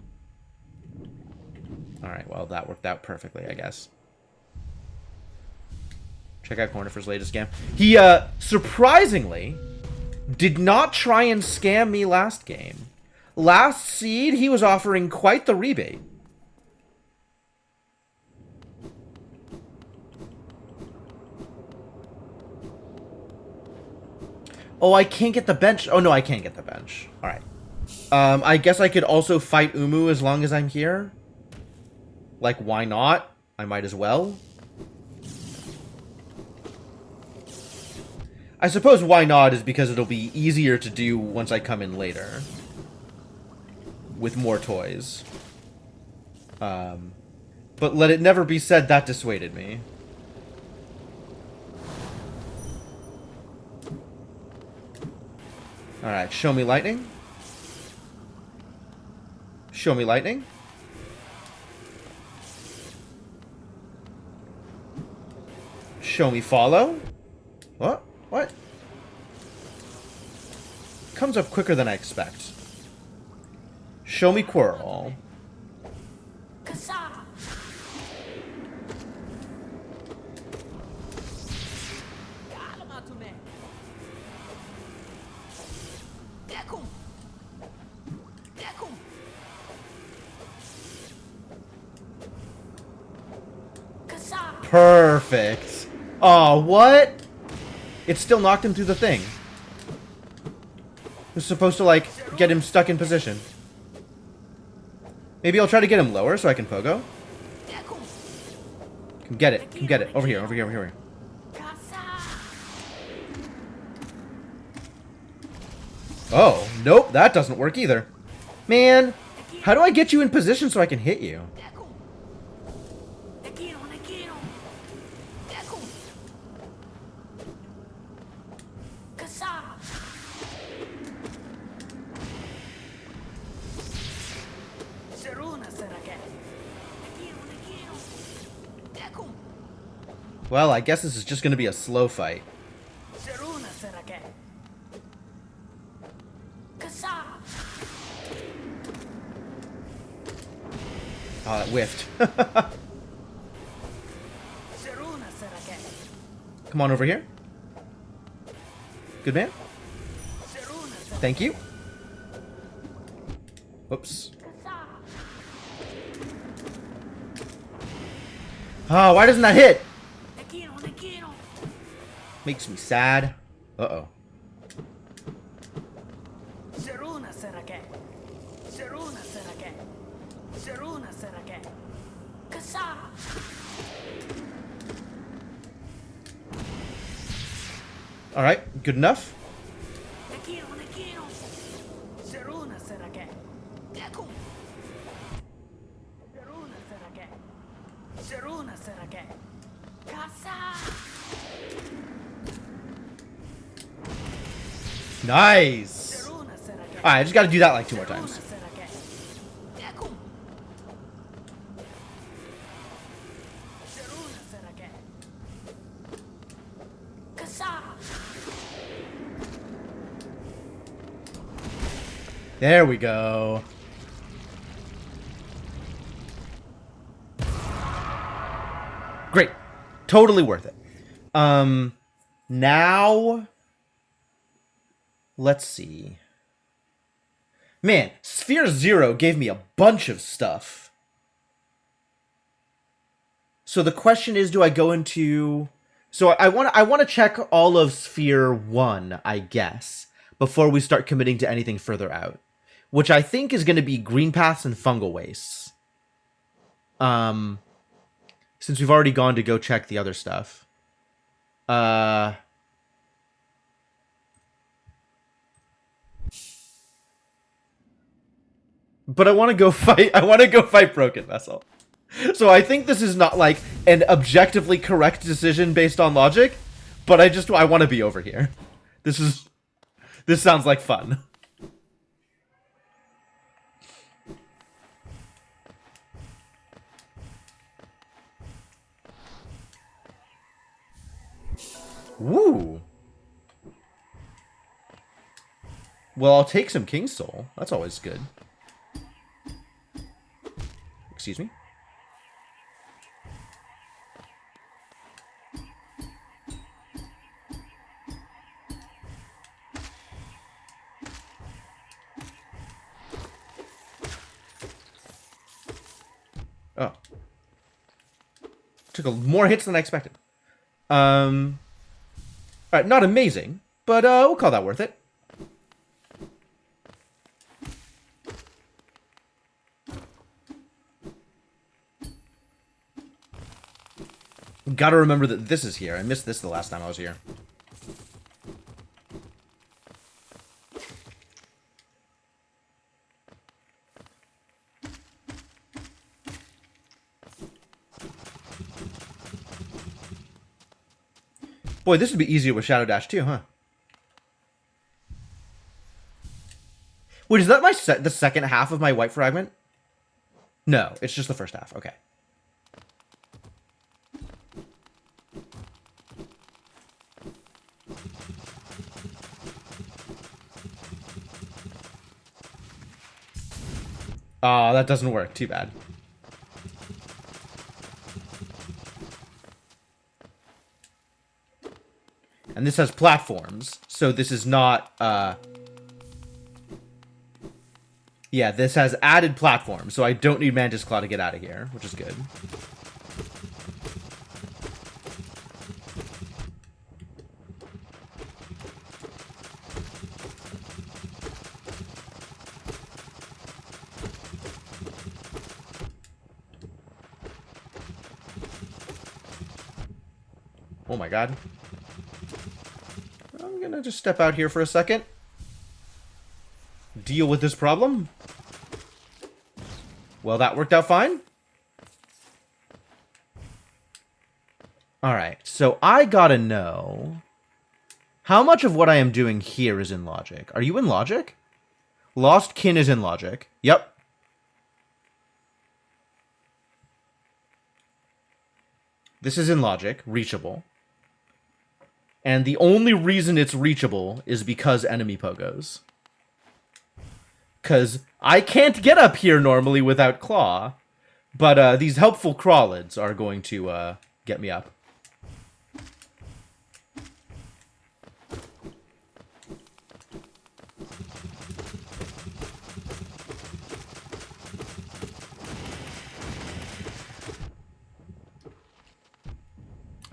Alright, well, that worked out perfectly, I guess. Check out Cornifer's latest scam. He, surprisingly, did not try and scam me last game. Last seed, he was offering quite the rebate. Oh, I can't get the bench. Oh, no, I can't get the bench. Alright. I guess I could also fight Umu as long as I'm here. Like, why not? I might as well. I suppose why not is because it'll be easier to do once I come in later. With more toys. But let it never be said that dissuaded me. Alright, show me lightning. Show me lightning. Show me follow. What? What? Comes up quicker than I expect. Show me Quirrell. Perfect. Oh, what? It still knocked him through the thing. It was supposed to, like, get him stuck in position. Maybe I'll try to get him lower so I can pogo. Come get it. Come get it. Over here, over here, over here. Oh, nope, that doesn't work either. Man, how do I get you in position so I can hit you? Well, I guess this is just going to be a slow fight. Oh, it whiffed. Come on over here. Good man. Thank you. Oops. Oh, why doesn't that hit? Makes me sad. Uh-oh. Alright, good enough. Nice! Alright, I just gotta do that like 2 more times. There we go. Great. Totally worth it. Now... Let's see. Man, Sphere 0 gave me a bunch of stuff. So the question is, do I go into... So I want to check all of Sphere 1, I guess, before we start committing to anything further out. Which I think is going to be green paths and fungal wastes. Since we've already gone to go check the other stuff. But I want to go fight. I want to go fight Broken Vessel. So I think this is not like an objectively correct decision based on logic, but I want to be over here. This sounds like fun. Woo. Well, I'll take some King's Soul. That's always good. Excuse me? Oh. Took more hits than I expected. Alright, not amazing, but we'll call that worth it. Gotta remember that this is here. I missed this the last time I was here. Boy, this would be easier with Shadow Dash too, huh? Wait, is that the second half of my white fragment? No, it's just the first half. Okay. Ah, that doesn't work. Too bad. And this has platforms, so this is not, yeah, this has added platforms, so I don't need Mantis Claw to get out of here, which is good. Oh my god. I'm gonna just step out here for a second. Deal with this problem. Well, that worked out fine. Alright, so I gotta know how much of what I am doing here is in logic. Are you in logic? Lost Kin is in logic. Yep. This is in logic, reachable. And the only reason it's reachable is because enemy pogos. Because I can't get up here normally without Claw. But these helpful crawlids are going to get me up.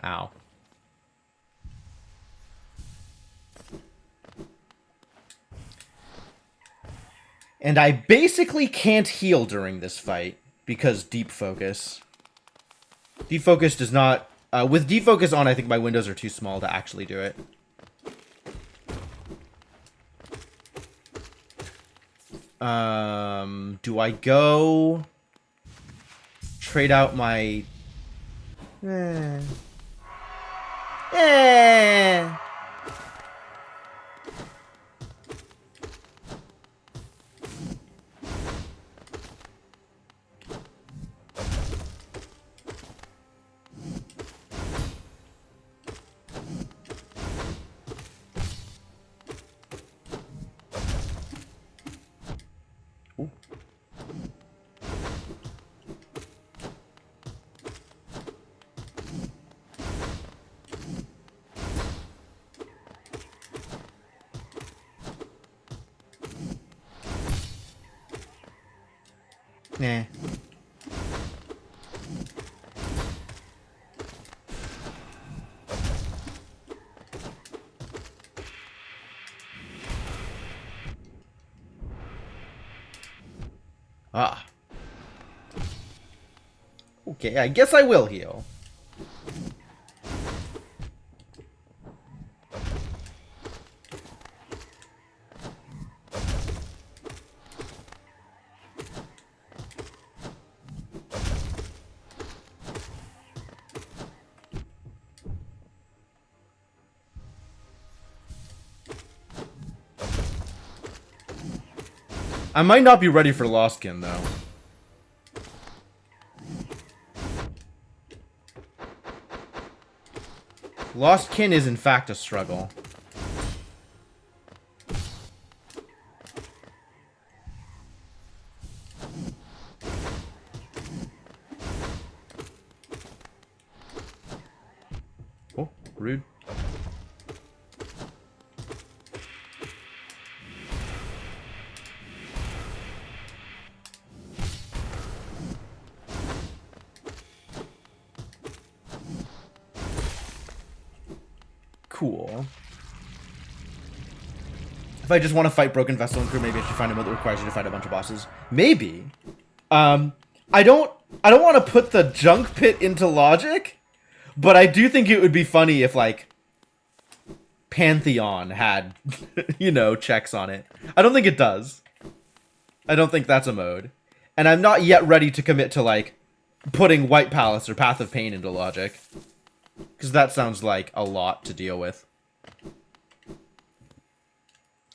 Ow. And I basically can't heal during this fight because deep focus. Deep focus does not... with deep focus on, I think my windows are too small to actually do it. Do I go... trade out my... Ooh. Nah. Ah. Okay, I guess I will heal. I might not be ready for Lostkin, though. Lost Kin is in fact a struggle. Oh, rude. Cool. If I just want to fight Broken Vessel and Crew, maybe I should find a mode that requires you to fight a bunch of bosses. Maybe. I don't want to put the junk pit into logic, but I do think it would be funny if, like, Pantheon had, you know, checks on it. I don't think it does. I don't think that's a mode. And I'm not yet ready to commit to, like, putting White Palace or Path of Pain into logic. Because that sounds like a lot to deal with.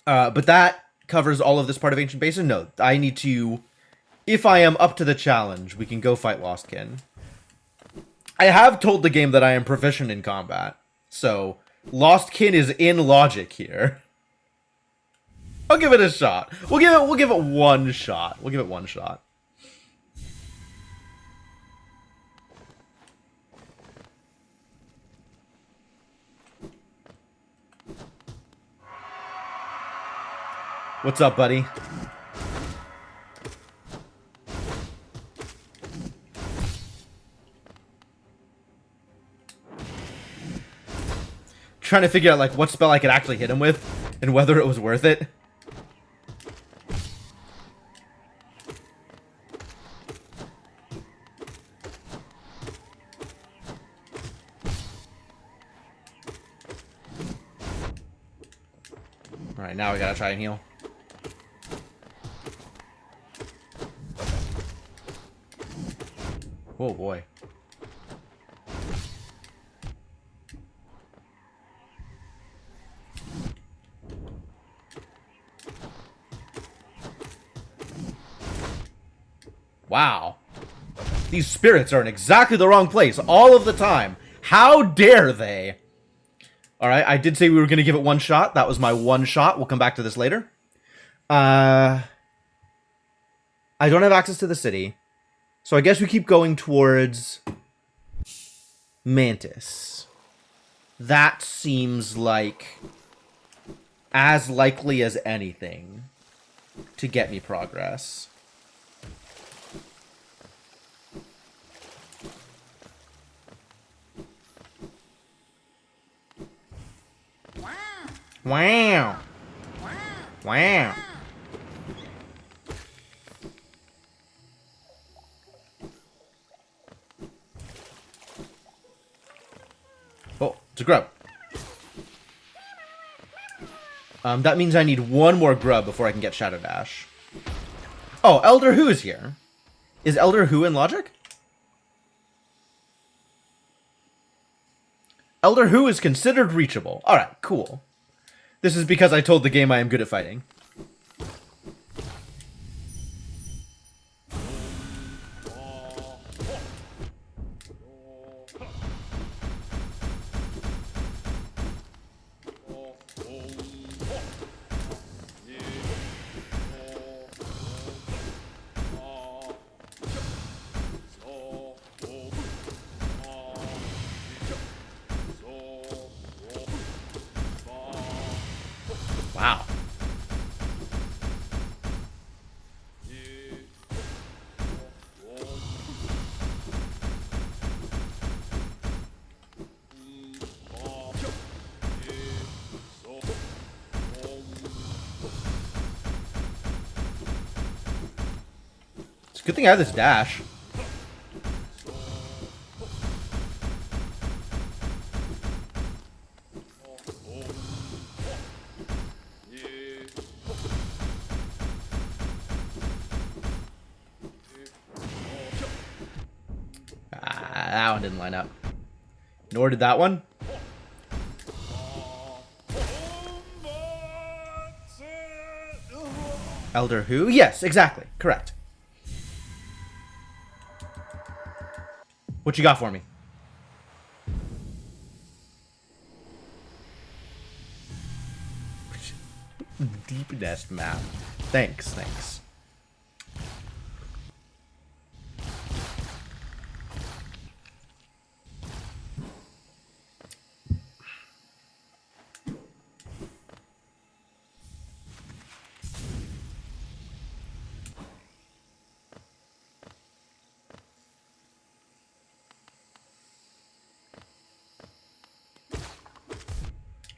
But that covers all of this part of Ancient Basin. No, I need to... If I am up to the challenge, we can go fight Lostkin. I have told the game that I am proficient in combat. So, Lostkin is in logic here. I'll give it a shot. We'll give it one shot. We'll give it one shot. What's up, buddy? Trying to figure out like what spell I could actually hit him with and whether it was worth it. Alright, now we gotta try and heal. Oh boy. Wow. These spirits are in exactly the wrong place all of the time. How dare they? Alright, I did say we were going to give it one shot. That was my one shot. We'll come back to this later. I don't have access to the city. So I guess we keep going towards Mantis. That seems like as likely as anything to get me progress. Wow. Wow. Oh, it's a grub. That means I need one more grub before I can get Shadow Dash. Oh, Elder Who is here. Is Elder Who in Logic? Elder Who is considered reachable. Alright, cool. This is because I told the game I am good at fighting. Wow. It's a good thing I have this dash. That one didn't line up. Nor did that one. Elder Who? Yes, exactly. Correct. What you got for me? Deep Nest map. Thanks, thanks.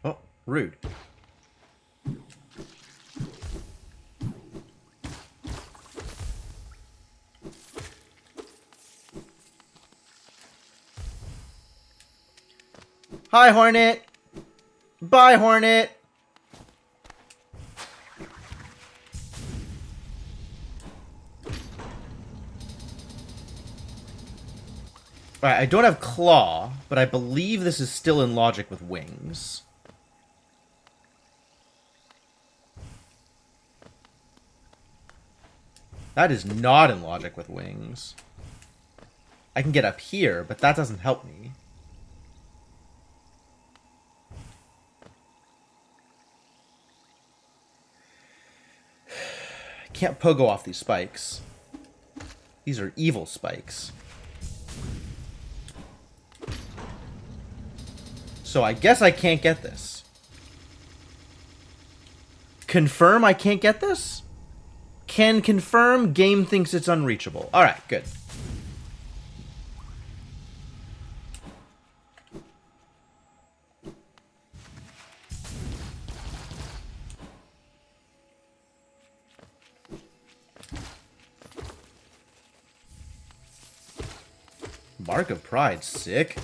Oh, rude. Hi, Hornet. Bye, Hornet. Alright, I don't have Claw, but I believe this is still in Logic with Wings. That is not in Logic with Wings. I can get up here, but that doesn't help me. can't pogo off these spikes. These are evil spikes. So I guess I can't get this. Confirm I can't get this? Can confirm game thinks it's unreachable. Alright, good. Mark of Pride, sick.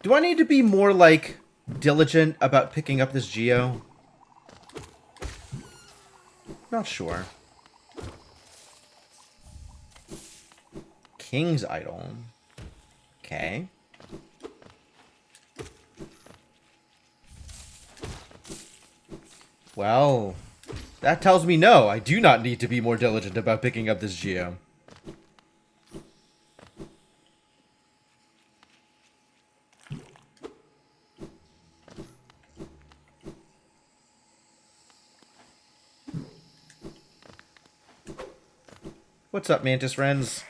Do I need to be more, like, diligent about picking up this geo? Not sure. King's Idol. Okay. Well, that tells me no, I do not need to be more diligent about picking up this geo. What's up, Mantis friends?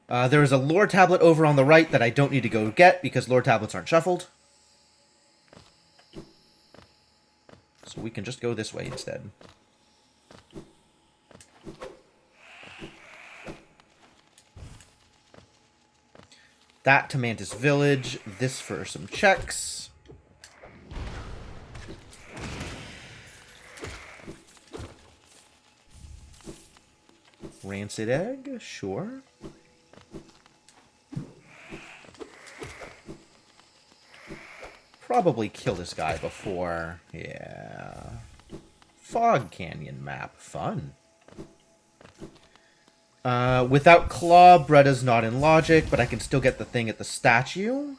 There is a lore tablet over on the right that I don't need to go get because lore tablets aren't shuffled. So we can just go this way instead. That to Mantis Village. This for some checks. Rancid egg, sure. Probably kill this guy before. Yeah. Fog Canyon map, fun. Without Claw, Bretta's not in logic, but I can still get the thing at the statue.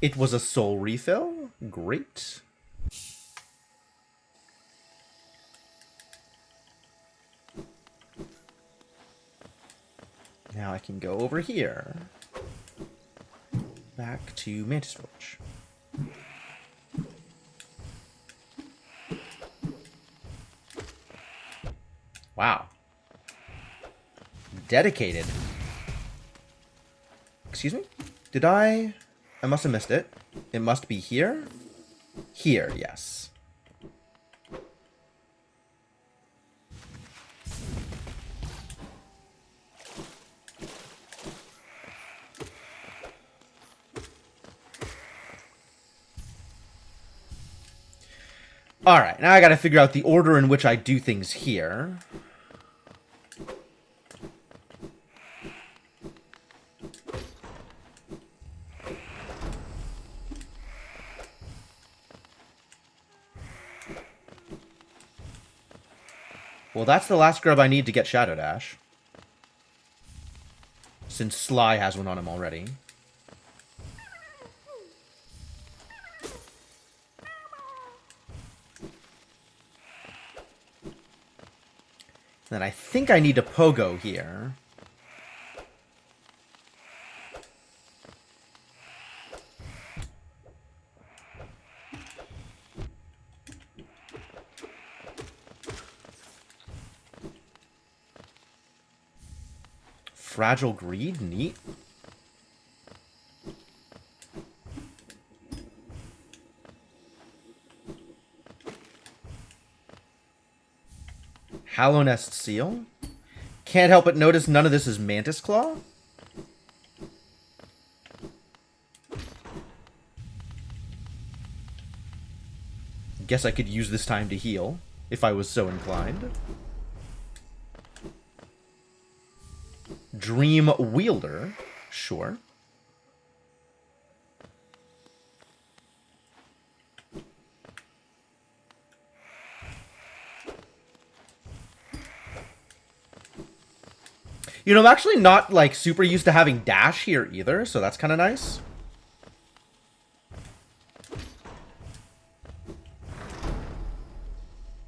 It was a soul refill. Great. Now I can go over here. Back to Mantis Village. Wow. Dedicated. Excuse me? Did I must have missed it. It must be here? Here, yes. Alright, now I gotta figure out the order in which I do things here. Well, that's the last grub I need to get Shadow Dash. Since Sly has one on him already. Then I think I need a Pogo here. Fragile Greed, neat. Hallow Nest Seal. Can't help but notice none of this is Mantis Claw. Guess I could use this time to heal, if I was so inclined. Dream Wielder. Sure. You know, I'm actually not, like, super used to having dash here either, so that's kind of nice.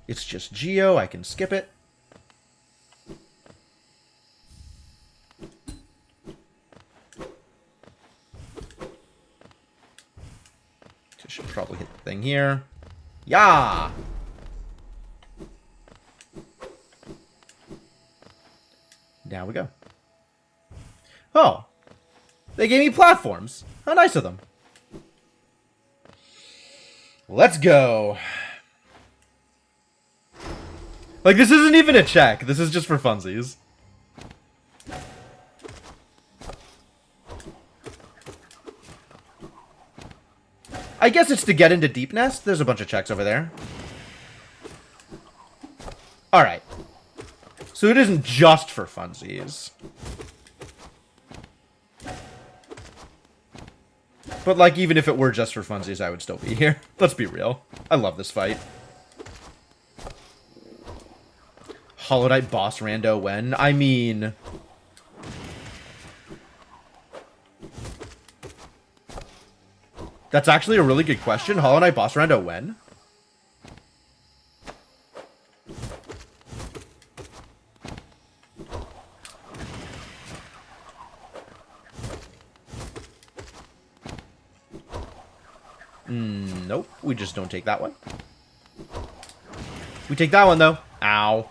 It's just Geo, I can skip it. Should probably hit the thing here. Yeah! Now we go. Oh! They gave me platforms! How nice of them. Let's go! Like, this isn't even a check. This is just for funsies. I guess it's to get into Deep Nest. There's a bunch of checks over there. Alright. So it isn't just for funsies. But, like, even if it were just for funsies, I would still be here. Let's be real. I love this fight. Hollow Knight boss rando when? I mean... That's actually a really good question. Hollow Knight boss rando when? Nope. We just don't take that one. We take that one, though. Ow.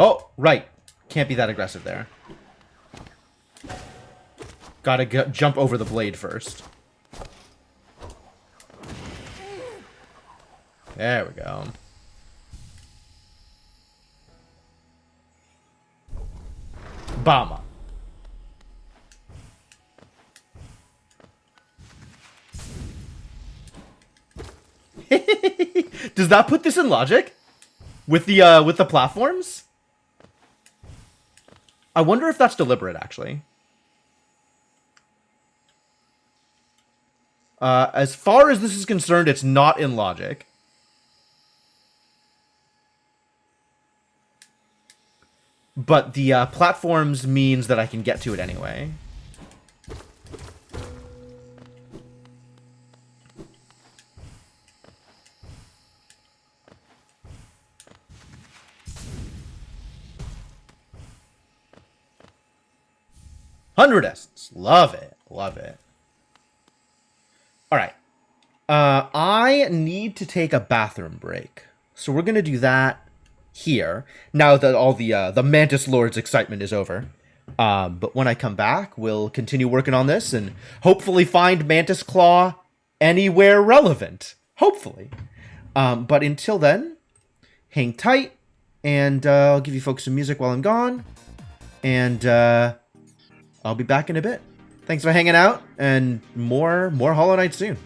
Oh, right. Can't be that aggressive there. Gotta jump over the blade first. There we go. Bama. Does that put this in logic? With the platforms? I wonder if that's deliberate, actually. As far as this is concerned, it's not in logic. But the platforms means that I can get to it anyway. Hundred essence. Love it. Love it. Alright. I need to take a bathroom break. So we're going to do that here. Now that all the Mantis Lord's excitement is over. But when I come back, we'll continue working on this and hopefully find Mantis Claw anywhere relevant. Hopefully. But until then, hang tight. And I'll give you folks some music while I'm gone. And I'll be back in a bit. Thanks for hanging out, and more Hollow Knight soon.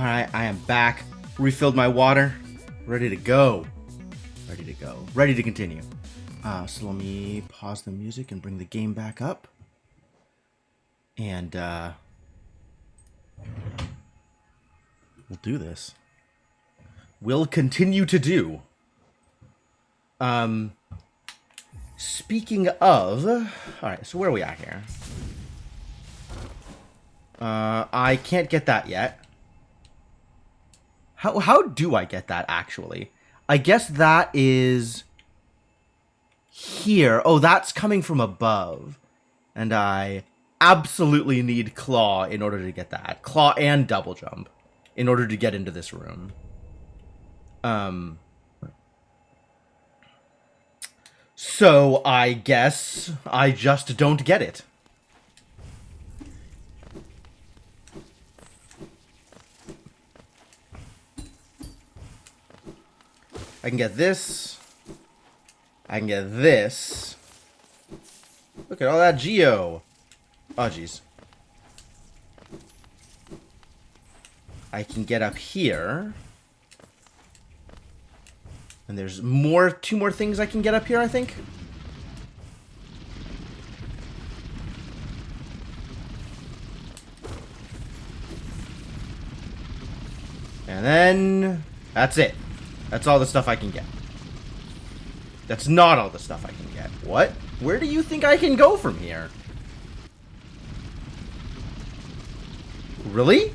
Alright, I am back. Refilled my water. Ready to go. Ready to go. Ready to continue. So let me pause the music and bring the game back up. And, we'll do this. We'll continue to do. Speaking of... Alright, so where are we at here? I can't get that yet. How do I get that, actually? I guess that is... here. Oh, that's coming from above. And I absolutely need Claw in order to get that. Claw and Double Jump in order to get into this room. So I guess I just don't get it. I can get this. I can get this. Look at all that geo. Oh, jeez. I can get up here. And there's two more things I can get up here, I think. And then that's it. That's all the stuff I can get. That's not all the stuff I can get. What? Where do you think I can go from here? Really?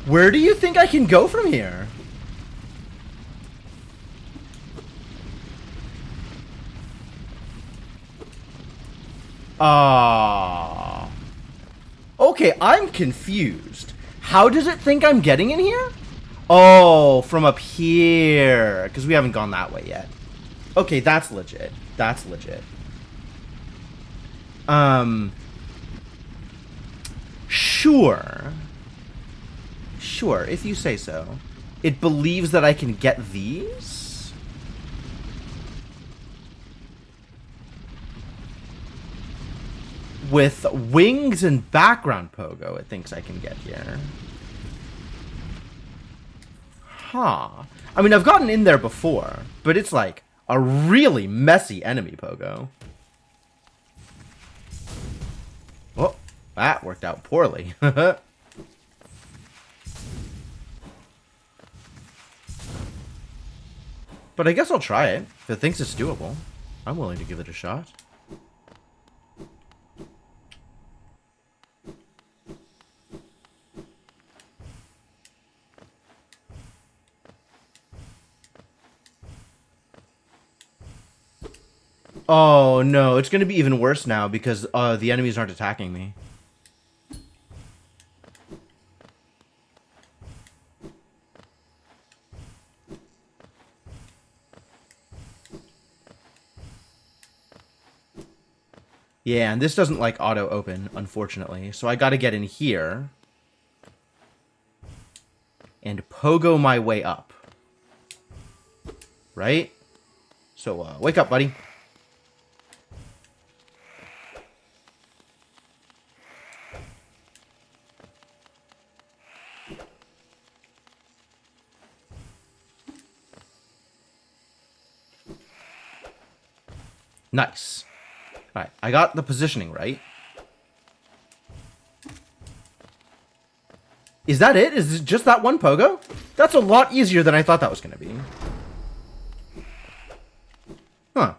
Where do you think I can go from here? Okay, I'm confused. How does it think I'm getting in here? Oh, from up here. Because we haven't gone that way yet. Okay, that's legit. That's legit. Sure. Sure, if you say so. It believes that I can get these? With wings and background pogo, it thinks I can get here. Huh. I mean, I've gotten in there before, but it's like a really messy enemy pogo. Oh, that worked out poorly. But I guess I'll try it. If it thinks it's doable, I'm willing to give it a shot. Oh, no. It's going to be even worse now because the enemies aren't attacking me. Yeah, and this doesn't, like, auto-open, unfortunately. So I gotta get in here. And pogo my way up. Right? So, wake up, buddy. Nice. Alright, I got the positioning right. Is that it? Is it just that one pogo? That's a lot easier than I thought that was going to be. Huh.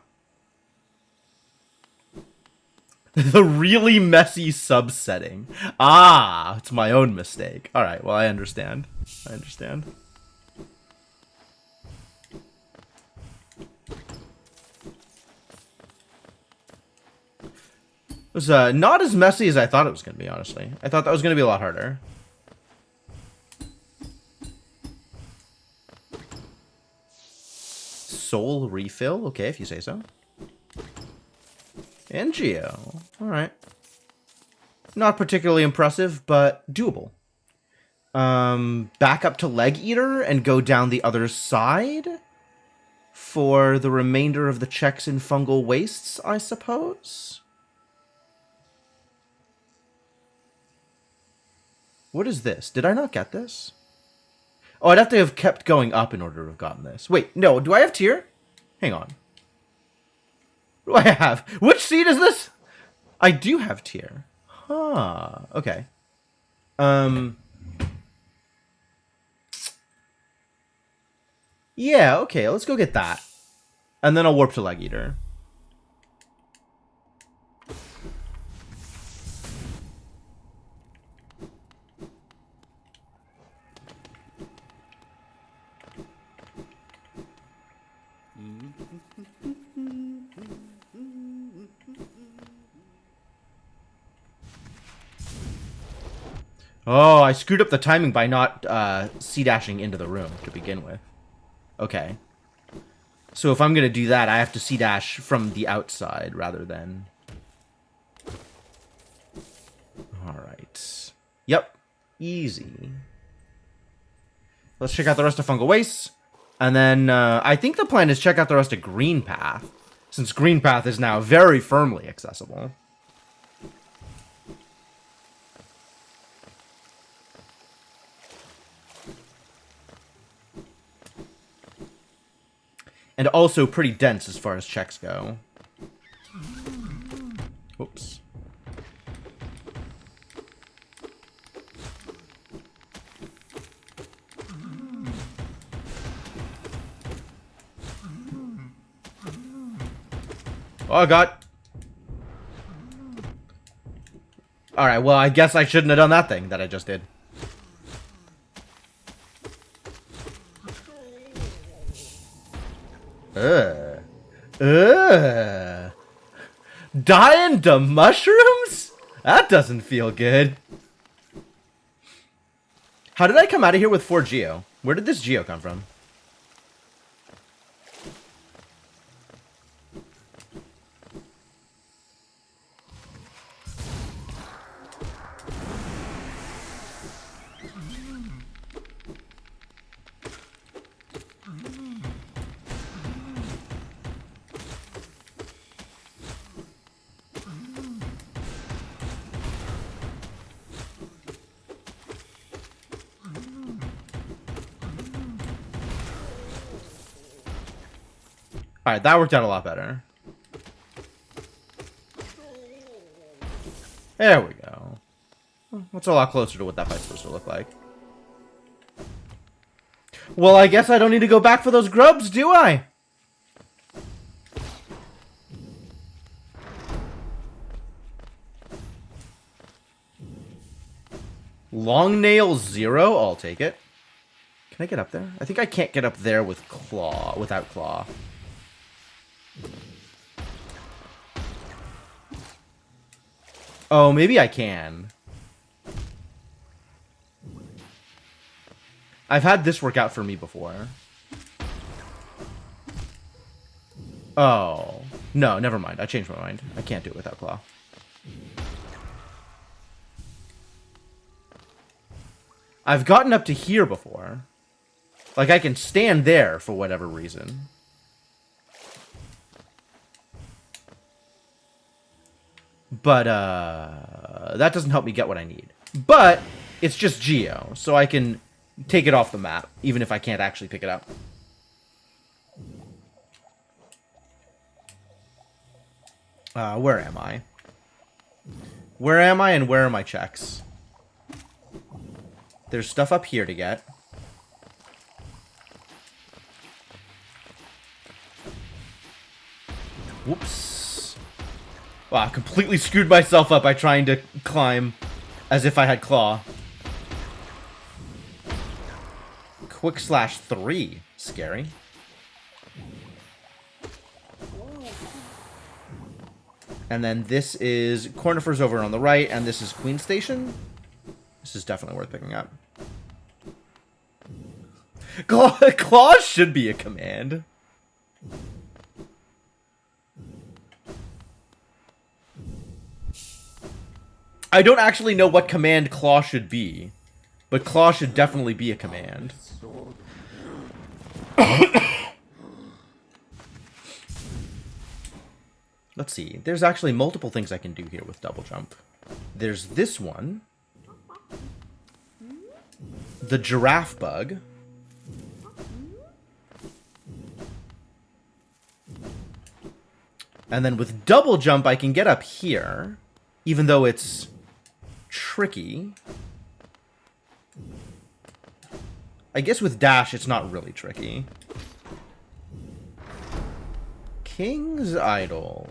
The really messy subsetting. Ah, it's my own mistake. Alright, well, I understand. I understand. It was not as messy as I thought it was going to be, honestly. I thought that was going to be a lot harder. Soul refill? Okay, if you say so. And Geo. Alright. Not particularly impressive, but doable. Back up to Leg Eater and go down the other side for the remainder of the checks in Fungal Wastes, I suppose. What is this? Did I not get this? Oh, I'd have to have kept going up in order to have gotten this. Wait, no. Do I have tier? Hang on. What do I have? Which seed is this? I do have tier. Huh. Okay. Yeah, okay. Let's go get that. And then I'll warp to Leg Eater. Oh, I screwed up the timing by not C-dashing into the room to begin with. Okay. So if I'm going to do that, I have to C-dash from the outside rather than... Alright. Yep. Easy. Let's check out the rest of Fungal Wastes. And then I think the plan is check out the rest of Green Path, since Green Path is now very firmly accessible. And also pretty dense as far as checks go. Oops. Oh, God. Alright, well, I guess I shouldn't have done that thing that I just did. Dying to mushrooms? That doesn't feel good. How did I come out of here with 4 Geo? Where did this Geo come from? Alright, that worked out a lot better. There we go. That's a lot closer to what that fight's supposed to look like. Well, I guess I don't need to go back for those grubs, do I? Long nail 0? I'll take it. Can I get up there? I think I can't get up there with claw, without claw. Oh, maybe I can. I've had this work out for me before. Oh. No, never mind. I changed my mind. I can't do it without claw. I've gotten up to here before. Like, I can stand there for whatever reason. But, that doesn't help me get what I need. But, it's just Geo, so I can take it off the map, even if I can't actually pick it up. Where am I? Where am I and where are my checks? There's stuff up here to get. Whoops. Wow, I completely screwed myself up by trying to climb as if I had claw. Quick slash 3. Scary. And then this is Cornifer's over on the right, and this is Queen Station. This is definitely worth picking up. Claw should be a command. I don't actually know what command claw should be, but claw should definitely be a command. Let's see. There's actually multiple things I can do here with double jump. There's this one. the giraffe bug. And then with double jump, I can get up here, even though it's tricky. I guess with dash, it's not really tricky. King's Idol.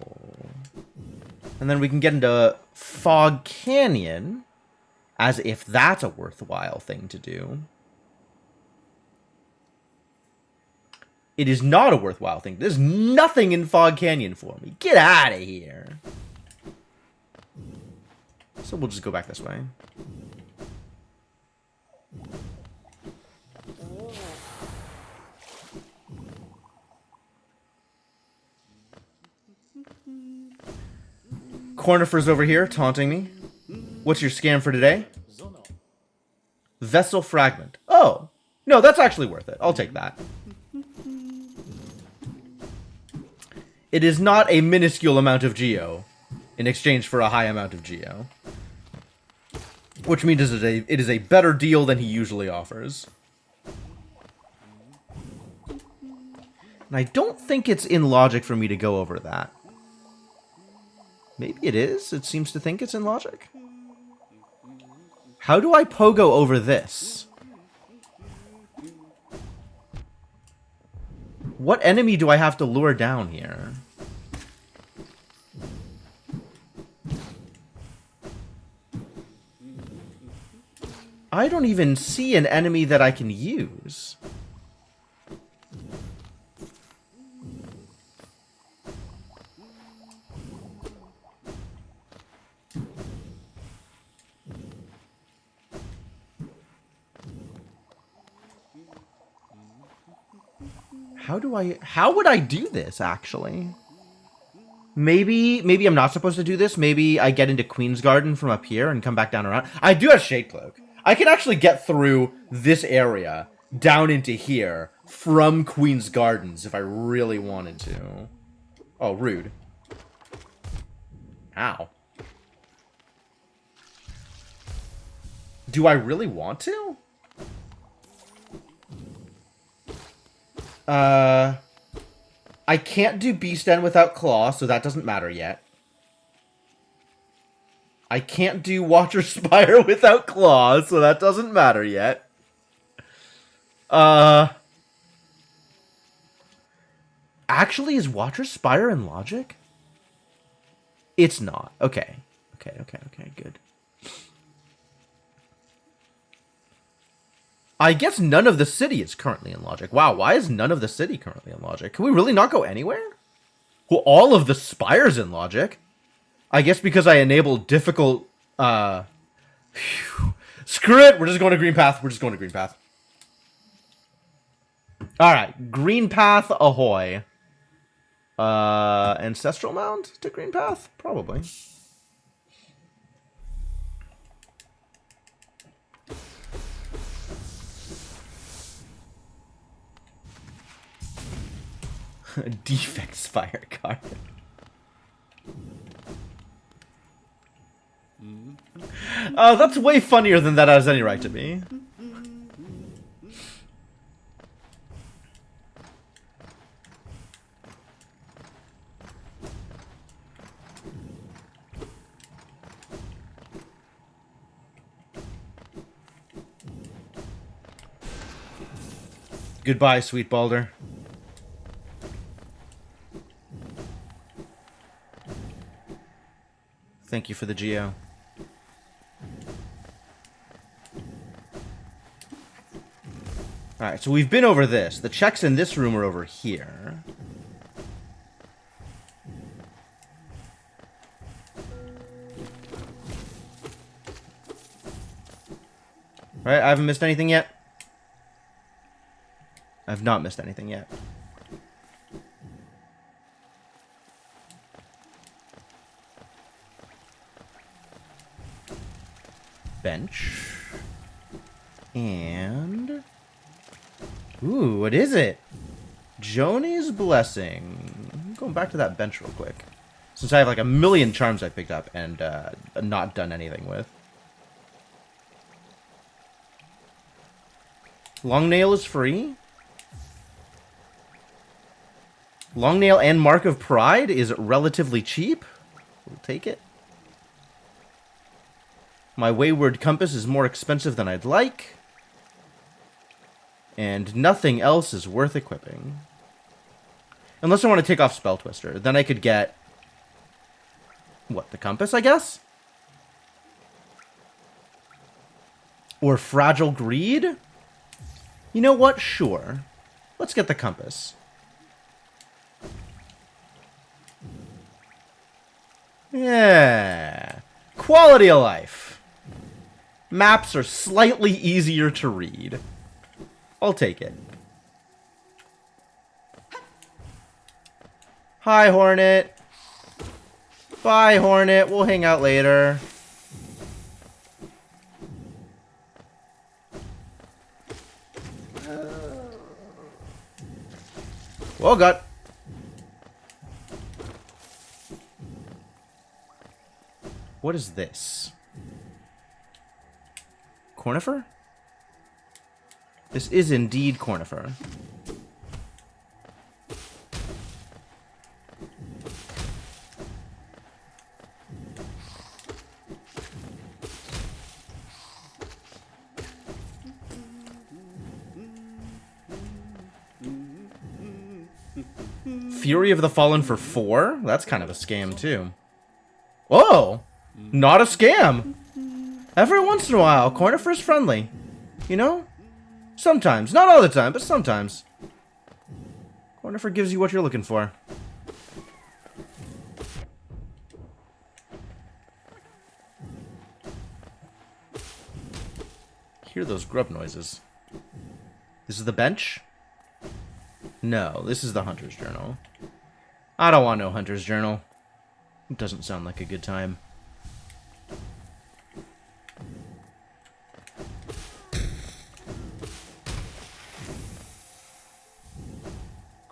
And then we can get into Fog Canyon, as if that's a worthwhile thing to do. It is not a worthwhile thing. There's nothing in Fog Canyon for me. Get out of here. So we'll just go back this way. Cornifer's over here, taunting me. What's your scam for today? Vessel fragment. Oh, no, that's actually worth it. I'll take that. It is not a minuscule amount of geo in exchange for a high amount of geo. Which means it is a better deal than he usually offers. And I don't think it's in logic for me to go over that. Maybe it is. It seems to think it's in logic. How do I pogo over this? What enemy do I have to lure down here? I don't even see an enemy that I can use. How would I do this, actually? Maybe I'm not supposed to do this. Maybe I get into Queen's Garden from up here and come back down around. I do have Shade Cloak. I can actually get through this area down into here from Queen's Gardens if I really wanted to. Oh, rude. Ow. Do I really want to? I can't do Beast End without Claw, so that doesn't matter yet. I can't do Watcher Spire without Claw, so that doesn't matter yet. Actually, is Watcher Spire in logic? It's not. Okay. Okay, good. I guess none of the city is currently in logic. Wow, why is none of the city currently in logic? Can we really not go anywhere? Well, all of the spires in logic. I guess because I enabled difficult, Screw it! We're just going to Green Path. Alright, Green Path ahoy. Ancestral Mound to Green Path? Probably. Defect Spire card. That's way funnier than that has any right to be. Goodbye, Sweet Balder. Thank you for the geo. Alright, so we've been over this. The checks in this room are over here. Right, I haven't missed anything yet. I've not missed anything yet. Bench. And... ooh, what is it? Joni's Blessing. I'm going back to that bench real quick. Since I have like a million charms I picked up and not done anything with. Long nail is free. Long nail and Mark of Pride is relatively cheap. We'll take it. My Wayward Compass is more expensive than I'd like. And nothing else is worth equipping. Unless I want to take off Spell Twister. Then I could get... what, the Compass, I guess? Or Fragile Greed? You know what? Sure. Let's get the Compass. Yeah. Quality of life. Maps are slightly easier to read. I'll take it. Hi, Hornet. Bye, Hornet. We'll hang out later. Oh, God. What is this? Cornifer? This is indeed Cornifer. Fury of the Fallen for 4? That's kind of a scam, too. Whoa! Not a scam! Every once in a while, Cornifer's friendly. You know? Sometimes. Not all the time, but sometimes. Cornifer gives you what you're looking for. Hear those grub noises. This is the bench? No, this is the Hunter's Journal. I don't want no Hunter's Journal. It doesn't sound like a good time.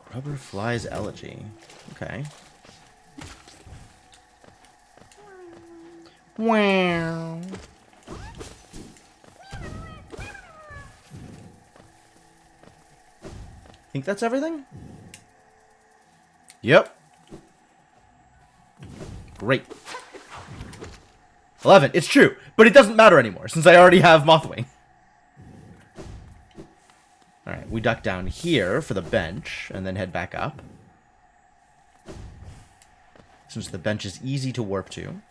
Grubber Flies Elegy. Okay. Wow. Think that's everything? Yep. Great. 11. It's true, but it doesn't matter anymore since I already have Mothwing. Alright, we duck down here for the bench and then head back up. Since the bench is easy to warp to.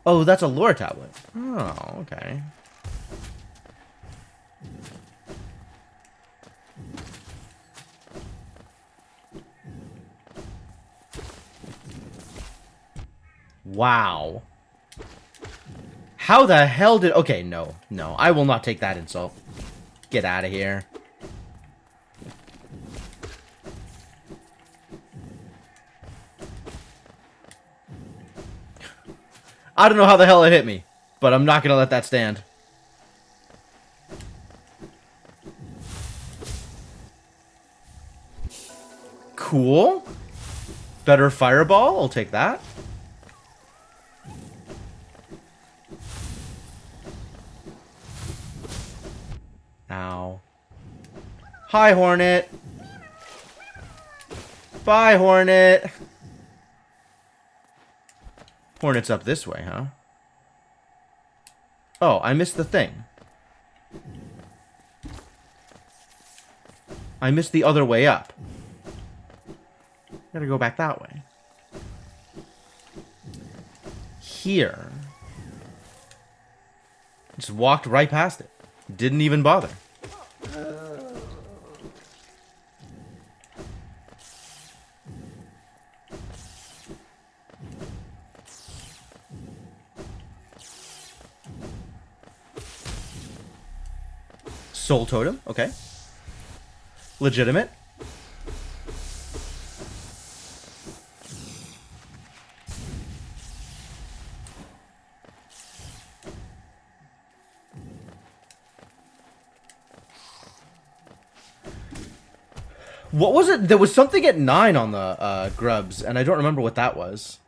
Oh, that's a lore tablet. Oh, okay. Wow. How the hell did... okay, no. No, I will not take that insult. Get out of here. I don't know how the hell it hit me, but I'm not going to let that stand. Cool. Better fireball. I'll take that. Ow. Hi, Hornet. Bye, Hornet. Hornet's up this way, huh? Oh, I missed the thing. I missed the other way up. Gotta go back that way. Here. Just walked right past it. Didn't even bother. Soul Totem, okay. Legitimate. What was it? There was something at 9 on the grubs, and I don't remember what that was.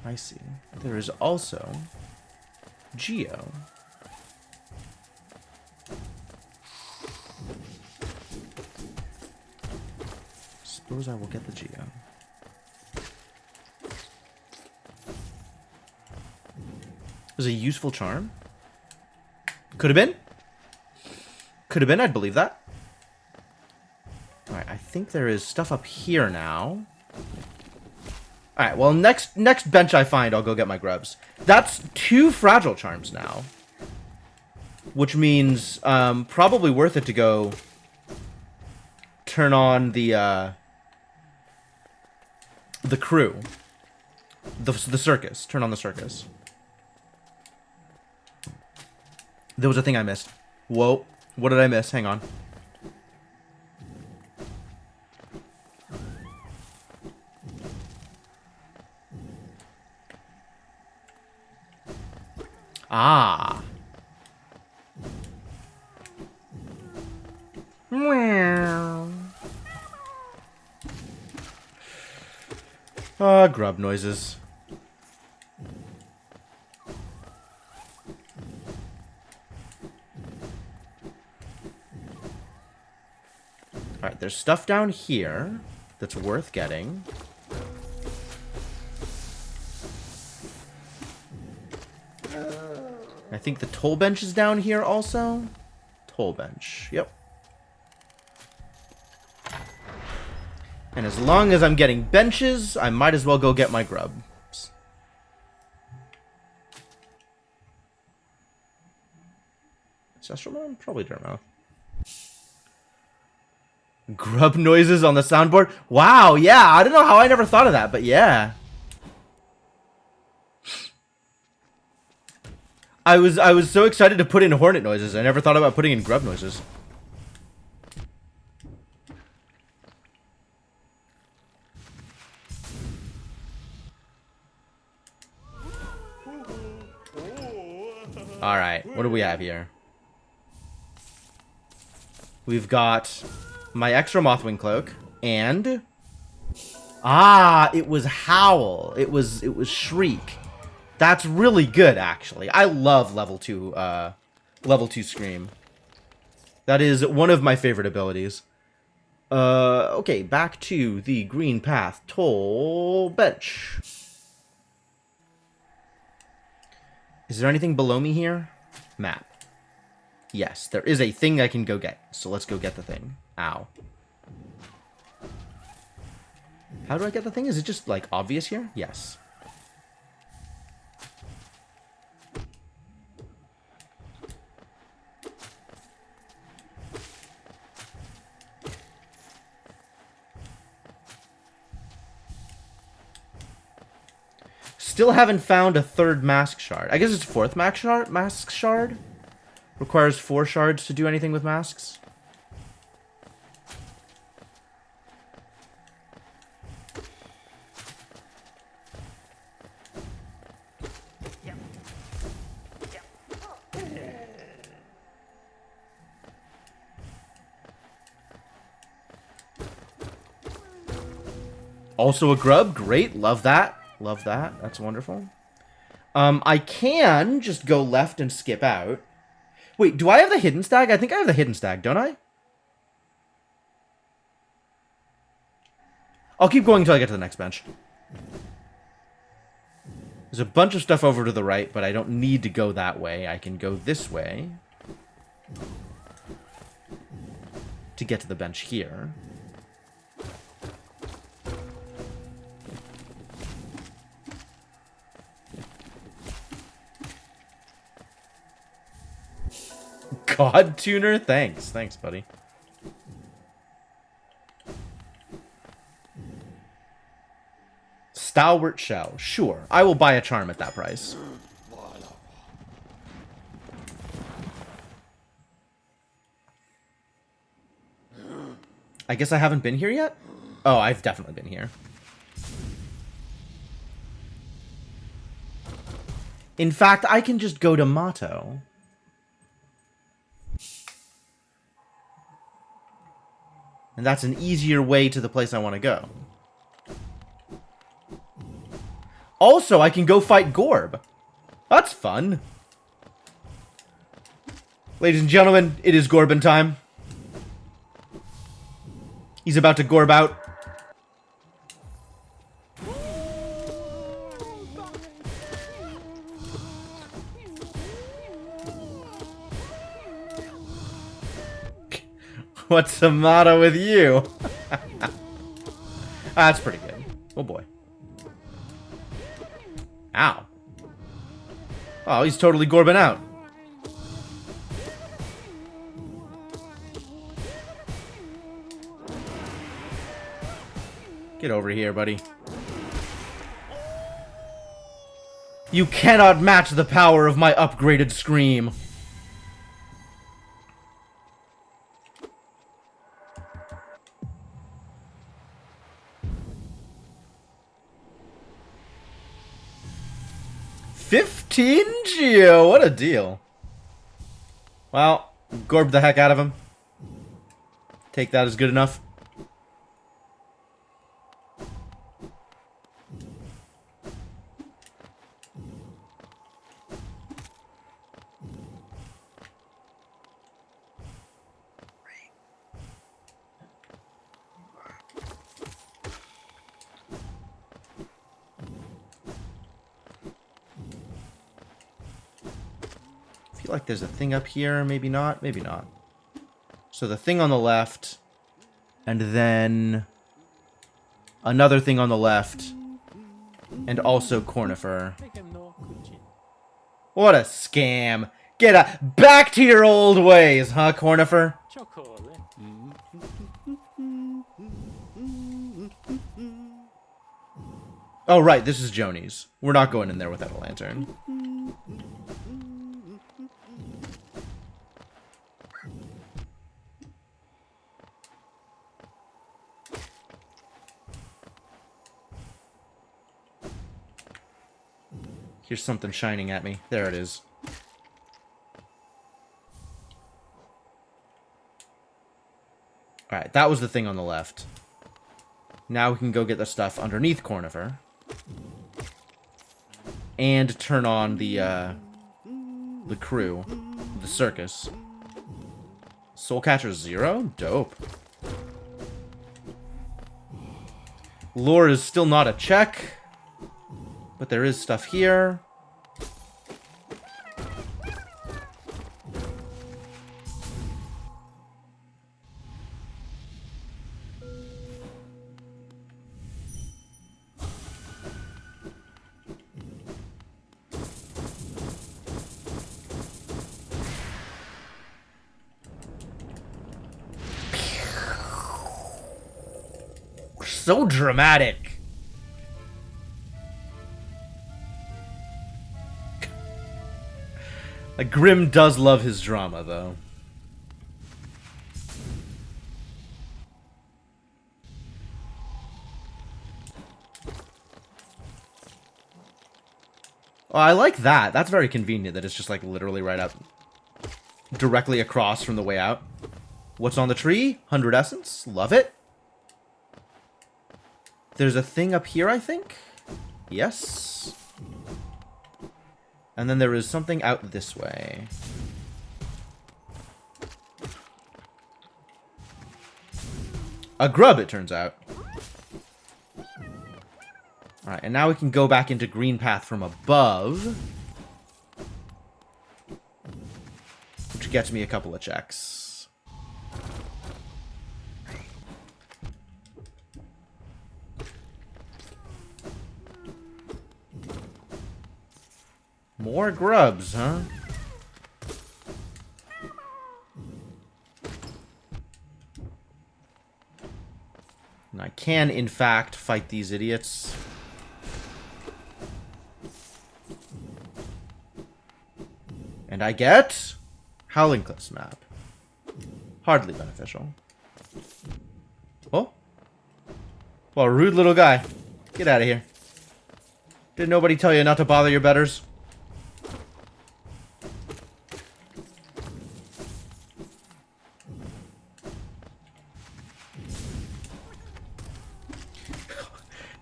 I see. There is also Geo. Suppose I will get the Geo. Was a useful charm? Could have been. Could have been, I'd believe that. Alright, I think there is stuff up here now. Alright, well, next bench I find, I'll go get my grubs. That's 2 fragile charms now. Which means, probably worth it to go turn on the crew. The circus. Turn on the circus. There was a thing I missed. Whoa. What did I miss? Hang on. Ah. Grub noises. Alright, there's stuff down here that's worth getting. I think the toll bench is down here also. Toll bench, yep. And as long as I'm getting benches, I might as well go get my grubs. Ancestral? Probably Dermo. Grub noises on the soundboard? Wow, yeah, I don't know how I never thought of that, but yeah. I was so excited to put in hornet noises, I never thought about putting in grub noises. Alright, what do we have here? We've got my extra Mothwing Cloak, and... Ah, it was Howl. It was Shriek. That's really good, actually. I love level 2 Scream. That is one of my favorite abilities. Okay, back to the Green Path Toll Bench. Is there anything below me here? Map. Yes, there is a thing I can go get. So let's go get the thing. Ow. How do I get the thing? Is it just, like, obvious here? Yes. Still haven't found a 3rd mask shard. I guess it's 4th mask shard? Requires 4 shards to do anything with masks. Also a grub. Great. Love that. Love that. That's wonderful. I can just go left and skip out. Wait, do I have the hidden stag? I think I have the hidden stag, don't I? I'll keep going until I get to the next bench. There's a bunch of stuff over to the right, but I don't need to go that way. I can go this way to get to the bench here. God Tuner? Thanks. Thanks, buddy. Stalwart Shell. Sure. I will buy a charm at that price. I guess I haven't been here yet? Oh, I've definitely been here. In fact, I can just go to Mato. And that's an easier way to the place I want to go. Also, I can go fight Gorb. That's fun. Ladies and gentlemen, it is Gorbin time. He's about to Gorb out. What's the matter with you? That's pretty good. Oh boy. Ow. Oh, he's totally Gorbin out. Get over here, buddy. You cannot match the power of my upgraded scream. $15 Geo, what a deal. Well, Gorb the heck out of him. Take that as good enough. I feel like there's a thing up here. Maybe not. Maybe not. So the thing on the left. And then another thing on the left. And also Cornifer. What a scam. Back to your old ways, huh, Cornifer? Oh, right. This is Joni's. We're not going in there without a lantern. Here's something shining at me. There it is. Alright, that was the thing on the left. Now we can go get the stuff underneath Cornifer. And turn on the crew. The circus. Soul Catcher 0? Dope. Lore is still not a check. But there is stuff here. So dramatic. Like, Grimm does love his drama, though. Oh, I like that. That's very convenient that it's just, like, literally right up. Directly across from the way out. What's on the tree? 100 essence. Love it. There's a thing up here, I think? Yes. And then there is something out this way. A grub, it turns out. Alright, and now we can go back into Green Path from above. Which gets me a couple of checks. More grubs, huh? And I can, in fact, fight these idiots. And I get Howling Cliffs map. Hardly beneficial. Oh? Well, rude little guy. Get out of here. Did nobody tell you not to bother your betters?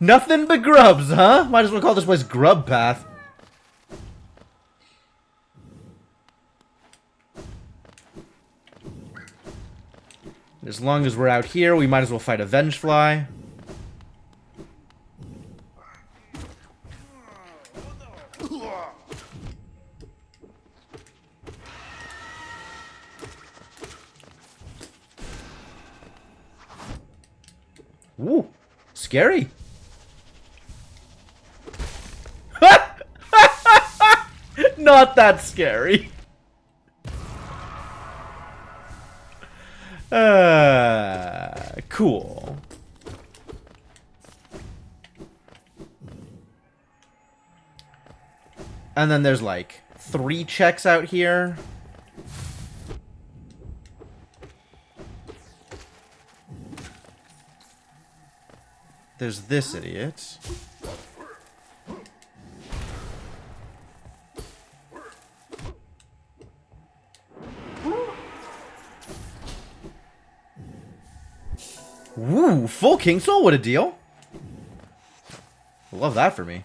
Nothing but grubs, huh? Might as well call this place Grub Path. As long as we're out here, we might as well fight a Vengefly. Ooh, scary. Not that scary. Cool. And then there's like 3 checks out here. There's this idiot. Woo, full King Soul, what a deal. Love that for me.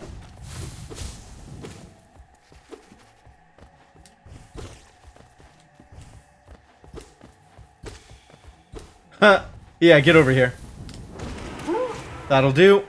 Huh. Yeah, get over here. That'll do.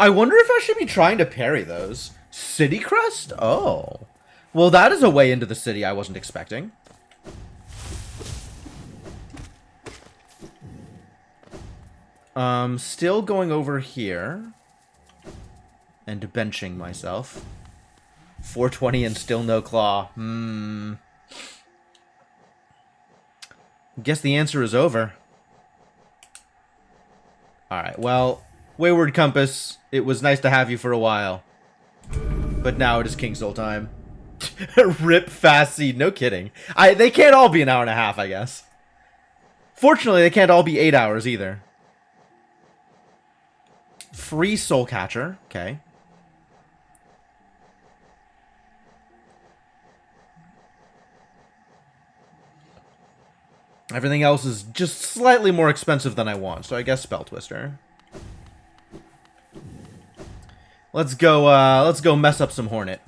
I wonder if I should be trying to parry those. City Crest? Oh. Well, that is a way into the city I wasn't expecting. Still going over here. And benching myself. 420 and still no claw. Guess the answer is over. Alright, well, Wayward Compass, it was nice to have you for a while. But now it is King Soul time. Rip Fast Seed, no kidding. They can't all be an hour and a half, I guess. Fortunately, they can't all be 8 hours either. Free Soul Catcher, okay. Everything else is just slightly more expensive than I want, so I guess Spell Twister. Let's go mess up some Hornet.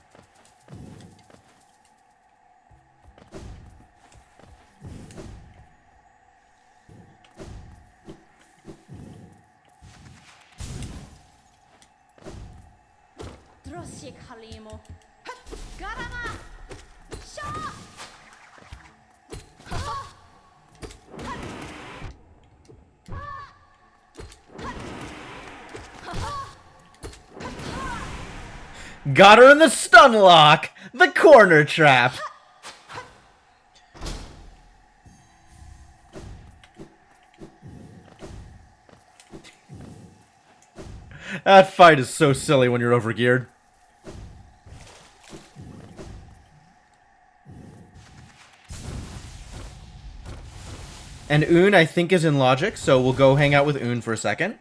Got her in the stun lock! The corner trap! That fight is so silly when you're overgeared. And Un, I think, is in logic, so we'll go hang out with Un for a second.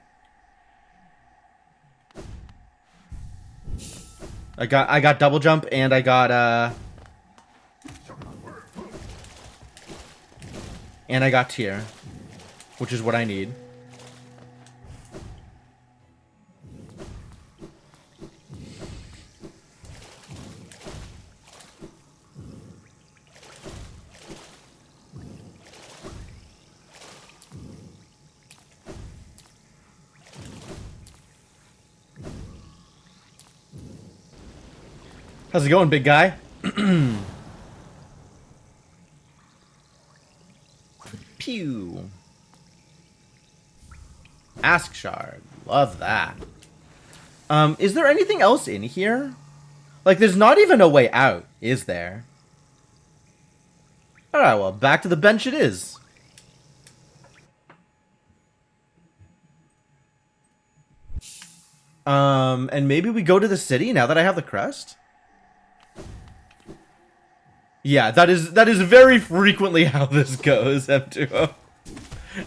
I got double jump and I got tier, which is what I need. How's it going, big guy? Pew. Ask Shard. Love that. Is there anything else in here? Like, there's not even a way out, is there? Alright, well, back to the bench it is. And maybe we go to the city now that I have the crest? Yeah, that is very frequently how this goes, M2O.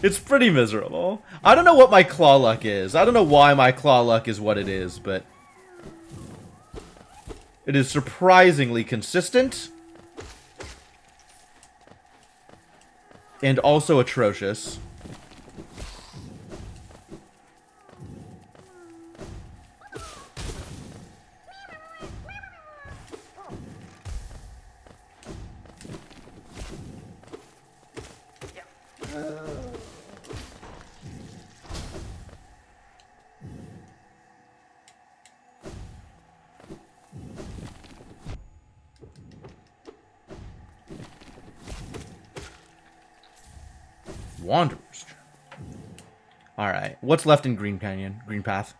It's pretty miserable. I don't know what my claw luck is. I don't know why my claw luck is what it is, but it is surprisingly consistent. And also atrocious. Wanderers. Alright, what's left in Green Canyon? Green Path.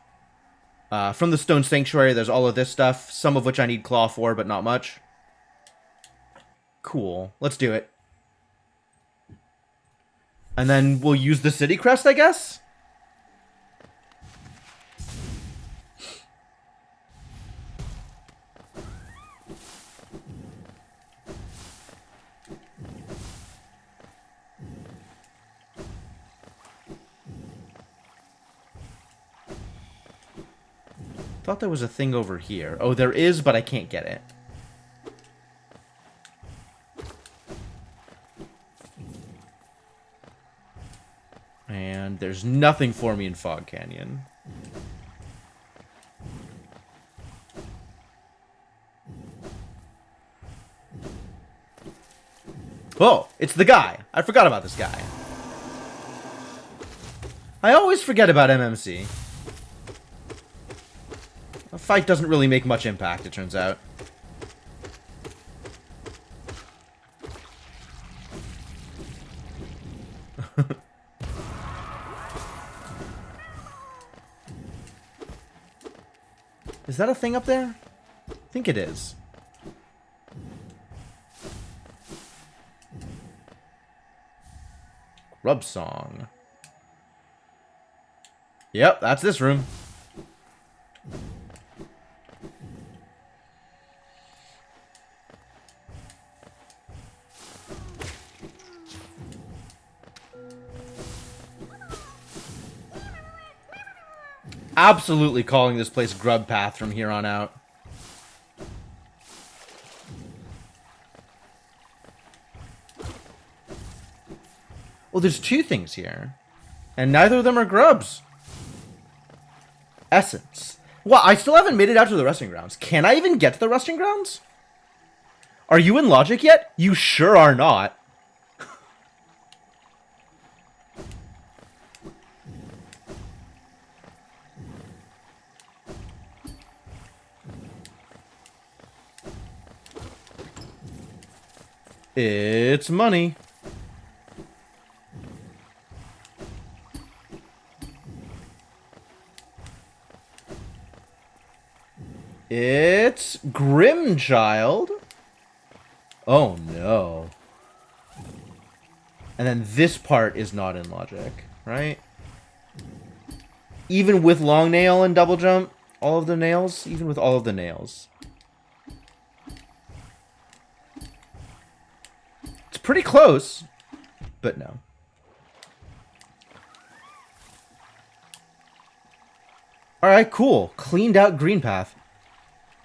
From the Stone Sanctuary, there's all of this stuff, some of which I need Claw for, but not much. Cool. Let's do it. And then we'll use the City Crest, I guess? Thought there was a thing over here. Oh, there is, but I can't get it. And there's nothing for me in Fog Canyon. Oh, it's the guy. I forgot about this guy. I always forget about MMC. The fight doesn't really make much impact, it turns out. Is that a thing up there? I think it is. Grub Song. Yep, that's this room. Absolutely calling this place Grub Path from here on out. Well, there's two things here. And neither of them are grubs. Essence. Well, I still haven't made it out to the resting grounds. Can I even get to the resting grounds? Are you in logic yet? You sure are not. It's money. It's Grimchild. Oh no. And then this part is not in logic, right? Even with long nail and double jump, all of the nails, even with all of the nails. It's pretty close, but no. Alright, cool. Cleaned out Green Path.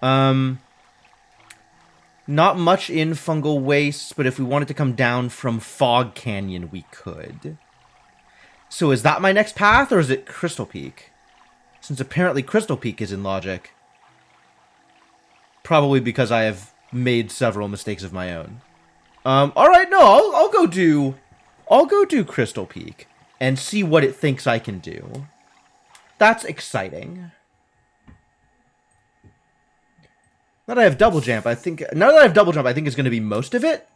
Not much in Fungal Wastes, but if we wanted to come down from Fog Canyon, we could. So is that my next path, or is it Crystal Peak? Since apparently Crystal Peak is in logic. Probably because I have made several mistakes of my own. Alright, no, I'll go do Crystal Peak and see what it thinks I can do. That's exciting. Now that I have double jump, I think it's going to be most of it.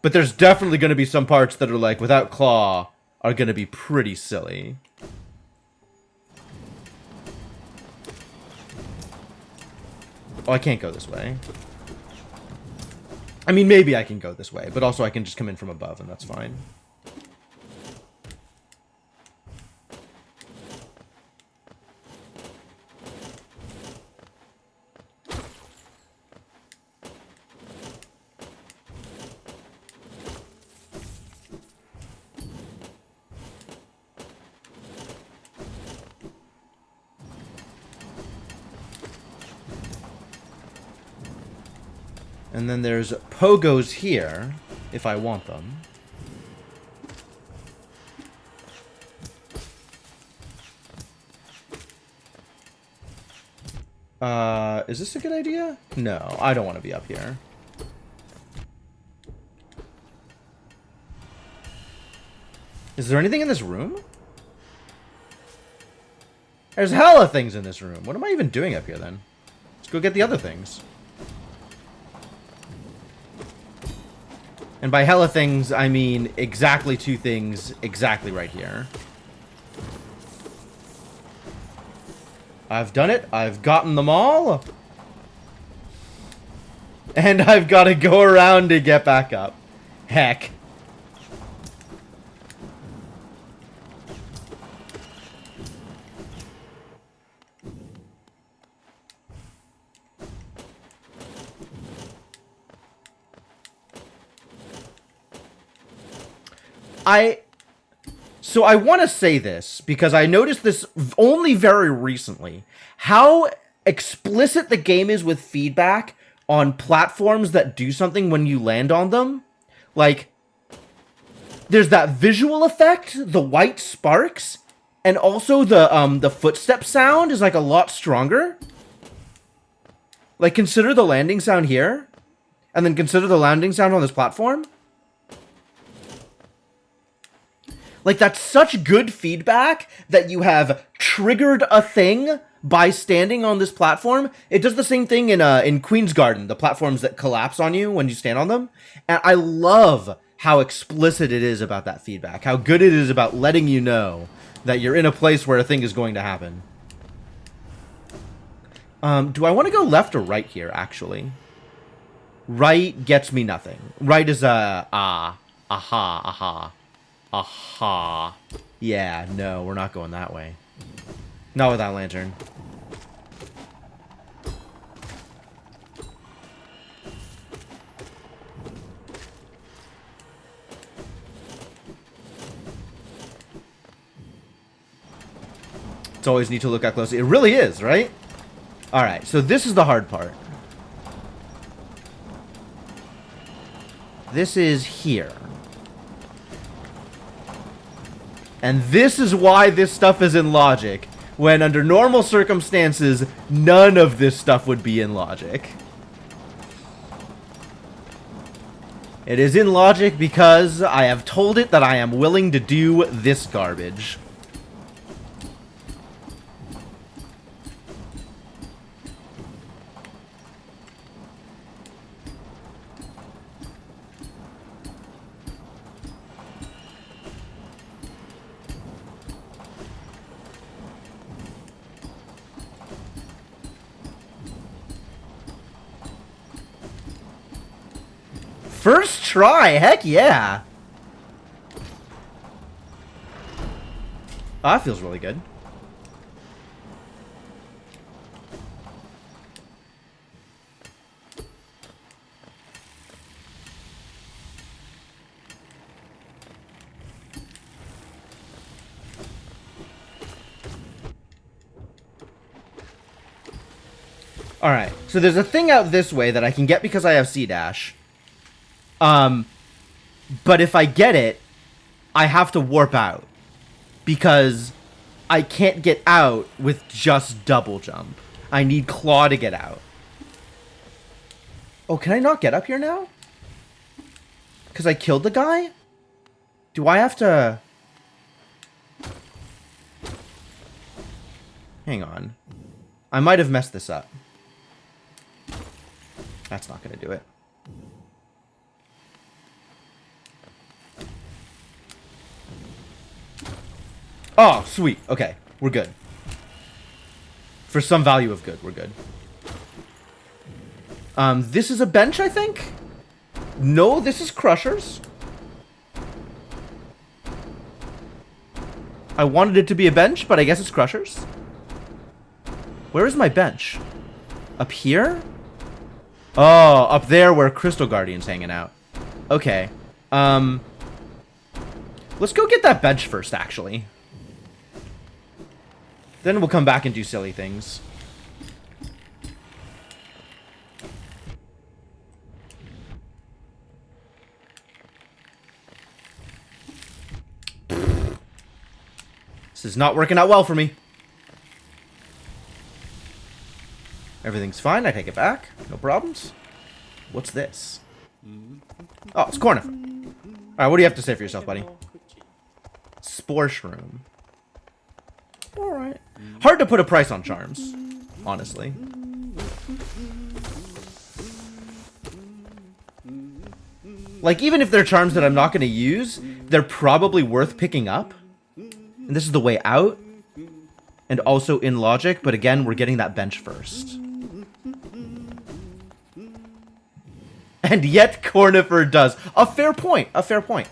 But there's definitely going to be some parts that are like, without Claw, are going to be pretty silly. Oh, I can't go this way. I mean, maybe I can go this way, but also I can just come in from above, and that's fine. And then there's pogos here, if I want them. Is this a good idea? No, I don't want to be up here. Is there anything in this room? There's hella things in this room. What am I even doing up here then? Let's go get the other things. And by hella things, I mean exactly 2 things exactly right here. I've done it. I've gotten them all. And I've got to go around to get back up. Heck. So I want to say this because I noticed this only very recently. How explicit the game is with feedback on platforms that do something when you land on them. Like, there's that visual effect, the white sparks, and also the footstep sound is like a lot stronger. Like, consider the landing sound here, and then consider the landing sound on this platform. Like, that's such good feedback that you have triggered a thing by standing on this platform. It does the same thing in Queen's Garden, the platforms that collapse on you when you stand on them. And I love how explicit it is about that feedback, how good it is about letting you know that you're in a place where a thing is going to happen. Do I want to go left or right here, actually? Right gets me nothing. Right is aha. Aha. Yeah, no, we're not going that way. Not with that lantern. It's always neat to look at closely. It really is, right? Alright, so this is the hard part. This is here. And this is why this stuff is in logic, when under normal circumstances, none of this stuff would be in logic. It is in logic because I have told it that I am willing to do this garbage. First try, heck yeah. Oh, that feels really good. Alright, so there's a thing out this way that I can get because I have C-Dash. But if I get it, I have to warp out. Because I can't get out with just double jump. I need claw to get out. Oh, can I not get up here now? Because I killed the guy? Do I have to... Hang on. I might have messed this up. That's not going to do it. Oh, sweet. Okay, we're good. For some value of good, we're good. This is a bench, I think? No, this is Crushers. I wanted it to be a bench, but I guess it's Crushers. Where is my bench? Up here? Oh, up there where Crystal Guardian's hanging out. Okay. Let's go get that bench first, actually. Then we'll come back and do silly things. This is not working out well for me. Everything's fine. I take it back. No problems. What's this? Oh, it's Corna. Alright, what do you have to say for yourself, buddy? Spore Shroom. Alright. Hard to put a price on charms, honestly. Like, even if they're charms that I'm not going to use, they're probably worth picking up. And this is the way out. And also in logic, but again, we're getting that bench first. And yet Cornifer does. A fair point. A fair point.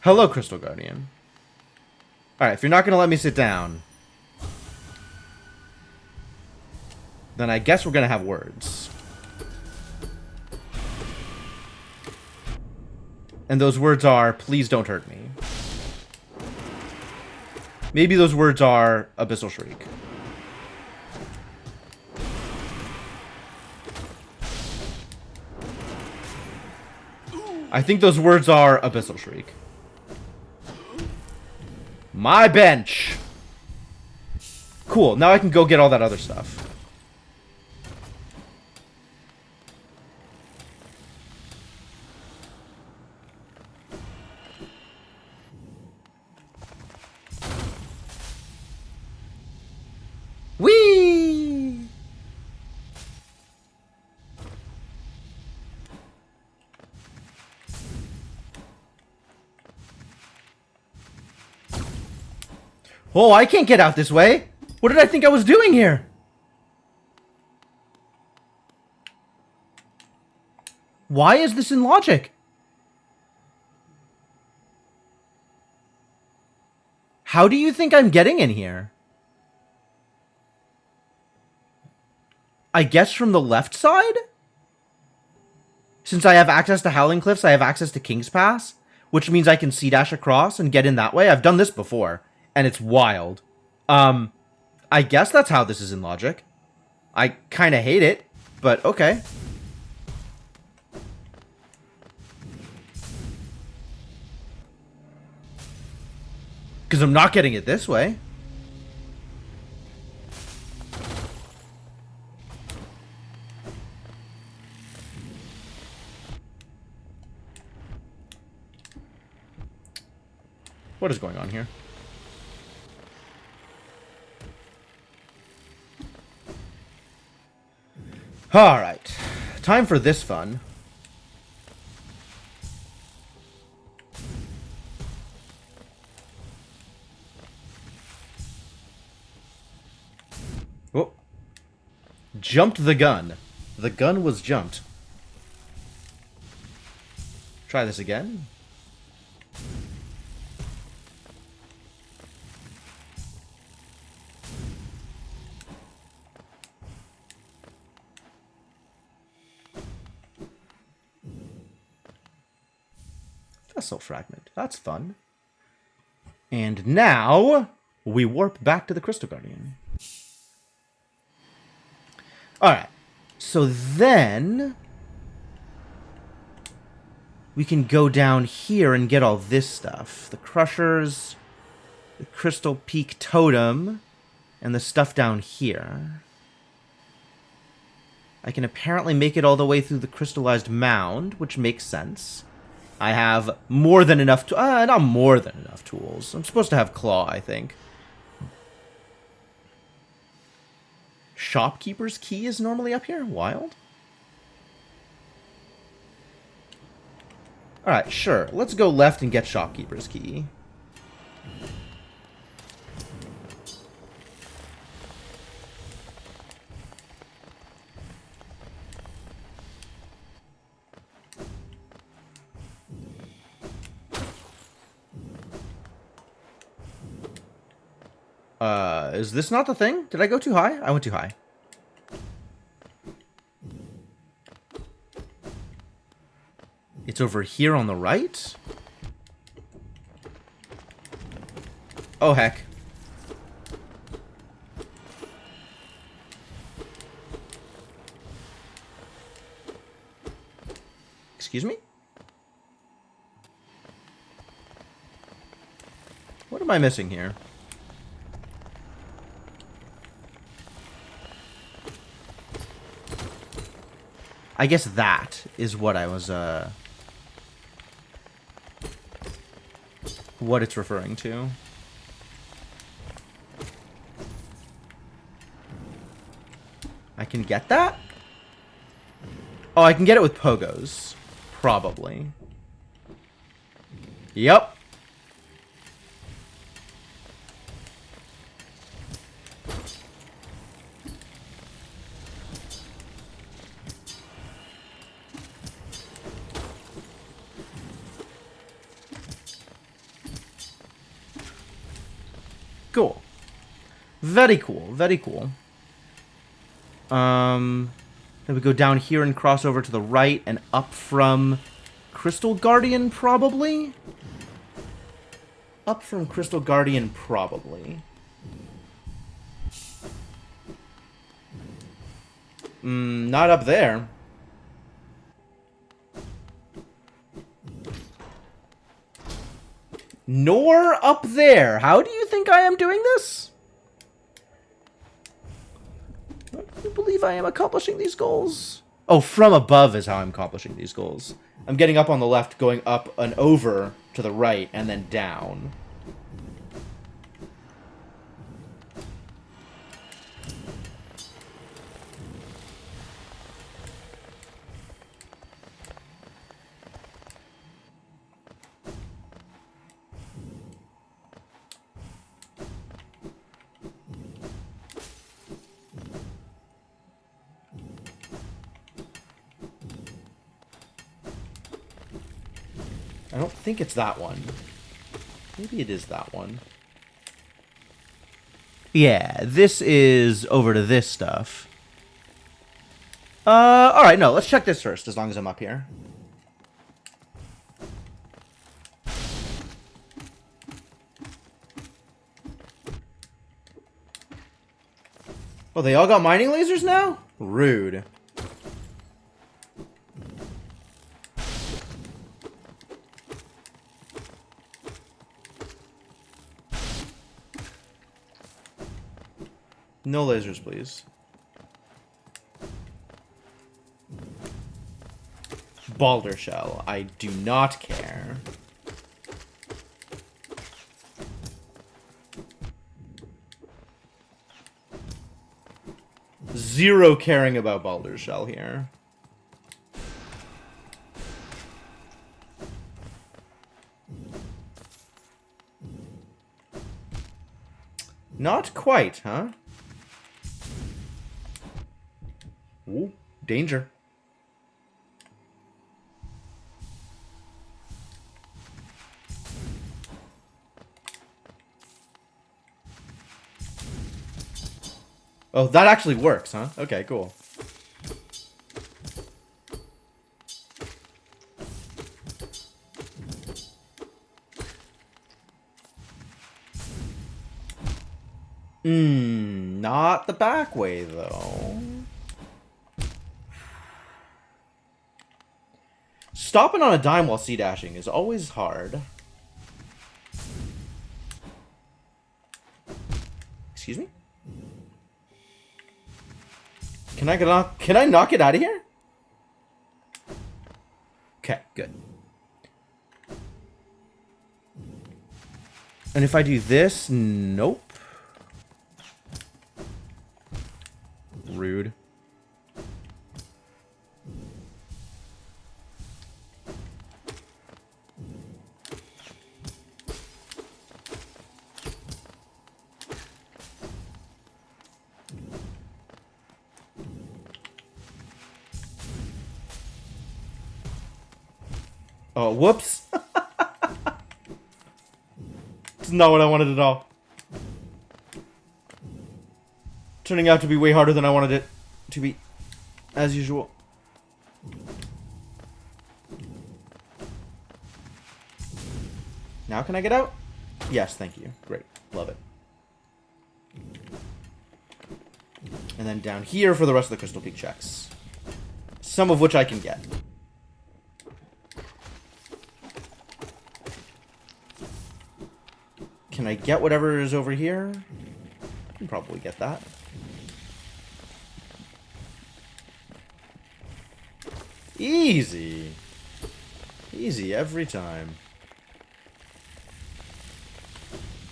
Hello, Crystal Guardian. Alright, if you're not going to let me sit down, then I guess we're going to have words. And those words are, please don't hurt me. Maybe those words are Abyssal Shriek. I think those words are Abyssal Shriek. My bench! Cool, now I can go get all that other stuff. Whee! Oh, I can't get out this way. What did I think I was doing here? Why is this in logic? How do you think I'm getting in here? I guess from the left side? Since I have access to Howling Cliffs, I have access to King's Pass, which means I can sea dash across and get in that way. I've done this before, and it's wild. I guess that's how this is in logic. I kind of hate it, but okay. Because I'm not getting it this way. What is going on here? Alright. Time for this fun. Oh. Jumped the gun. The gun was jumped. Try this again. Vessel fragment. That's fun. And now we warp back to the Crystal Guardian. Alright. So then we can go down here and get all this stuff. The Crushers, the Crystal Peak Totem, and the stuff down here. I can apparently make it all the way through the Crystallized Mound, which makes sense. I have more than enough, not more than enough tools. I'm supposed to have Claw, I think. Shopkeeper's Key is normally up here? Wild. Alright, sure. Let's go left and get Shopkeeper's Key. Is this not the thing? Did I go too high? I went too high. It's over here on the right? Oh, heck. Excuse me? What am I missing here? I guess that is what I was, what it's referring to. I can get that? Oh, I can get it with pogos. Probably. Yep. Cool. Very cool. Very cool. Then we go down here and cross over to the right and up from Crystal Guardian, probably? Up from Crystal Guardian, probably. Not up there. Nor up there. How do you think I am doing this? How do you believe I am accomplishing these goals? Oh, from above is how I'm accomplishing these goals. I'm getting up on the left, going up and over to the right, and then down. I don't think it's that one. Maybe it is that one. Yeah, this is over to this stuff. Alright, no, let's check this first, as long as I'm up here. Oh, they all got mining lasers now? Rude. No lasers, please. Balder shell. I do not care. Zero caring about Balder shell here. Not quite, huh? Ooh, danger. Oh, that actually works, huh? Okay, cool. Not the back way, though. Stopping on a dime while C-dashing is always hard. Excuse me? Can I knock it out of here? Okay, good. And if I do this, nope. Rude. Oh, whoops. It's not what I wanted at all. Turning out to be way harder than I wanted it to be, as usual. Now can I get out? Yes, thank you. Great. Love it. And then down here for the rest of the Crystal Peak checks. Some of which I can get. Can I get whatever is over here? I can probably get that. Easy. Easy every time.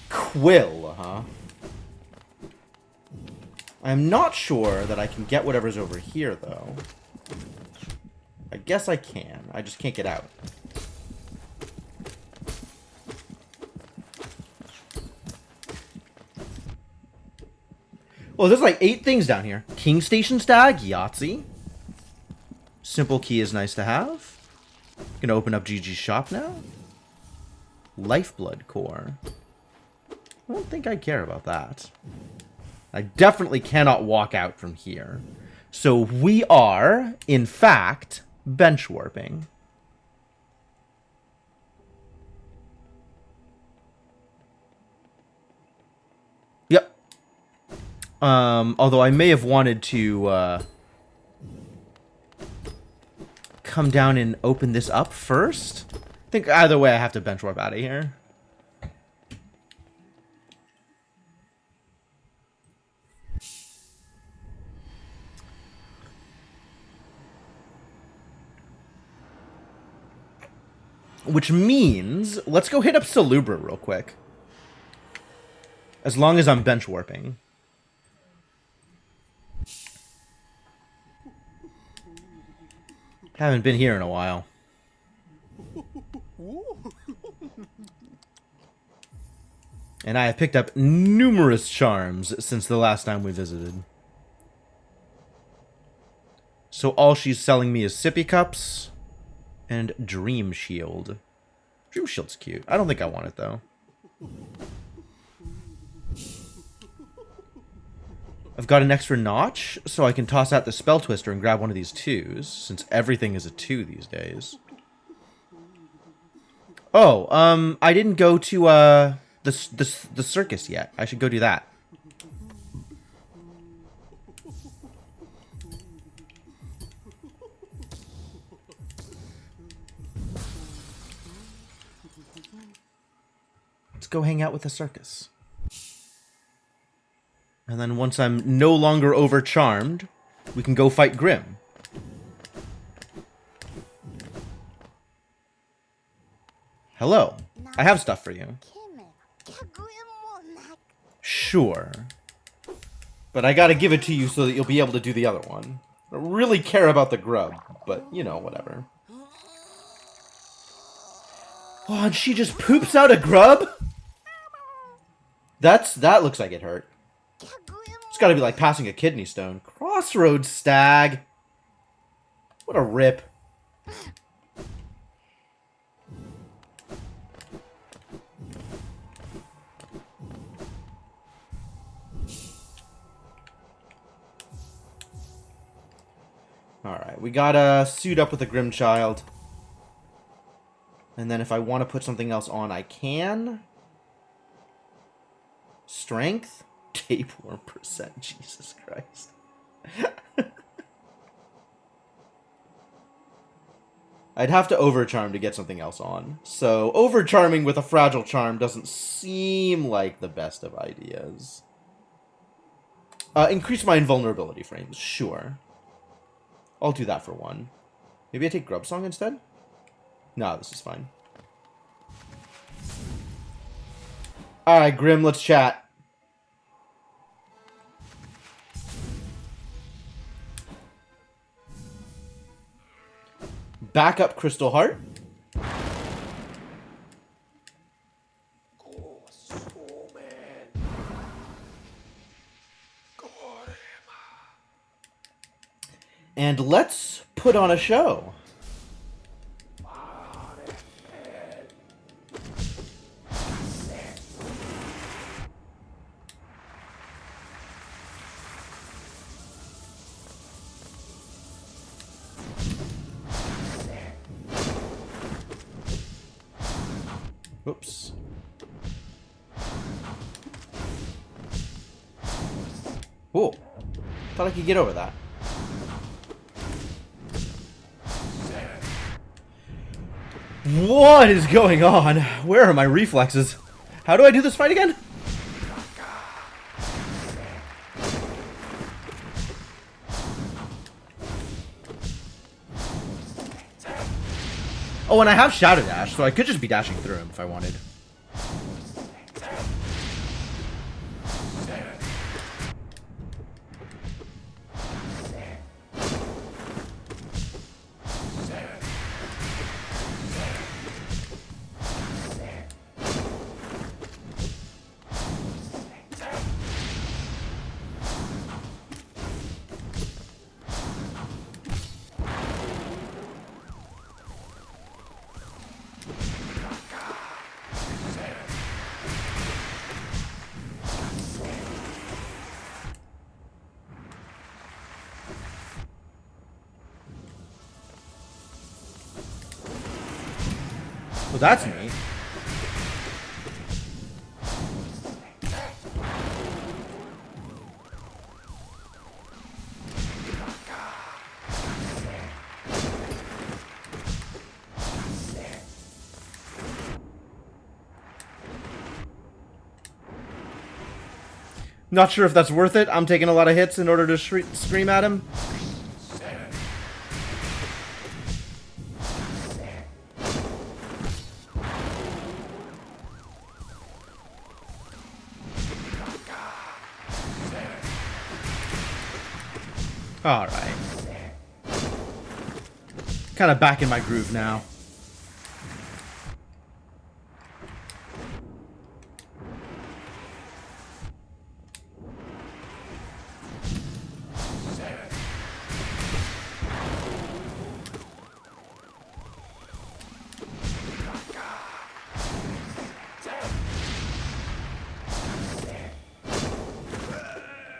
Quill, huh? I'm not sure that I can get whatever's over here, though. I guess I can. I just can't get out. Well, there's like 8 things down here. King Station Stag, Yahtzee. Simple key is nice to have. Gonna open up GG's shop now. Lifeblood core. I don't think I care about that. I definitely cannot walk out from here. So we are, in fact, bench warping. Yep. Although I may have wanted to come down and open this up first. I think either way I have to bench warp out of here. Which means, let's go hit up Salubra real quick. As long as I'm bench warping. Haven't been here in a while. And I have picked up numerous charms since the last time we visited. So all she's selling me is sippy cups and Dream Shield. Dream Shield's cute. I don't think I want it, though. I've got an extra notch, so I can toss out the Spell Twister and grab one of these 2s, since everything is a 2 these days. Oh, I didn't go to, the circus yet. I should go do that. Let's go hang out with the circus. And then once I'm no longer over-charmed, we can go fight Grim. Hello. I have stuff for you. Sure. But I gotta give it to you so that you'll be able to do the other one. I don't really care about the grub, but, you know, whatever. Oh, and she just poops out a grub? That looks like it hurt. It's gotta be like passing a kidney stone. Crossroads Stag. What a rip. Alright, we gotta suit up with the Grimchild. And then if I want to put something else on, I can. Strength? Tapeworm percent. Jesus Christ. I'd have to overcharm to get something else on. So, overcharming with a fragile charm doesn't seem like the best of ideas. Increase my invulnerability frames. Sure. I'll do that for one. Maybe I take Grub Song instead? No, this is fine. Alright, Grim, let's chat. Backup Crystal Heart. And let's put on a show. Oops. Whoa. Thought I could get over that. What is going on? Where are my reflexes? How do I do this fight again? Oh, and I have Shadow Dash, so I could just be dashing through him if I wanted. Well, that's neat. Not sure if that's worth it. I'm taking a lot of hits in order to scream at him. Alright. Kind of back in my groove now.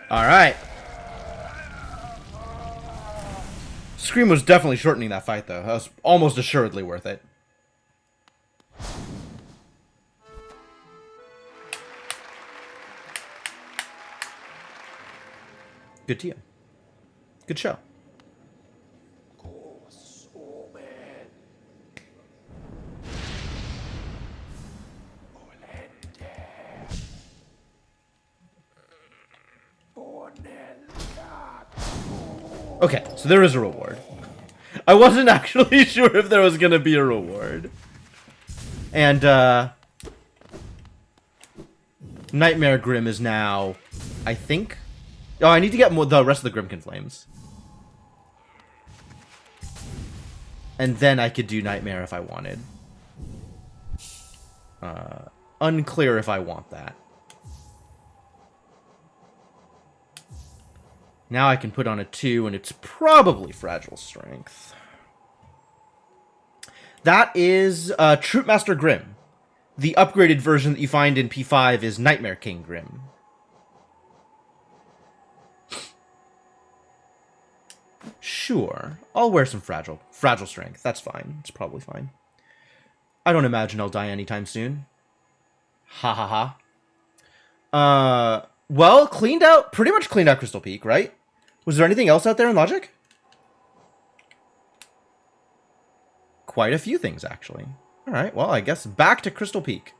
Alright. Scream was definitely shortening that fight, though. That was almost assuredly worth it. Good to you. Good show. Okay, so there is a reward. I wasn't actually sure if there was gonna be a reward. And, Nightmare Grim is now, I think... Oh, I need to get the rest of the Grimkin Flames. And then I could do Nightmare if I wanted. Unclear if I want that. Now I can put on a 2, and it's probably Fragile Strength. That is Troopmaster Grim. The upgraded version that you find in P5 is Nightmare King Grim. Sure. I'll wear some Fragile Strength. That's fine. It's probably fine. I don't imagine I'll die anytime soon. Ha ha ha. Well, pretty much cleaned out Crystal Peak, right? Was there anything else out there in Logic? Quite a few things, actually. Alright, well, I guess back to Crystal Peak.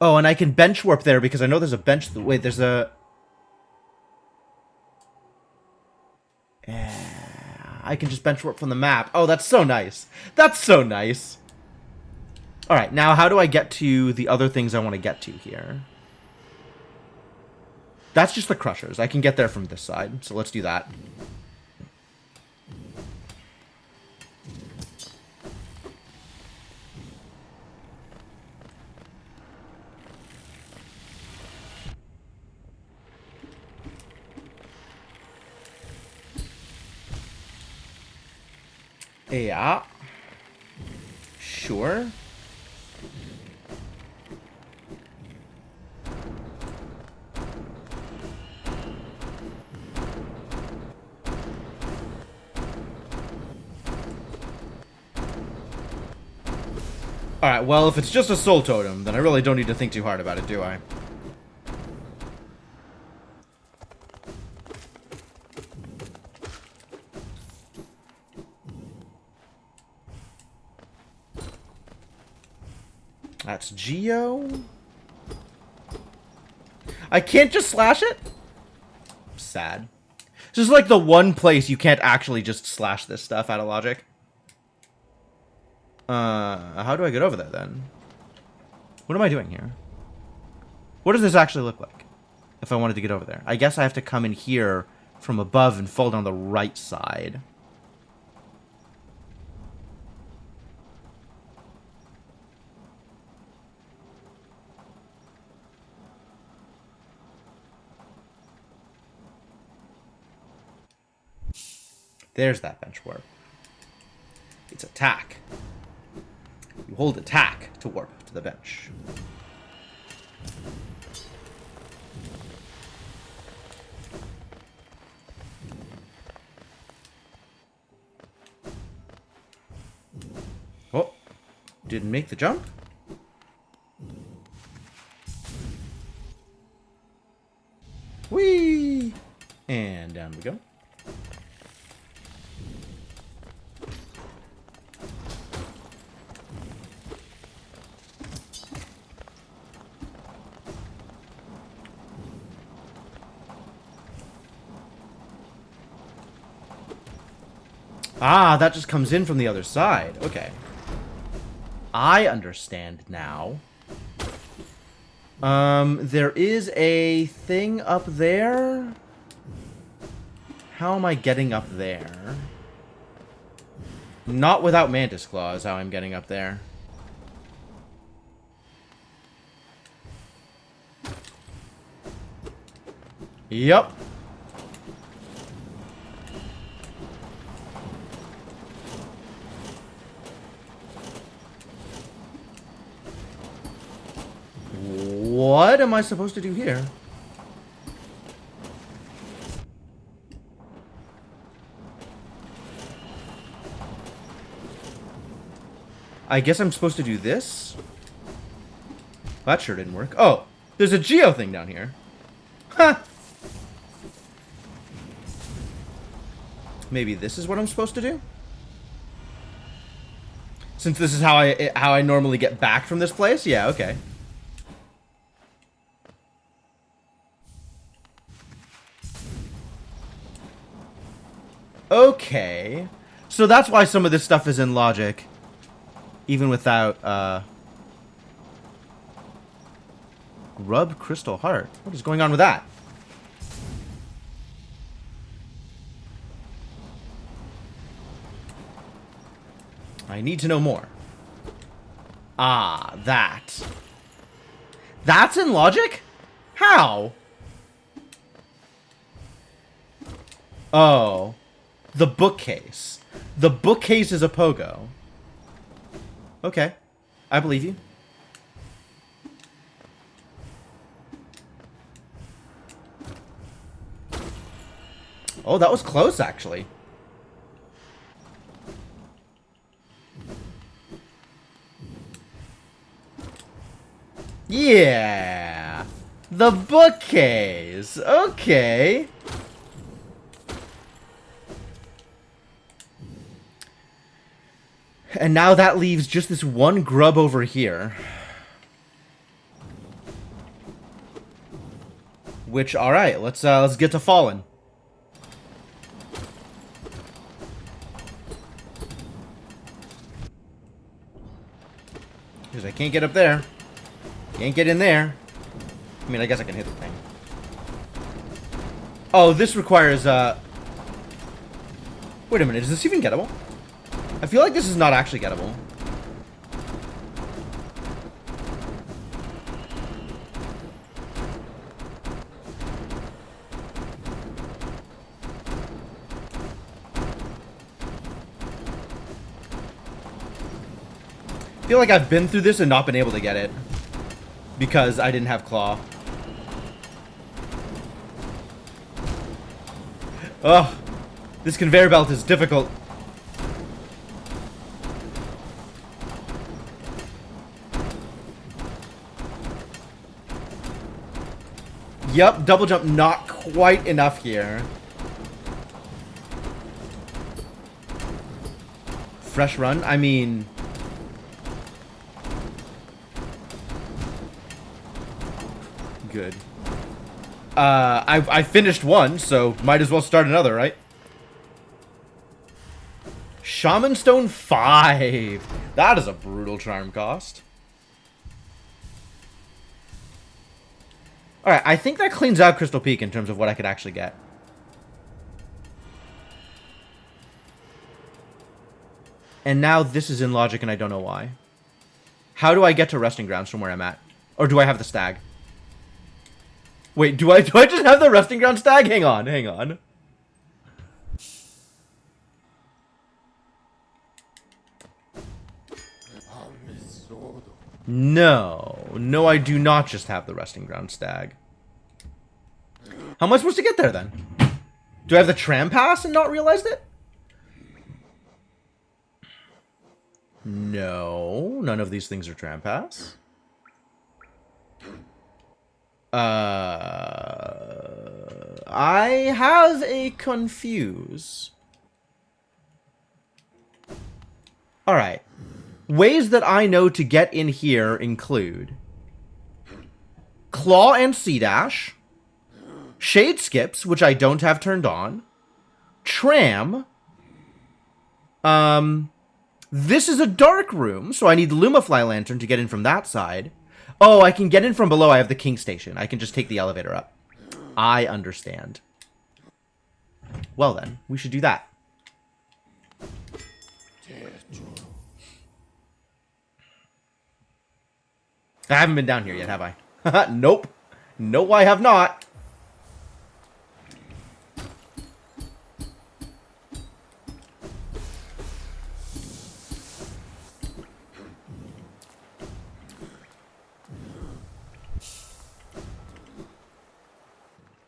Oh, and I can bench warp there because I know there's a bench... Wait, there's a... I can just bench warp from the map. Oh, that's so nice. That's so nice. Alright, now how do I get to the other things I want to get to here? That's just the Crushers. I can get there from this side, so let's do that. Yeah. Sure. Alright, well, if it's just a soul totem, then I really don't need to think too hard about it, do I? That's Geo. I can't just slash it? Sad. This is like the one place you can't actually just slash this stuff out of logic. How do I get over there then? What am I doing here? What does this actually look like? If I wanted to get over there. I guess I have to come in here from above and fall down the right side. There's that bench warp. It's attack. You hold attack to warp to the bench. Oh, didn't make the jump. Whee! And down we go. Ah, that just comes in from the other side. Okay. I understand now. There is a thing up there. How am I getting up there? Not without Mantis Claw is how I'm getting up there. Yup. What am I supposed to do here? I guess I'm supposed to do this? That sure didn't work. Oh, there's a Geo thing down here. Huh. Maybe this is what I'm supposed to do? Since this is how I normally get back from this place? Yeah, okay. Okay. So that's why some of this stuff is in logic. Even without, Grub Crystal Heart. What is going on with that? I need to know more. Ah, that. That's in logic? How? Oh. The bookcase. The bookcase is a pogo. Okay. I believe you. Oh, that was close, actually. Yeah. The bookcase. Okay. And now that leaves just this one grub over here. Which, alright, let's get to Fallen. Because I can't get up there. Can't get in there. I mean, I guess I can hit the thing. Oh, this requires, wait a minute, is this even gettable? I feel like this is not actually gettable. I feel like I've been through this and not been able to get it. Because I didn't have Claw. Ugh. This conveyor belt is difficult. Yup, double jump not quite enough here. Fresh run? I mean... Good. I finished one, so might as well start another, right? Shaman Stone 5. That is a brutal charm cost. Alright, I think that cleans out Crystal Peak in terms of what I could actually get. And now this is in logic and I don't know why. How do I get to Resting Grounds from where I'm at? Or do I have the stag? Wait, do I just have the Resting Ground stag? Hang on, hang on. No, I do not just have the Resting Ground stag. How am I supposed to get there then? Do I have the tram pass and not realized it? No, none of these things are tram pass. I have a confuse. Alright. Ways that I know to get in here include Claw and C-Dash, Shade Skips, which I don't have turned on, Tram, this is a dark room, so I need Lumafly Lantern to get in from that side. Oh, I can get in from below. I have the King Station. I can just take the elevator up. I understand. Well then, we should do that. I haven't been down here yet, have I? Nope. No, I have not.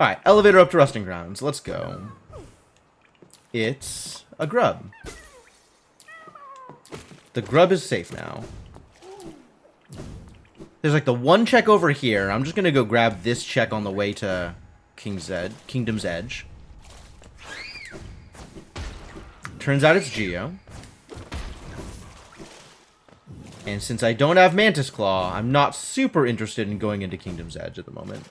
Alright, elevator up to Resting Grounds. Let's go. It's a grub. The grub is safe now. There's like the one check over here. I'm just gonna go grab this check on the way to Kingdom's Edge. Turns out it's Geo. And since I don't have Mantis Claw, I'm not super interested in going into Kingdom's Edge at the moment.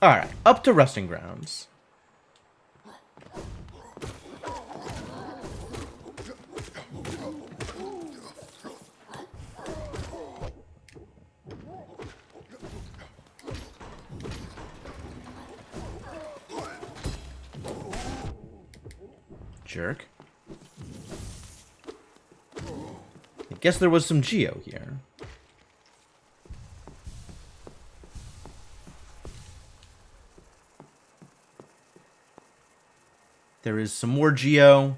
Alright, up to Resting Grounds. Jerk. I guess there was some Geo here. There is some more Geo.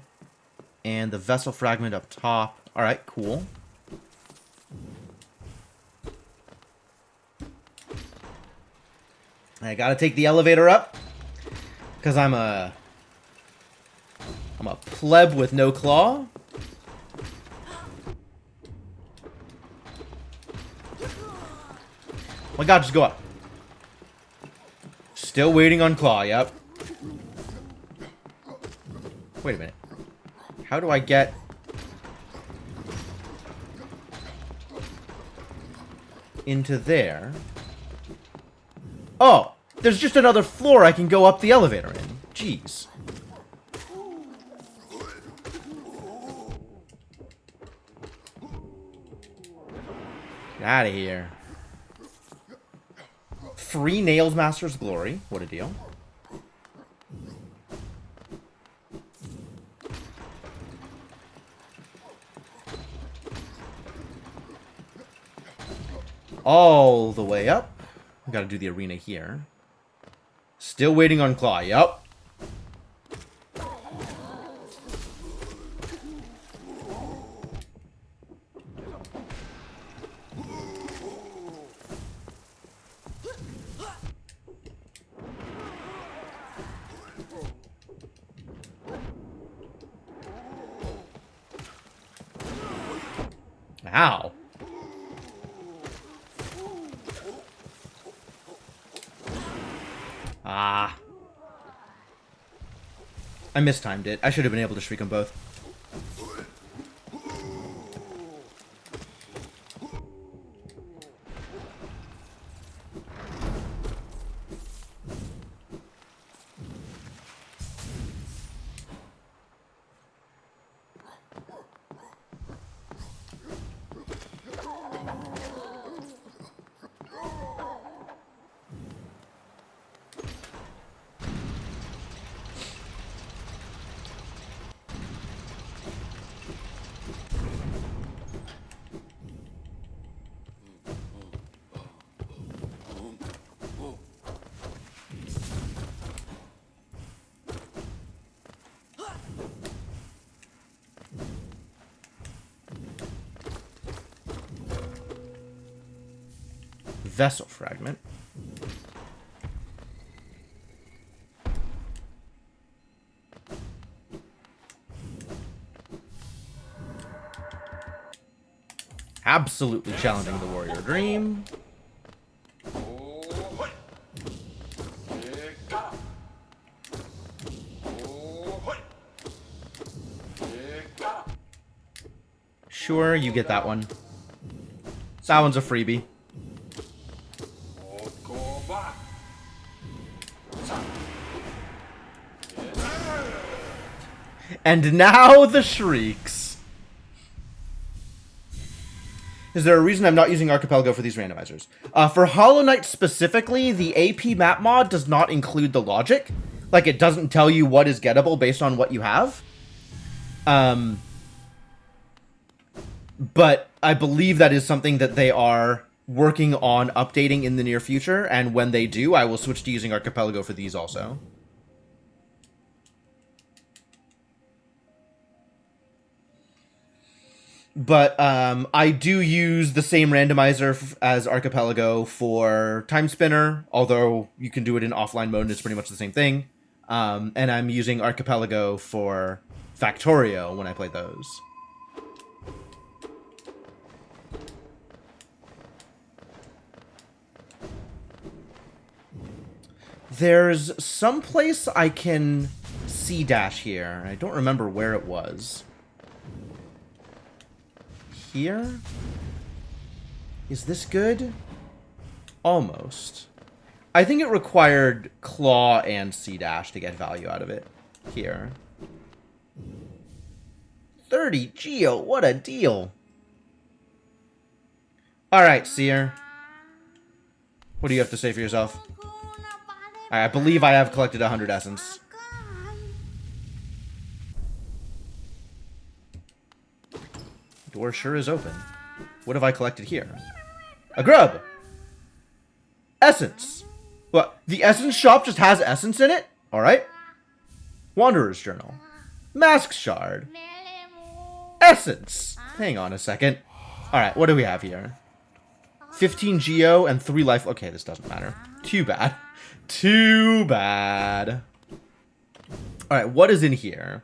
And the Vessel Fragment up top. Alright, cool. I gotta take the elevator up. Because I'm a pleb with no claw. Oh my god, just go up. Still waiting on claw, yep. Wait a minute. How do I get... into there? Oh! There's just another floor I can go up the elevator in. Jeez. Get out of here. 3 Nails Master's Glory. What a deal. All the way up. I gotta do the arena here. Still waiting on Claw. Yup. Ow. Ah. I mistimed it. I should have been able to shriek them both. Vessel fragment. Absolutely challenging the warrior dream. Sure, you get that one. That one's a freebie. And now the shrieks. Is there a reason I'm not using Archipelago for these randomizers? For Hollow Knight specifically, the AP map mod does not include the logic. Like, it doesn't tell you what is gettable based on what you have. But I believe that is something that they are working on updating in the near future, and when they do, I will switch to using Archipelago for these also. But I do use the same randomizer as Archipelago for Time Spinner, although you can do it in offline mode and it's pretty much the same thing. And I'm using Archipelago for Factorio when I play those. There's some place I can C-dash here. I don't remember where it was. Here? Is this good? Almost. I think it required claw and C-dash to get value out of it. Here. 30 Geo, what a deal. Alright, Seer. What do you have to say for yourself? I believe I have collected 100 essence. Door sure is open. What have I collected here? A grub! Essence! What? The essence shop just has essence in it? Alright. Wanderer's Journal. Mask Shard. Essence! Hang on a second. Alright, what do we have here? 15 Geo and 3 life. Okay, this doesn't matter. Too bad. Too bad. Alright, what is in here?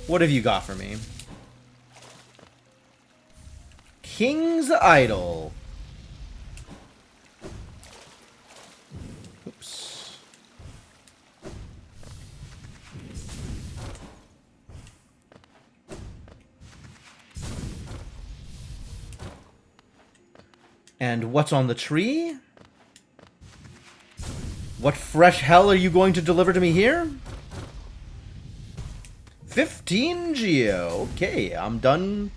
What have you got for me? King's Idol. Oops. And what's on the tree? What fresh hell are you going to deliver to me here? 15 Geo. Okay, I'm done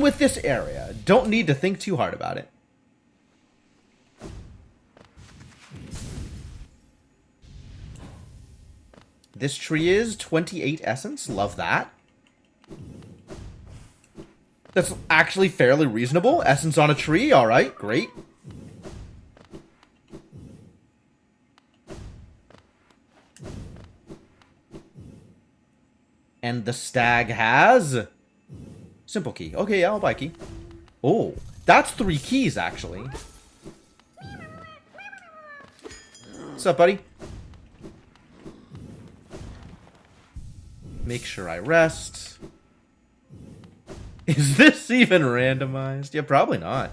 with this area. Don't need to think too hard about it. This tree is 28 essence. Love that. That's actually fairly reasonable. Essence on a tree. All right, great. And the stag has simple key. Okay, yeah, I'll buy key. Oh, that's 3 keys, actually. What's up, buddy? Make sure I rest. Is this even randomized? Yeah, probably not.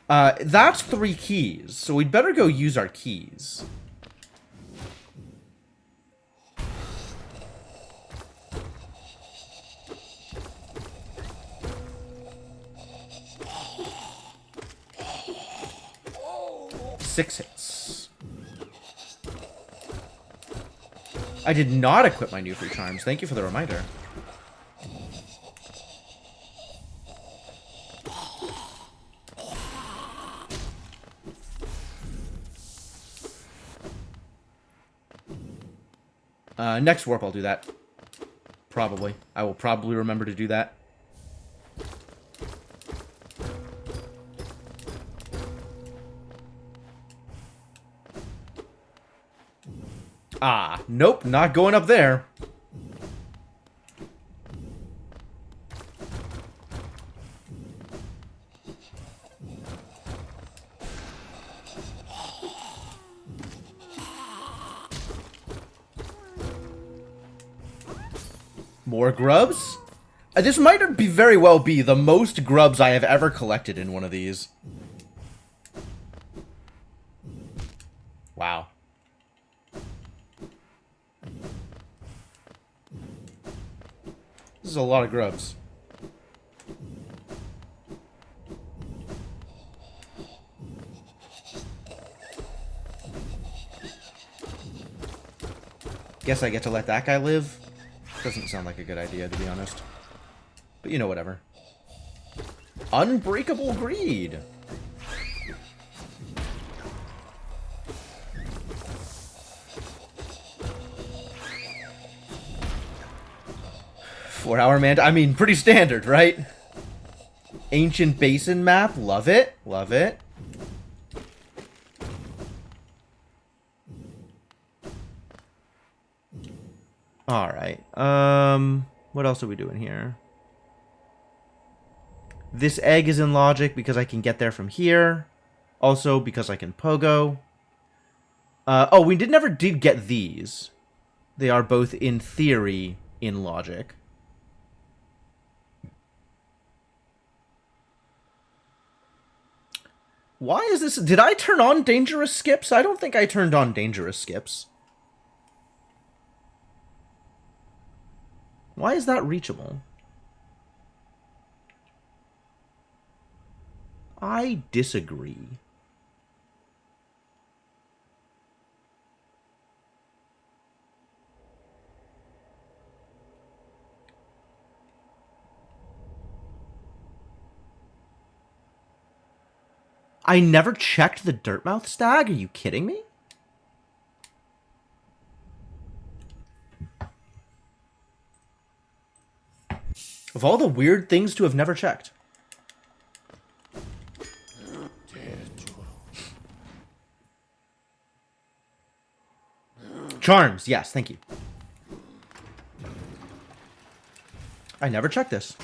That's 3 keys, so we'd better go use our keys. Six hits. I did not equip my new free charms. Thank you for the reminder. Next warp I'll do that. Probably. I will probably remember to do that. Ah, nope, not going up there. More grubs? This might be very well be the most grubs I have ever collected in one of these. Wow. This is a lot of grubs. Guess I get to let that guy live? Doesn't sound like a good idea, to be honest. But you know, whatever. Unbreakable Greed! Four-hour man. I mean, pretty standard, right? Ancient Basin map. Love it. Love it. Alright. What else are we doing here? This egg is in logic because I can get there from here. Also because I can pogo. Oh, we never did get these. They are both, in theory, in logic. Why is this? Did I turn on dangerous skips? I don't think I turned on dangerous skips. Why is that reachable? I disagree. I never checked the Dirtmouth stag? Are you kidding me? Of all the weird things to have never checked. Charms, yes, thank you. I never checked this.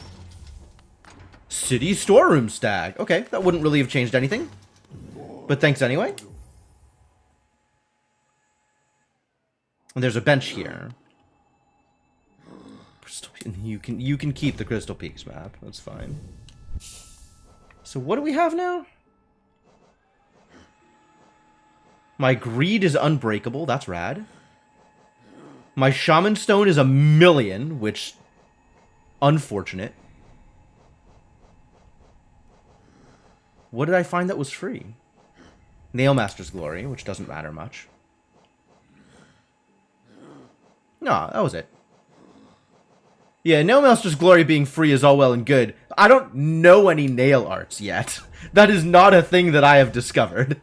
City storeroom stag. Okay, that wouldn't really have changed anything. But thanks anyway. And there's a bench here. You can keep the Crystal Peaks map. That's fine. So what do we have now? My greed is unbreakable. That's rad. My shaman stone is 1,000,000, which unfortunate. What did I find that was free? Nailmaster's Glory, which doesn't matter much. No, that was it. Yeah, Nailmaster's Glory being free is all well and good. I don't know any nail arts yet. That is not a thing that I have discovered.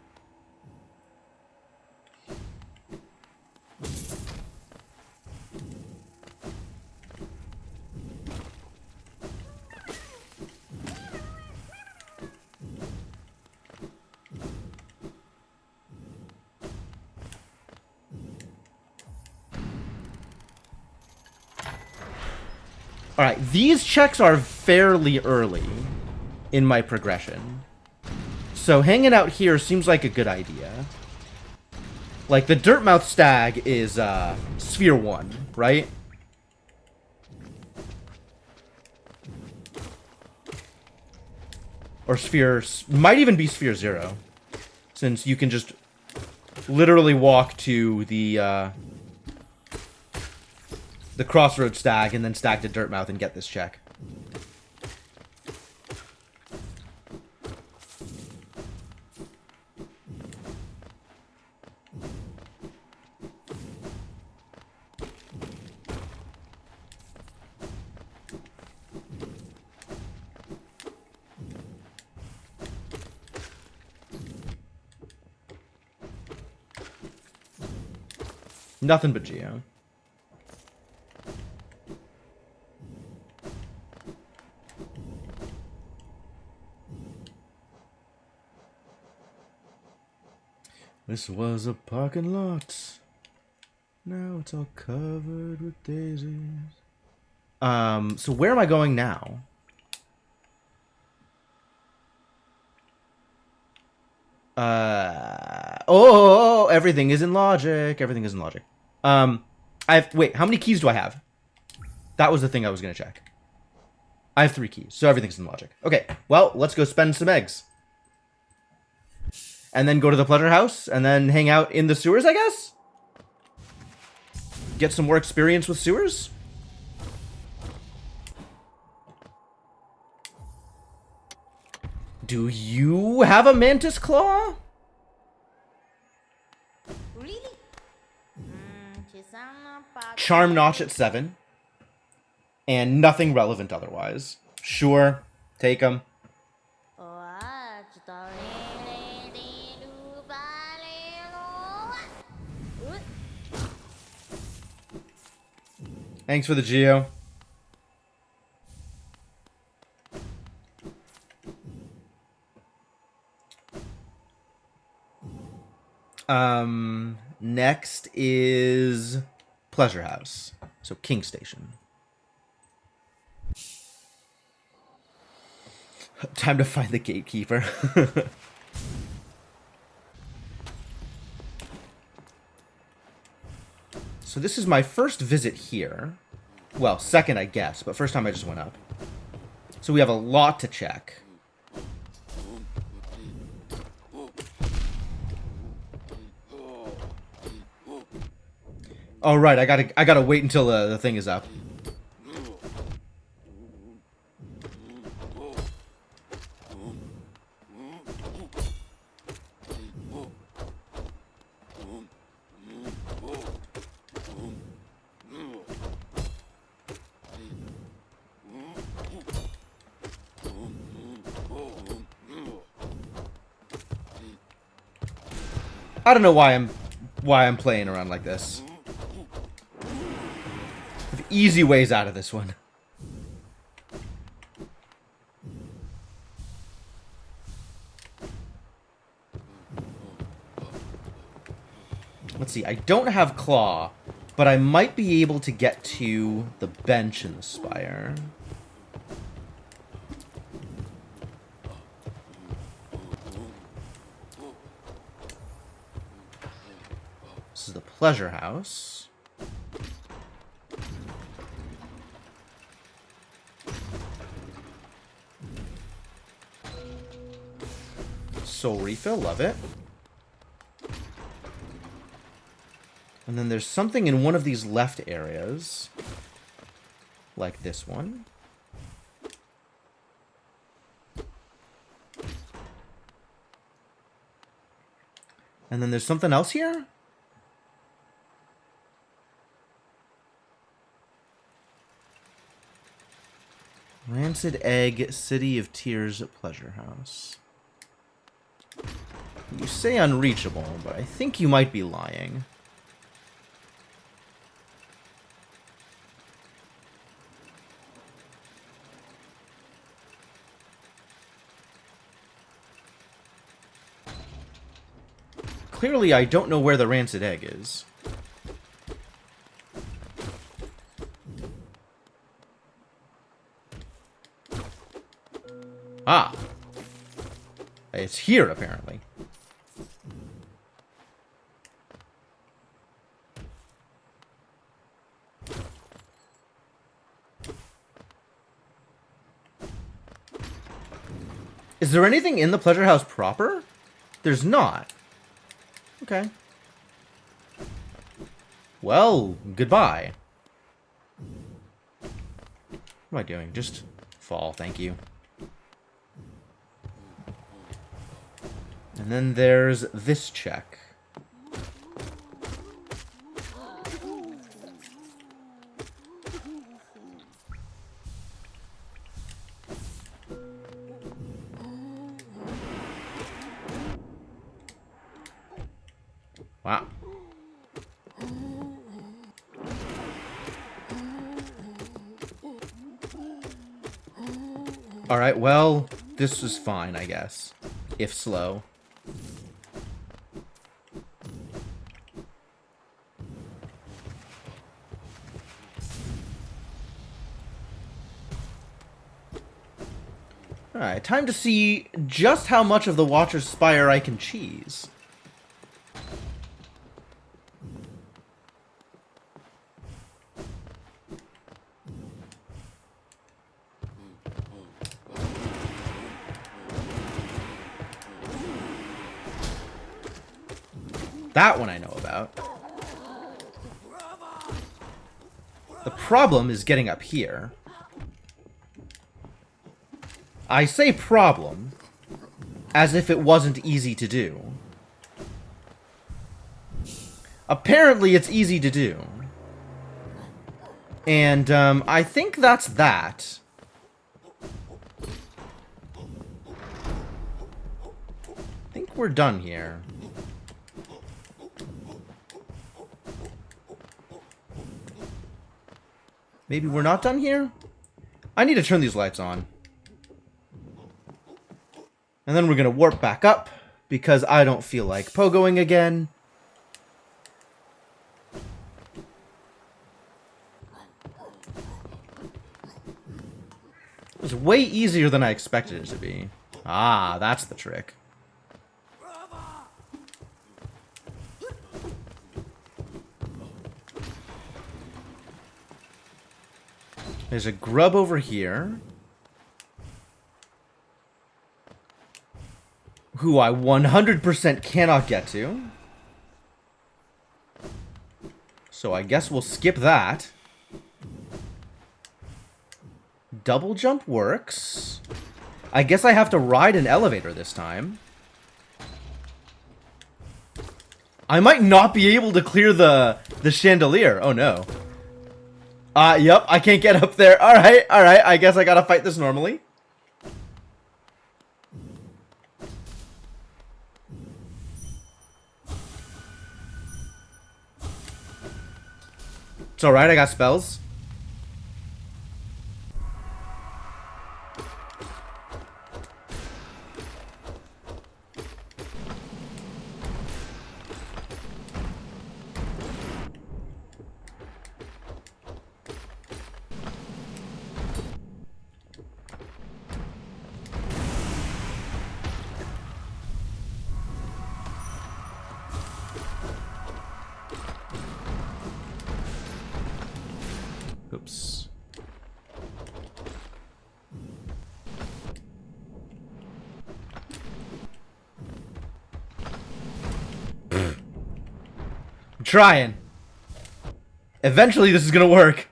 Alright, these checks are fairly early in my progression. So hanging out here seems like a good idea. Like, the Dirtmouth Stag is, Sphere 1, right? Or sphere... Might even be sphere 0. Since you can just literally walk to the crossroad stag and then stag to Dirtmouth and get this check. Nothing but Geo. This was a parking lot. Now it's all covered with daisies. So where am I going now? Everything is in logic. Everything is in logic. Wait, how many keys do I have? That was the thing I was gonna check. I have 3 keys, so everything's in logic. Okay, well, let's go spend some eggs. And then go to the pleasure house, and then hang out in the sewers, I guess? Get some more experience with sewers? Do you have a mantis claw?
Really?
Charm notch at 7. And nothing relevant otherwise. Sure, take them. Thanks for the Geo. Next is Pleasure House. So King Station. Time to find the gatekeeper. So this is my first visit here. Well, second, I guess, but first time I just went up. So we have a lot to check. Oh right, I gotta wait until the thing is up. I don't know why I'm playing around like this. There's easy ways out of this one. Let's see, I don't have claw, but I might be able to get to the bench in the spire. This is the pleasure house. Soul refill, love it. And then there's something in one of these left areas. Like this one. And then there's something else here? Rancid Egg, City of Tears, Pleasure House. You say unreachable, but I think you might be lying. Clearly, I don't know where the Rancid Egg is. Ah. It's here, apparently. Is there anything in the pleasure house proper? There's not. Okay. Well, goodbye. What am I doing? Just fall, thank you. And then there's this check. Wow. Alright, well, this was fine, I guess. If slow. Alright, time to see just how much of the Watcher's Spire I can cheese. That one I know about. The problem is getting up here. I say problem as if it wasn't easy to do. Apparently it's easy to do. And I think that's that. I think we're done here. Maybe we're not done here? I need to turn these lights on. And then we're gonna warp back up, because I don't feel like pogoing again. It was way easier than I expected it to be. Ah, that's the trick. There's a grub over here. Who I 100% cannot get to. So I guess we'll skip that. Double jump works. I guess I have to ride an elevator this time. I might not be able to clear the chandelier. Oh no. Yep, I can't get up there. Alright, I guess I gotta fight this normally. It's alright, I got spells. Oops. I'm trying. Eventually this is gonna work.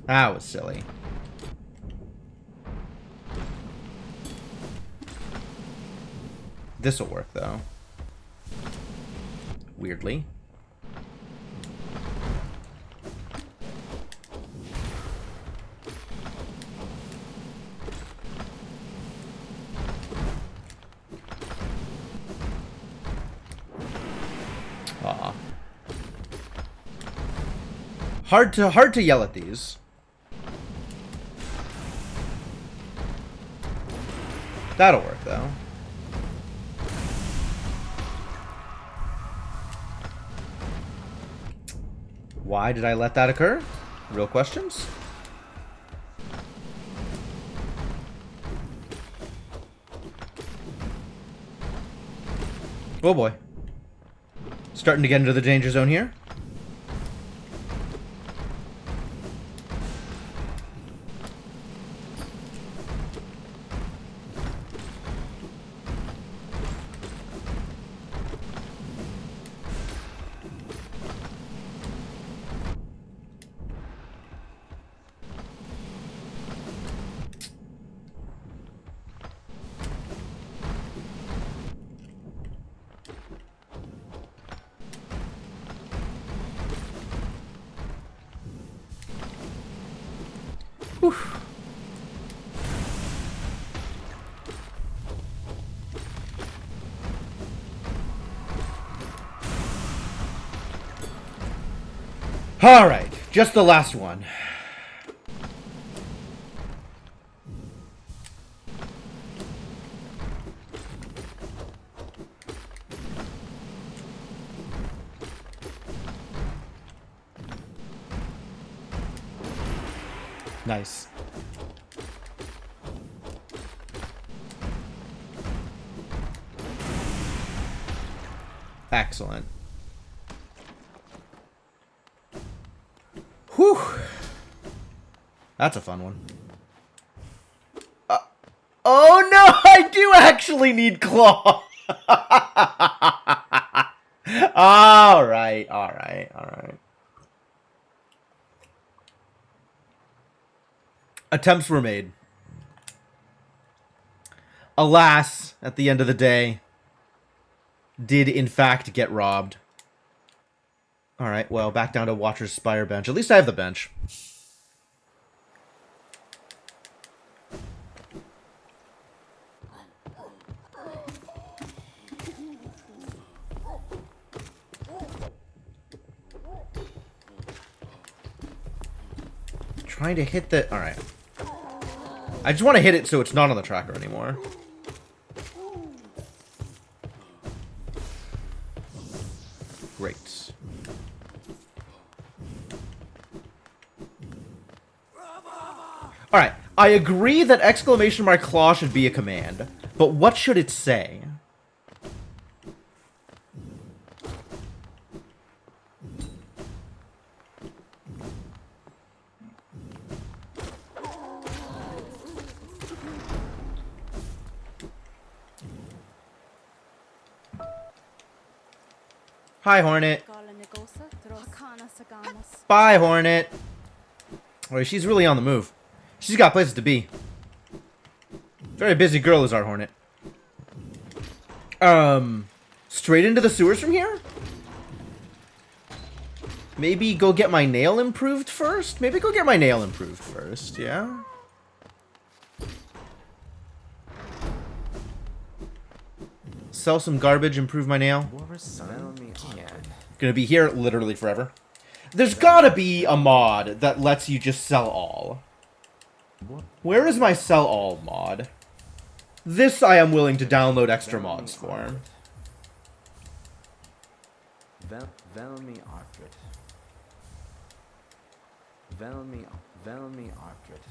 That was silly. This'll work, though. Weirdly. Aw. Hard to yell at these. That'll work, though. Why did I let that occur? Real questions? Oh boy. Starting to get into the danger zone here. Whew. All right, just the last one. Nice. Excellent. Whew. That's a fun one. Oh no, I do actually need claw. All right, all right, all right. Attempts were made. Alas, at the end of the day, did in fact get robbed. Alright, well, back down to Watcher's Spire bench. At least I have the bench. Trying to hit the... Alright. I just want to hit it so it's not on the tracker anymore. Great. Alright, I agree that exclamation mark claw should be a command, but what should it say? Hi, Hornet. Bye, Hornet. Wait, she's really on the move. She's got places to be. Very busy girl is our Hornet. Straight into the sewers from here? Maybe go get my nail improved first? Maybe go get my nail improved first, yeah? Sell some garbage, improve my nail. Gonna be here literally forever. There's gotta be a mod that lets you just sell all. Where is my sell all mod? This I am willing to download extra mods for.
Velmi Artrit. Velmi Artrit.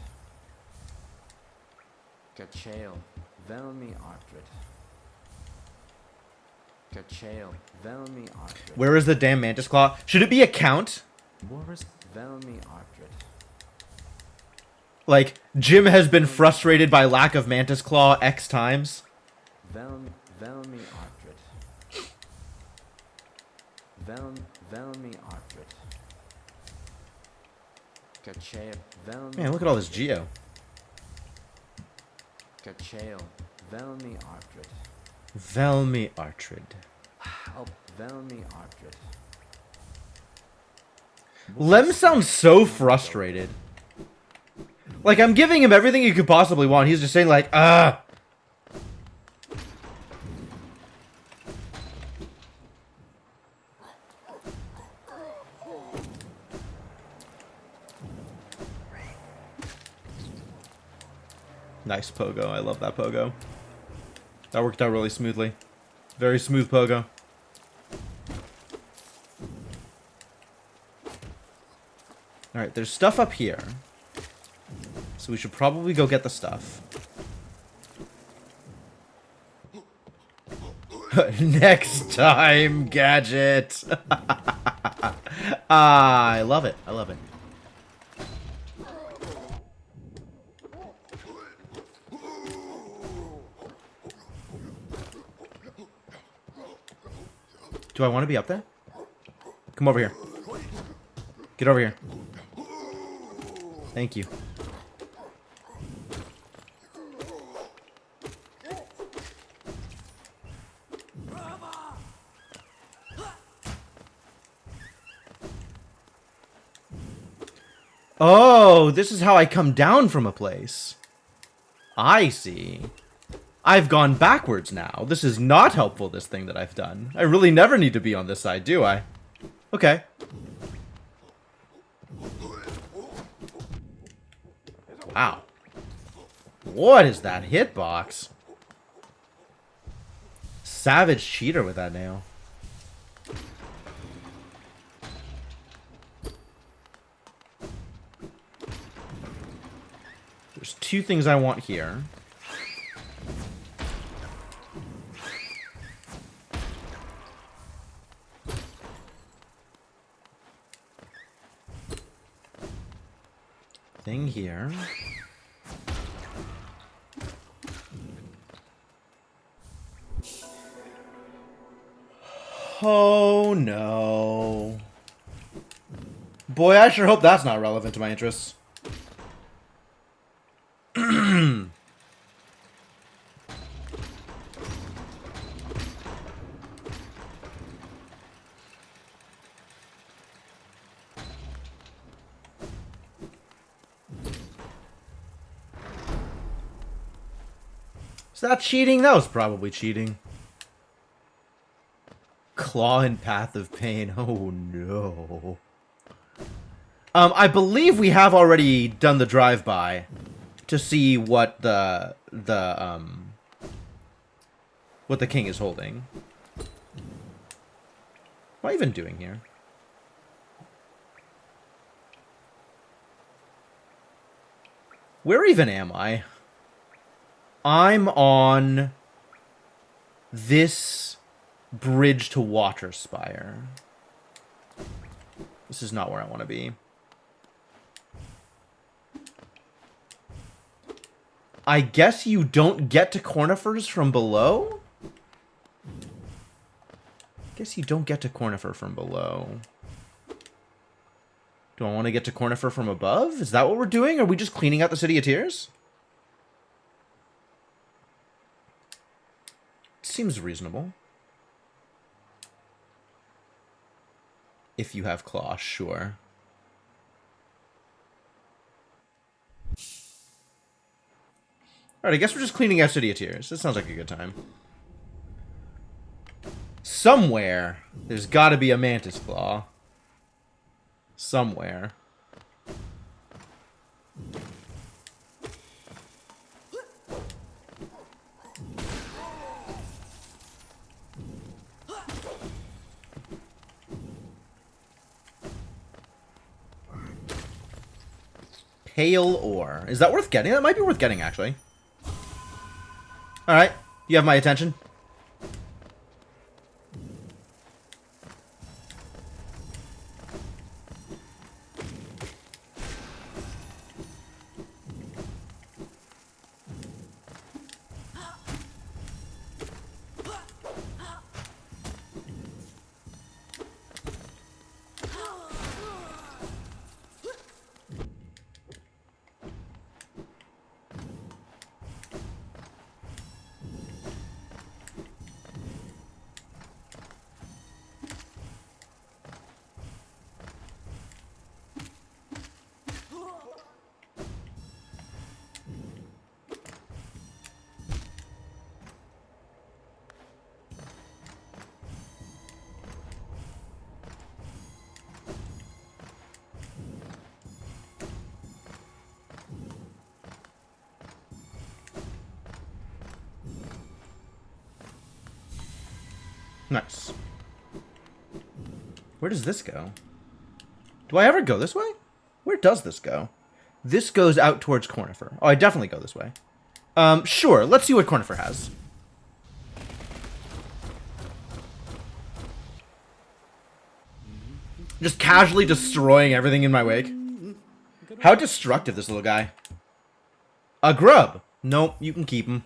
Gachael. Velmi Artrit. Gachael. Velmi Artrit.
Where is the damn Mantis Claw? Should it be a count?
Velmi Artrit.
Like, Jim has been frustrated by lack of Mantis Claw X times.
Velmi Artrit. Velmi Artrit. Gachael. Velmi.
Man, look at all this Geo.
Gachael. Velmi Artrit.
Velmi Artrid.
Velmi Artrit.
Lem sounds so frustrated. Like, I'm giving him everything he could possibly want. He's just saying, like, ah. Nice pogo. I love that pogo. That worked out really smoothly. Very smooth pogo. Alright, there's stuff up here. So we should probably go get the stuff. Next time, Gadget! I love it. I love it. Do I want to be up there? Come over here. Get over here. Thank you. Oh, this is how I come down from a place. I see. I've gone backwards now. This is not helpful, this thing that I've done. I really never need to be on this side, do I? Okay. Wow. What is that hitbox? Savage cheater with that nail. There's two things I want here. Thing here. Oh no. Boy, I sure hope that's not relevant to my interests. Is that cheating? That was probably cheating. Claw and Path of Pain. Oh no. I believe we have already done the drive-by to see what what the king is holding. What am I even doing here? Where even am I? I'm on this bridge to Water Spire. This is not where I want to be. I guess you don't get to Cornifers from below? Guess you don't get to Cornifer from below. Do I want to get to Cornifer from above? Is that what we're doing? Are we just cleaning out the City of Tears? Seems reasonable. If you have claw, sure. Alright, I guess we're just cleaning out City of Tears. That sounds like a good time. Somewhere, there's gotta be a Mantis Claw. Somewhere. Pale ore. Is that worth getting? That might be worth getting, actually. Alright, you have my attention. Nice. Where does this go? Do I ever go this way? Where does this go? This goes out towards Cornifer. Oh, I definitely go this way. Sure. Let's see what Cornifer has. Just casually destroying everything in my wake. How destructive, this little guy. A grub. Nope, you can keep him.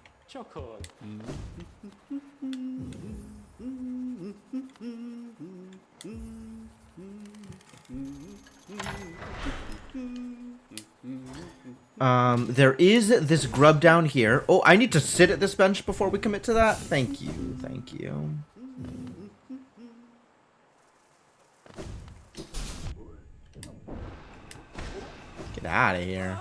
There is this grub down here. Oh, I need to sit at this bench before we commit to that? Thank you, thank you. Get out of here.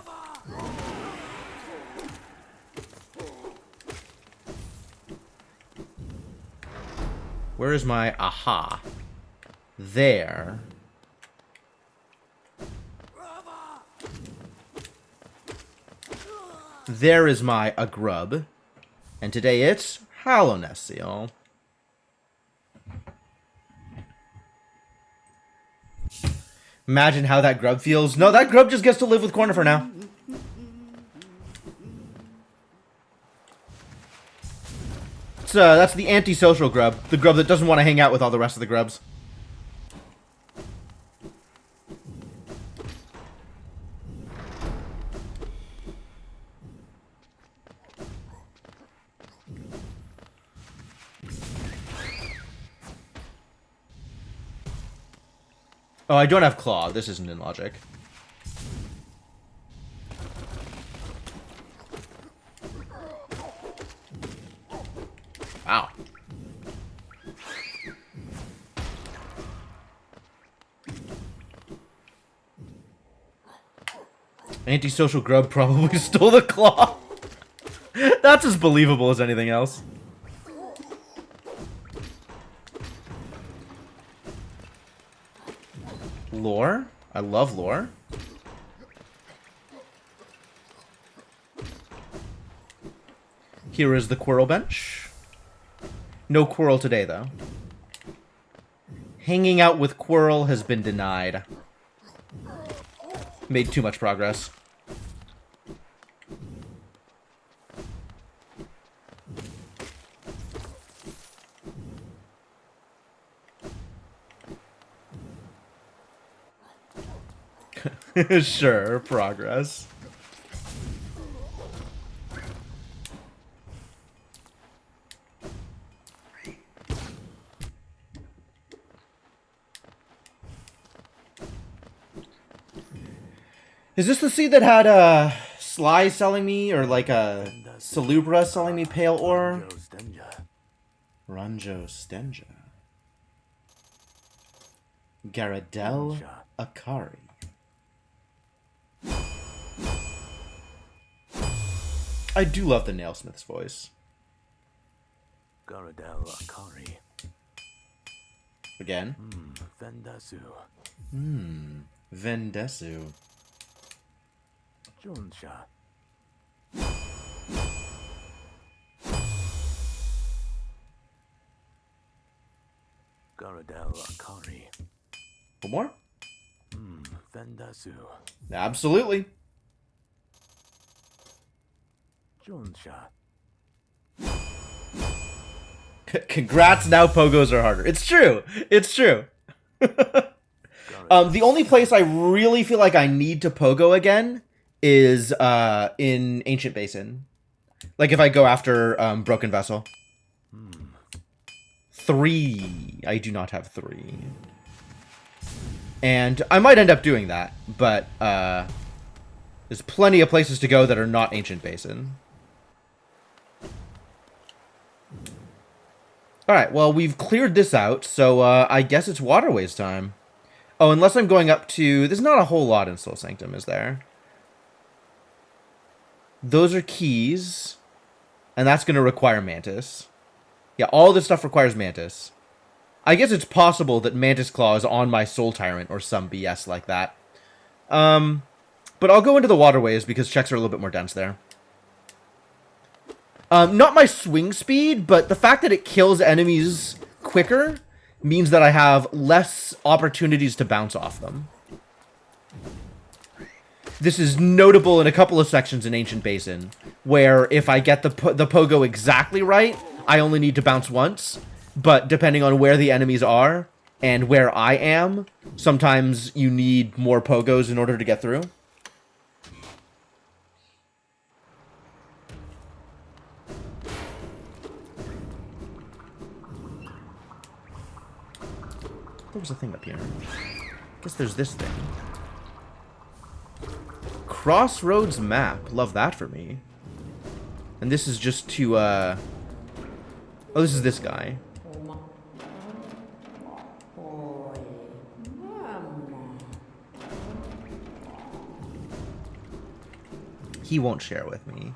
Where is my aha? There. There is my a grub. And today it's Hallowness Seal. Imagine how that grub feels. No, that grub just gets to live with Corner for now. That's the antisocial grub. The grub that doesn't want to hang out with all the rest of the grubs. Oh, I don't have claw. This isn't in logic. Wow. Antisocial grub probably stole the claw. That's as believable as anything else. Lore? I love lore. Here is the Quirrell bench. No Quirrell today, though. Hanging out with Quirrell has been denied. Made too much progress. Sure, progress. Is this the seed that had Sly selling me, or like a Salubra selling me pale ore? Ranjo Stenja. Garadel Akari. I do love the Nailsmith's voice.
Garadel Akari.
Again.
Vendasu.
Vendesu.
Jonsha. Garadel Akari.
One more?
Vendasu.
Absolutely.
Jonsha.
Congrats, now pogos are harder. It's true. It's true. The only place I really feel like I need to pogo again is in Ancient Basin. Like if I go after Broken Vessel. 3. I do not have 3. And I might end up doing that, but there's plenty of places to go that are not Ancient Basin. Alright, well, we've cleared this out, so I guess it's Waterways time. Oh, unless I'm going up to... There's not a whole lot in Soul Sanctum, is there? Those are keys, and that's going to require Mantis. Yeah, all this stuff requires Mantis. I guess it's possible that Mantis Claw is on my Soul Tyrant or some BS like that. But I'll go into the Waterways because checks are a little bit more dense there. Not my swing speed, but the fact that it kills enemies quicker means that I have less opportunities to bounce off them. This is notable in a couple of sections in Ancient Basin, where if I get the pogo exactly right, I only need to bounce once. But depending on where the enemies are and where I am, sometimes you need more pogos in order to get through. There was a thing up here. I guess there's this thing. Crossroads map. Love that for me. And this is just to, oh, this is this guy. he won't share with me.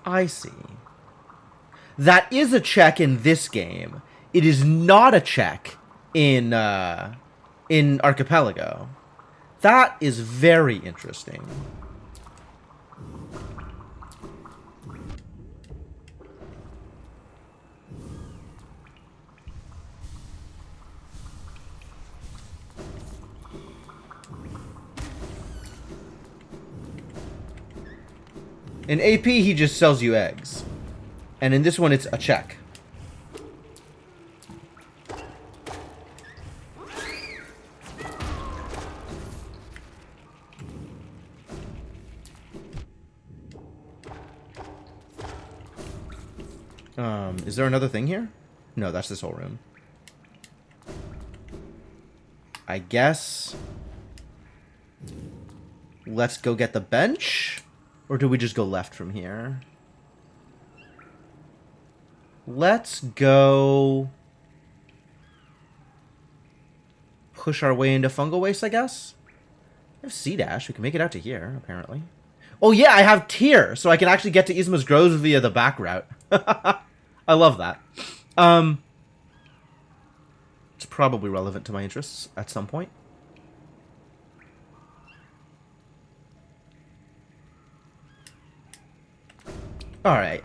I see. That is a check in this game. It is not a check in Archipelago. That is very interesting. In AP, he just sells you eggs. And in this one, it's a check. Is there another thing here? No, that's this whole room. I guess... let's go get the bench? Or do we just go left from here? Let's go... push our way into fungal waste, I guess? I have C-dash. We can make it out to here, apparently. Oh yeah, I have tier, so I can actually get to Isma's Groves via the back route. I love that. It's probably relevant to my interests at some point. Alright,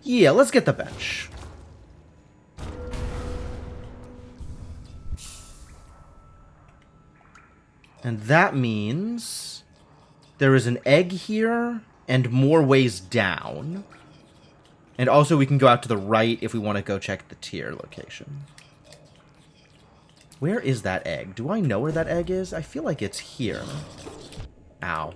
yeah, let's get the bench. And that means there is an egg here and more ways down. And also we can go out to the right if we want to go check the tier location. Where is that egg? Do I know where that egg is? I feel like it's here. Ow.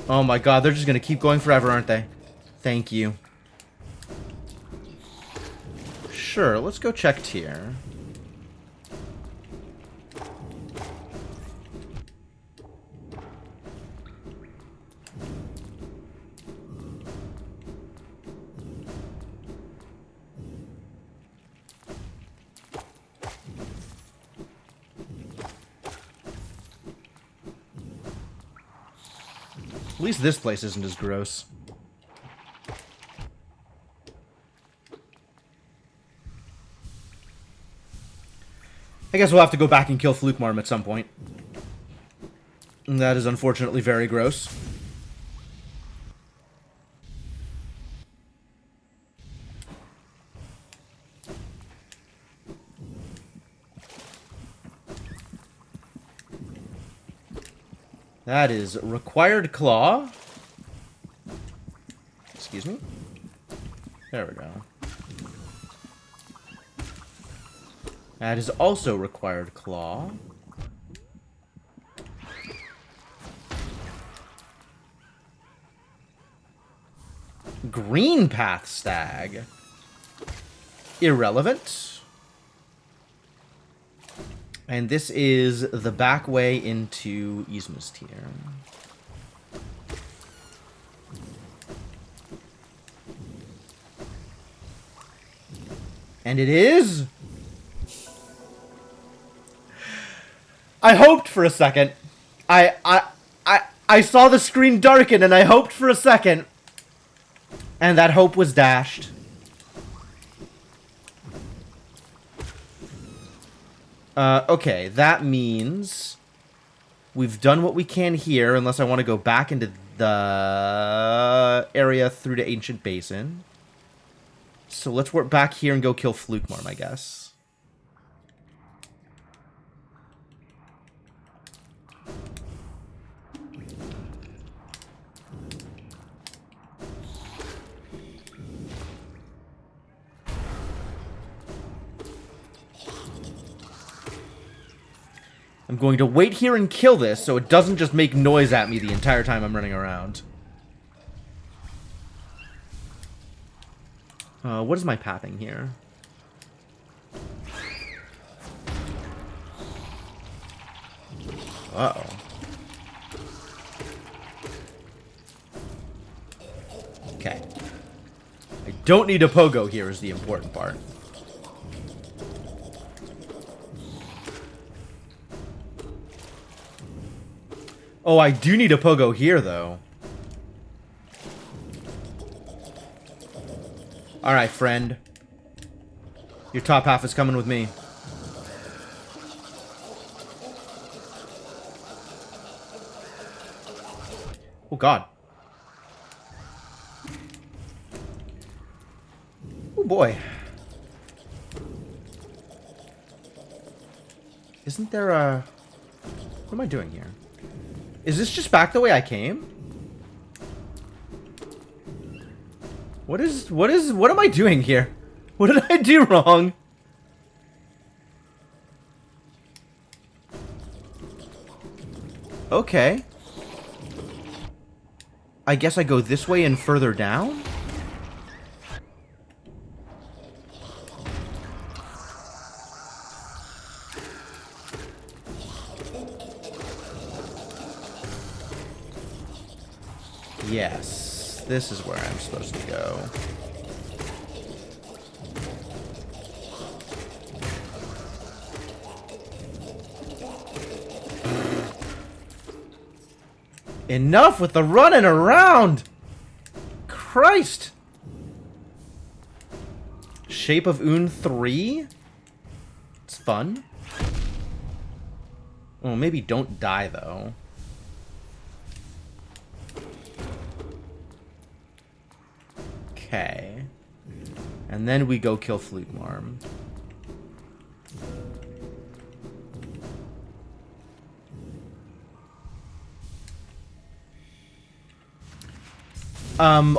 Oh my god, they're just gonna keep going forever, aren't they? Thank you. Sure, let's go check tier. At least this place isn't as gross. I guess we'll have to go back and kill Flukemarm at some point. And that is unfortunately very gross. That is required claw. Excuse me. There we go. That is also required claw. Green path stag. Irrelevant. And this is the back way into Yzma's tier. And it is... I hoped for a second. I saw the screen darken and I hoped for a second. And that hope was dashed. Okay, that means we've done what we can here, unless I want to go back into the area through to Ancient Basin. So let's work back here and go kill Flukemarm, I guess. I'm going to wait here and kill this so it doesn't just make noise at me the entire time I'm running around. What is my pathing here? Uh-oh. Okay. I don't need a pogo here is the important part. Oh, I do need a pogo here, though. Alright, friend. Your top half is coming with me. Oh, God. Oh, boy. Isn't there a... What am I doing here? Is this just back the way I came? What am I doing here? What did I do wrong? Okay. I guess I go this way and further down? Yes, this is where I'm supposed to go. Enough with the running around! Christ! Shape of Un 3? It's fun. Oh, maybe don't die, though. Okay. And then we go kill Flugmarm.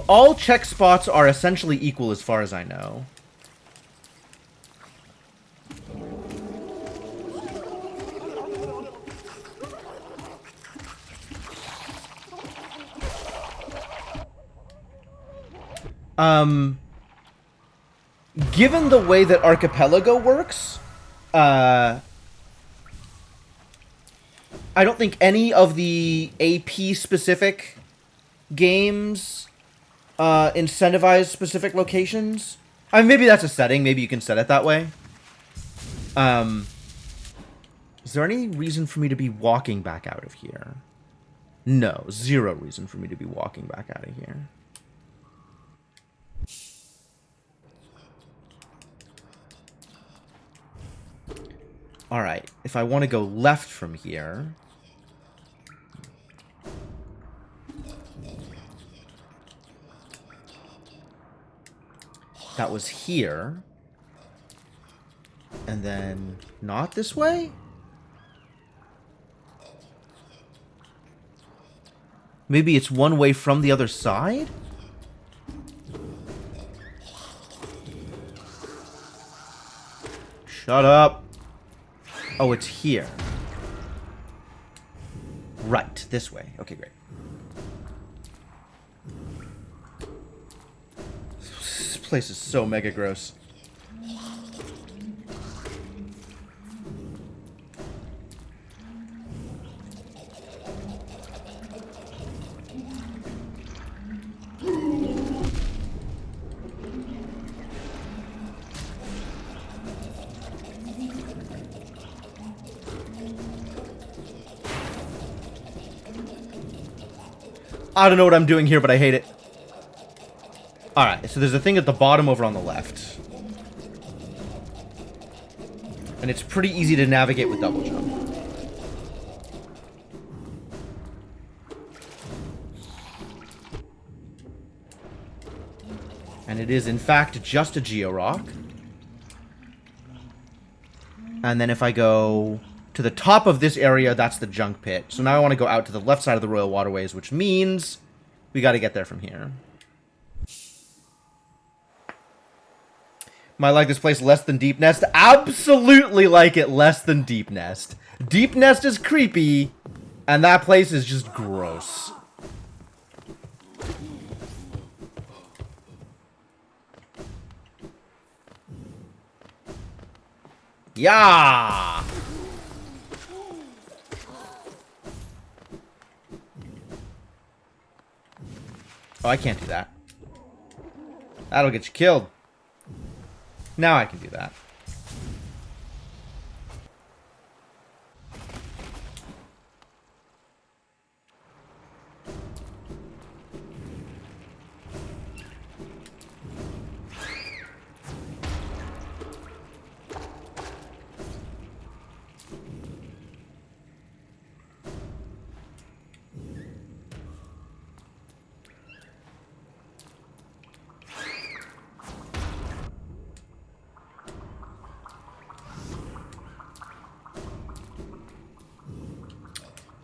All check spots are essentially equal as far as I know. Given the way that Archipelago works, I don't think any of the AP specific games incentivize specific locations. I mean, maybe that's a setting. Maybe you can set it that way. Is there any reason for me to be walking back out of here? No, zero reason for me to be walking back out of here. Alright, if I want to go left from here... That was here. And then... Not this way? Maybe it's one way from the other side? Shut up. Oh, it's here. Right, this way. Okay, great. This place is so mega gross. I don't know what I'm doing here, but I hate it. Alright, so there's a thing at the bottom over on the left. And it's pretty easy to navigate with double jump. And it is, in fact, just a Geo-Rock. And then if I go to the top of this area, that's the junk pit. So now I want to go out to the left side of the Royal Waterways, which means we got to get there from here. Am I like this place less than Deep Nest? Absolutely like it less than Deep Nest. Deep Nest is creepy, and that place is just gross. Yeah! Oh, I can't do that. That'll get you killed. Now I can do that.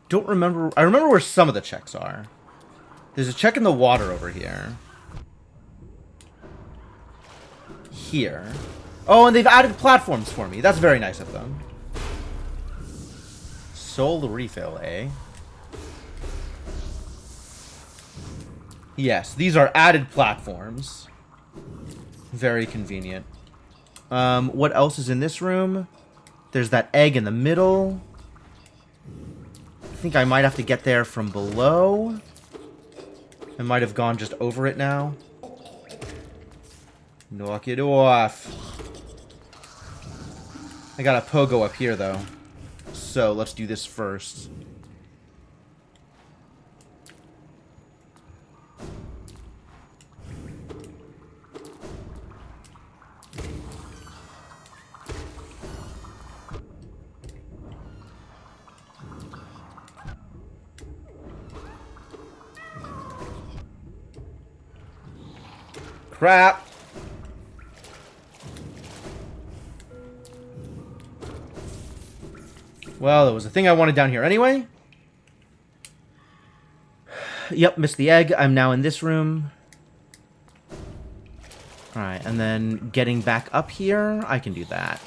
Don't remember. I remember where some of the checks are. There's a check in the water over here. Here. Oh, and they've added platforms for me. That's very nice of them. Soul refill, eh? Yes, these are added platforms. Very convenient. What else is in this room? There's that egg in the middle. I think I might have to get there from below. I might have gone just over it now. Knock it off. I got a pogo up here, though. So, let's do this first. Crap. Well, there was a thing I wanted down here anyway. Yep, missed the egg. I'm now in this room. Alright, and then getting back up here, I can do that.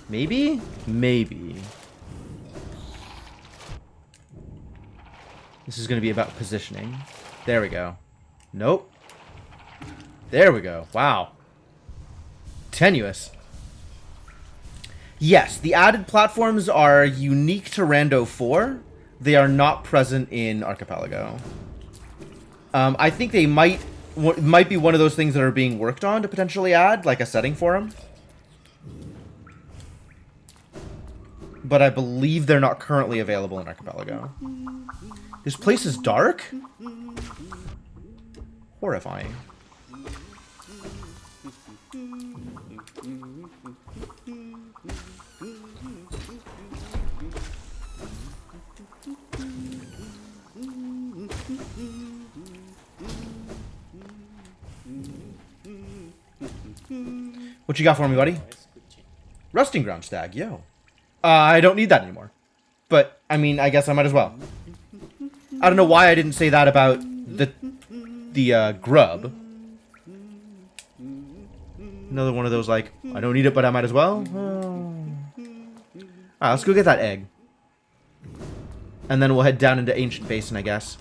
Maybe? Maybe. This is going to be about positioning. There we go. Nope. There we go. Wow. Tenuous. Yes, the added platforms are unique to Rando 4. They are not present in Archipelago. I think they might be one of those things that are being worked on to potentially add, like a setting for them. But I believe they're not currently available in Archipelago. This place is dark? Horrifying. What you got for me, buddy? Rusting ground stag, yo. I don't need that anymore. But, I mean, I guess I might as well. I don't know why I didn't say that about the grub. Another one of those, like, I don't need it, but I might as well. Alright, let's go get that egg. And then we'll head down into Ancient Basin, I guess.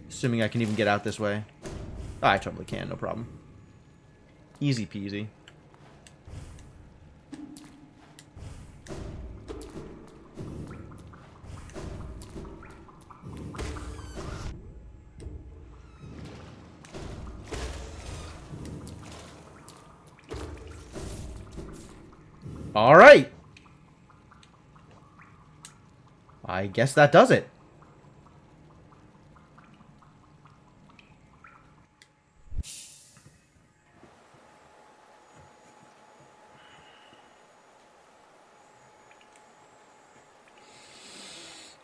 Assuming I can even get out this way. Oh, I totally can, no problem. Easy peasy. All right. I guess that does it.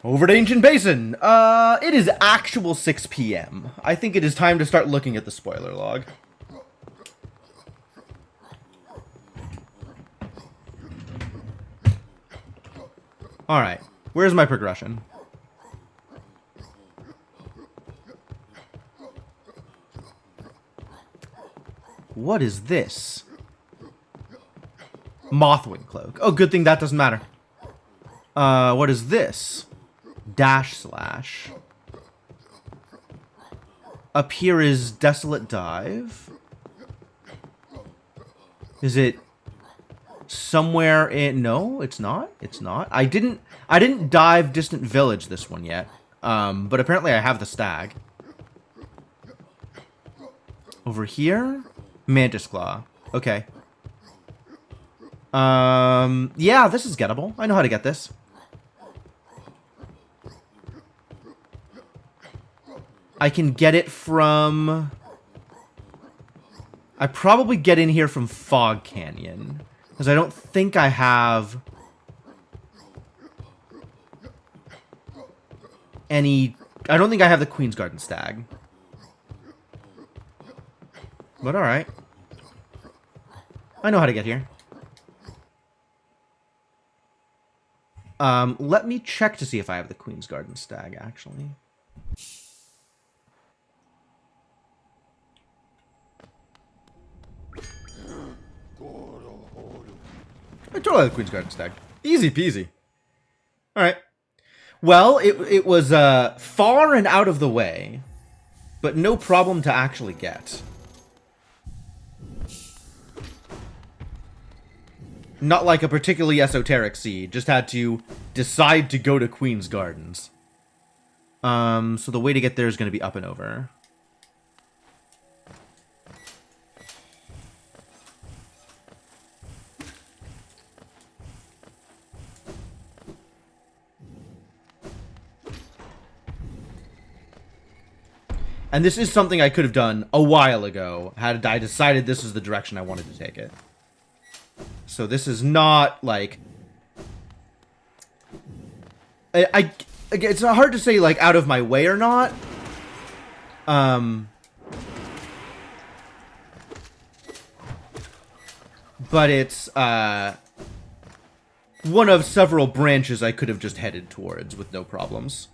Over to Ancient Basin. It is actual 6 p.m. I think it is time to start looking at the spoiler log. Alright, where's my progression? What is this? Mothwing cloak. Oh, good thing that doesn't matter. What is this? Dash slash. Up here is Desolate Dive. Is it somewhere in... No, it's not. It's not. I didn't dive Distant Village this one yet. But apparently I have the stag. Over here? Mantis Claw. Okay. Yeah, this is gettable. I know how to get this. I can get it from... I probably get in here from Fog Canyon. Because I don't think I have... any... I don't think I have the Queen's Garden Stag. But alright. I know how to get here. Let me check to see if I have the Queen's Garden Stag, actually. I totally have the Queen's Garden Stag. Easy peasy. Alright. Well, it was far and out of the way, but no problem to actually get. Not like a particularly esoteric seed, just had to decide to go to Queen's Gardens. So the way to get there is going to be up and over. And this is something I could have done a while ago, had I decided this is the direction I wanted to take it. So this is not, like... it's hard to say, like, out of my way or not. But it's, one of several branches I could have just headed towards with no problems.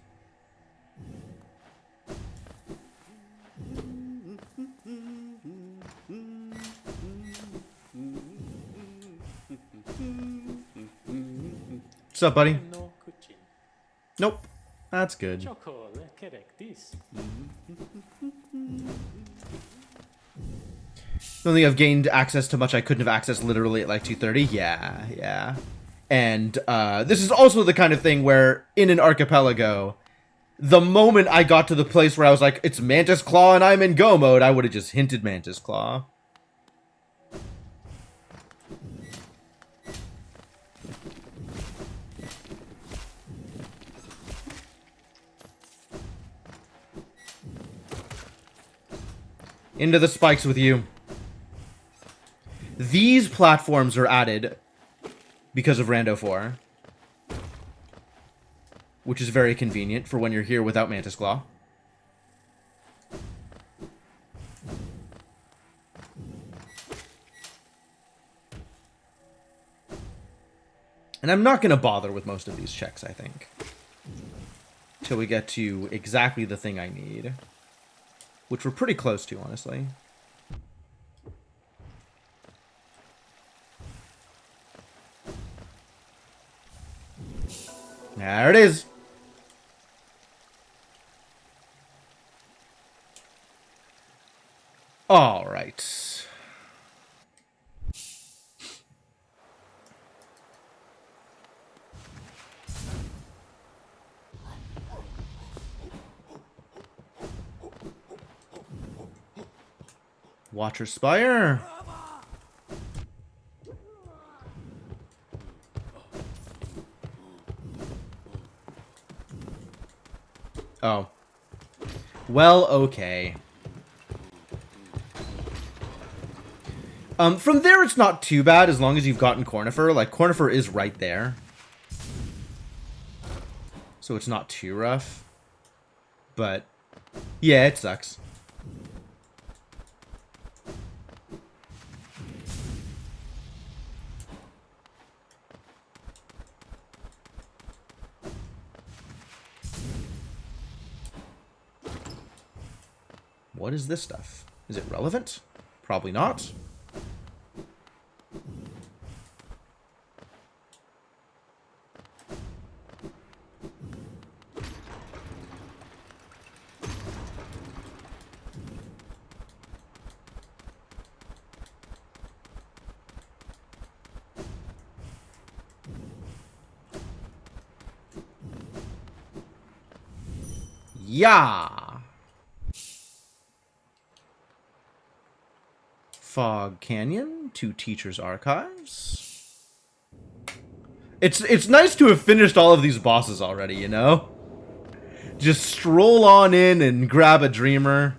What's up, buddy? Nope. That's good. Don't think I've gained access to much I couldn't have accessed literally at like 2:30. Yeah. And this is also the kind of thing where in an archipelago, the moment I got to the place where I was like, it's Mantis Claw and I'm in go mode, I would have just hinted Mantis Claw. Into the spikes with you. These platforms are added because of Rando 4. Which is very convenient for when you're here without Mantis Claw. And I'm not going to bother with most of these checks, I think. Till we get to exactly the thing I need. Which we're pretty close to, honestly. There it is. All right. Watcher Spire. Oh. Well, okay. From there it's not too bad as long as you've gotten Cornifer. Like, Cornifer is right there. So it's not too rough. But, yeah, it sucks. What is this stuff? Is it relevant? Probably not. Yeah. Fog Canyon to Teacher's Archives. It's nice to have finished all of these bosses already, you know? Just stroll on in and grab a dreamer.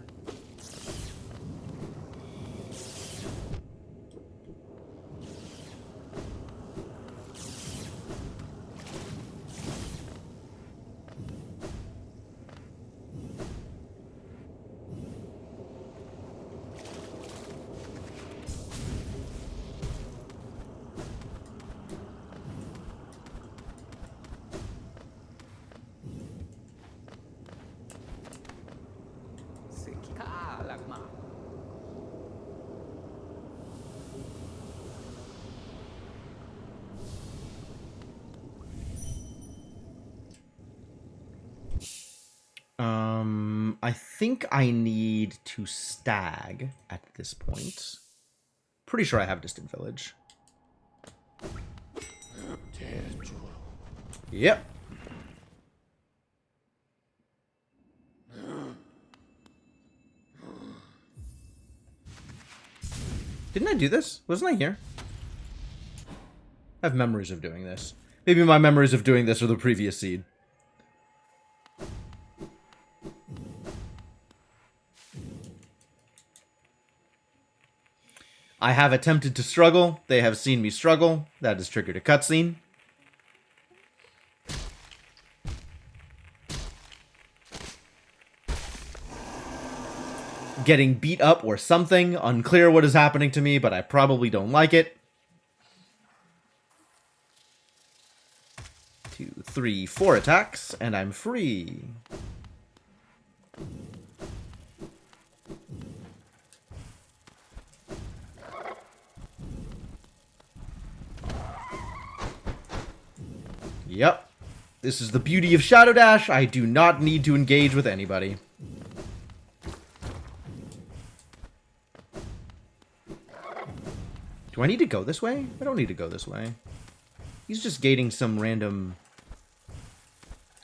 I think I need to stag at this point. Pretty sure I have Distant Village. Yep. Didn't I do this? Wasn't I here? I have memories of doing this. Maybe my memories of doing this are the previous seed. I have attempted to struggle. They have seen me struggle. That has triggered a cutscene. Getting beat up or something. Unclear what is happening to me, but I probably don't like it. 2, 3, 4 attacks, and I'm free. Yep. This is the beauty of Shadow Dash. I do not need to engage with anybody. Do I need to go this way? I don't need to go this way. He's just gating some random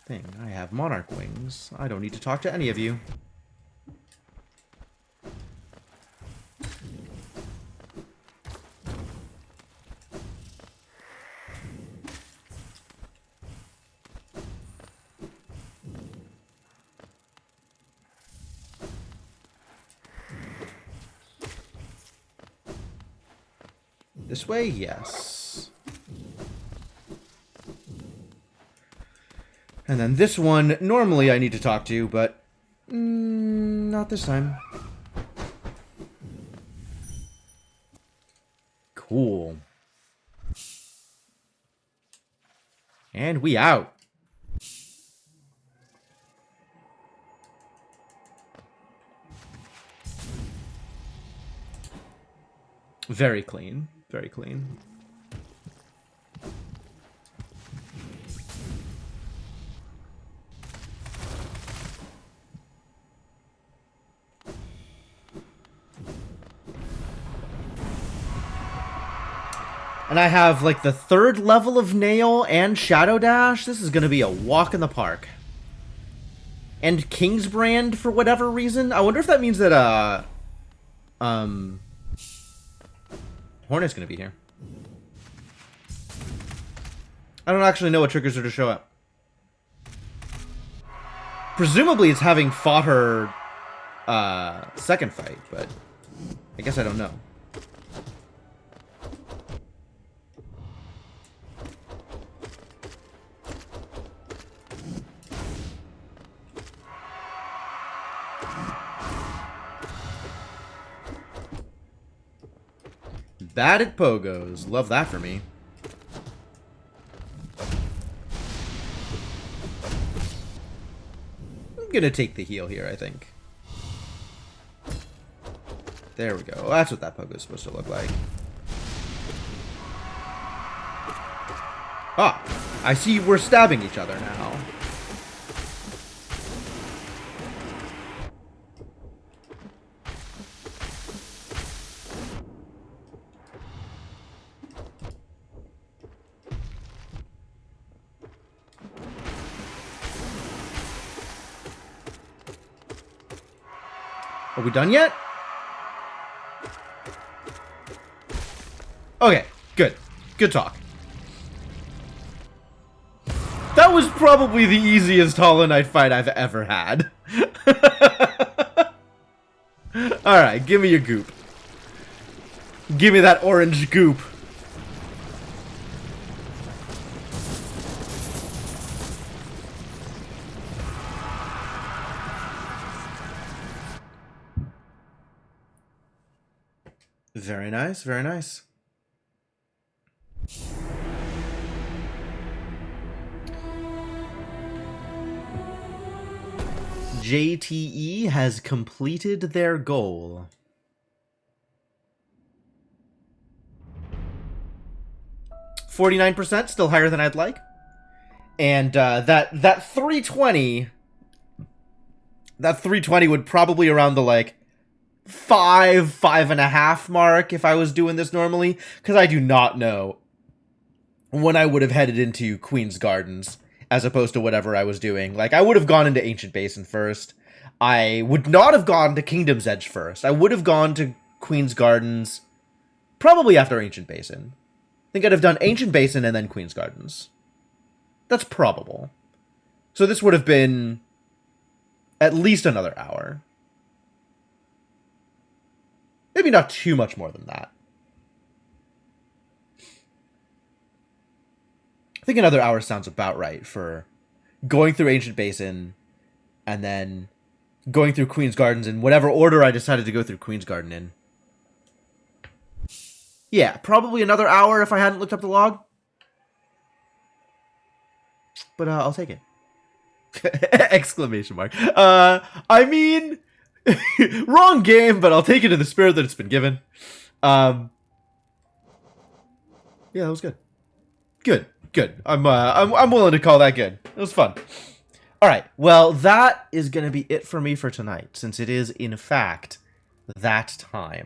thing. I have Monarch Wings. I don't need to talk to any of you. This way? Yes. And then this one, normally I need to talk to, but not this time. Cool. And we out. Very clean. Very clean. And I have, like, the 3rd level of Nail and Shadow Dash. This is going to be a walk in the park. And King's Brand for whatever reason. I wonder if that means that, Hornet's going to be here. I don't actually know what triggers her to show up. Presumably it's having fought her, second fight, but I guess I don't know. Bad at pogos. Love that for me. I'm gonna take the heal here, I think. There we go. That's what that pogo is supposed to look like. Ah! I see we're stabbing each other now. Are we done yet? Okay, good. Good talk. That was probably the easiest Hollow Knight fight I've ever had. Alright, give me your goop. Give me that orange goop. Very nice, very nice. JTE has completed their goal. %, still higher than I'd like. And that 320, that 320 would probably around the like 5.5 mark if I was doing this normally, because I do not know when I would have headed into Queen's Gardens as opposed to whatever I was doing. Like, I would have gone into Ancient Basin first. I would not have gone to Kingdom's Edge first. I would have gone to Queen's Gardens probably after Ancient Basin. I think I'd have done Ancient Basin and then Queen's Gardens. That's probable. So this would have been at least another hour. Maybe not too much more than that. I think another hour sounds about right for going through Ancient Basin and then going through Queen's Gardens in whatever order I decided to go through Queen's Garden in. Yeah, probably another hour if I hadn't looked up the log. But I'll take it. Exclamation mark. I mean, wrong game, but I'll take it in the spirit that it's been given. Yeah, that was good. Good. I'm willing to call that good. It was fun. All right. Well, that is going to be it for me for tonight, since it is in fact that time.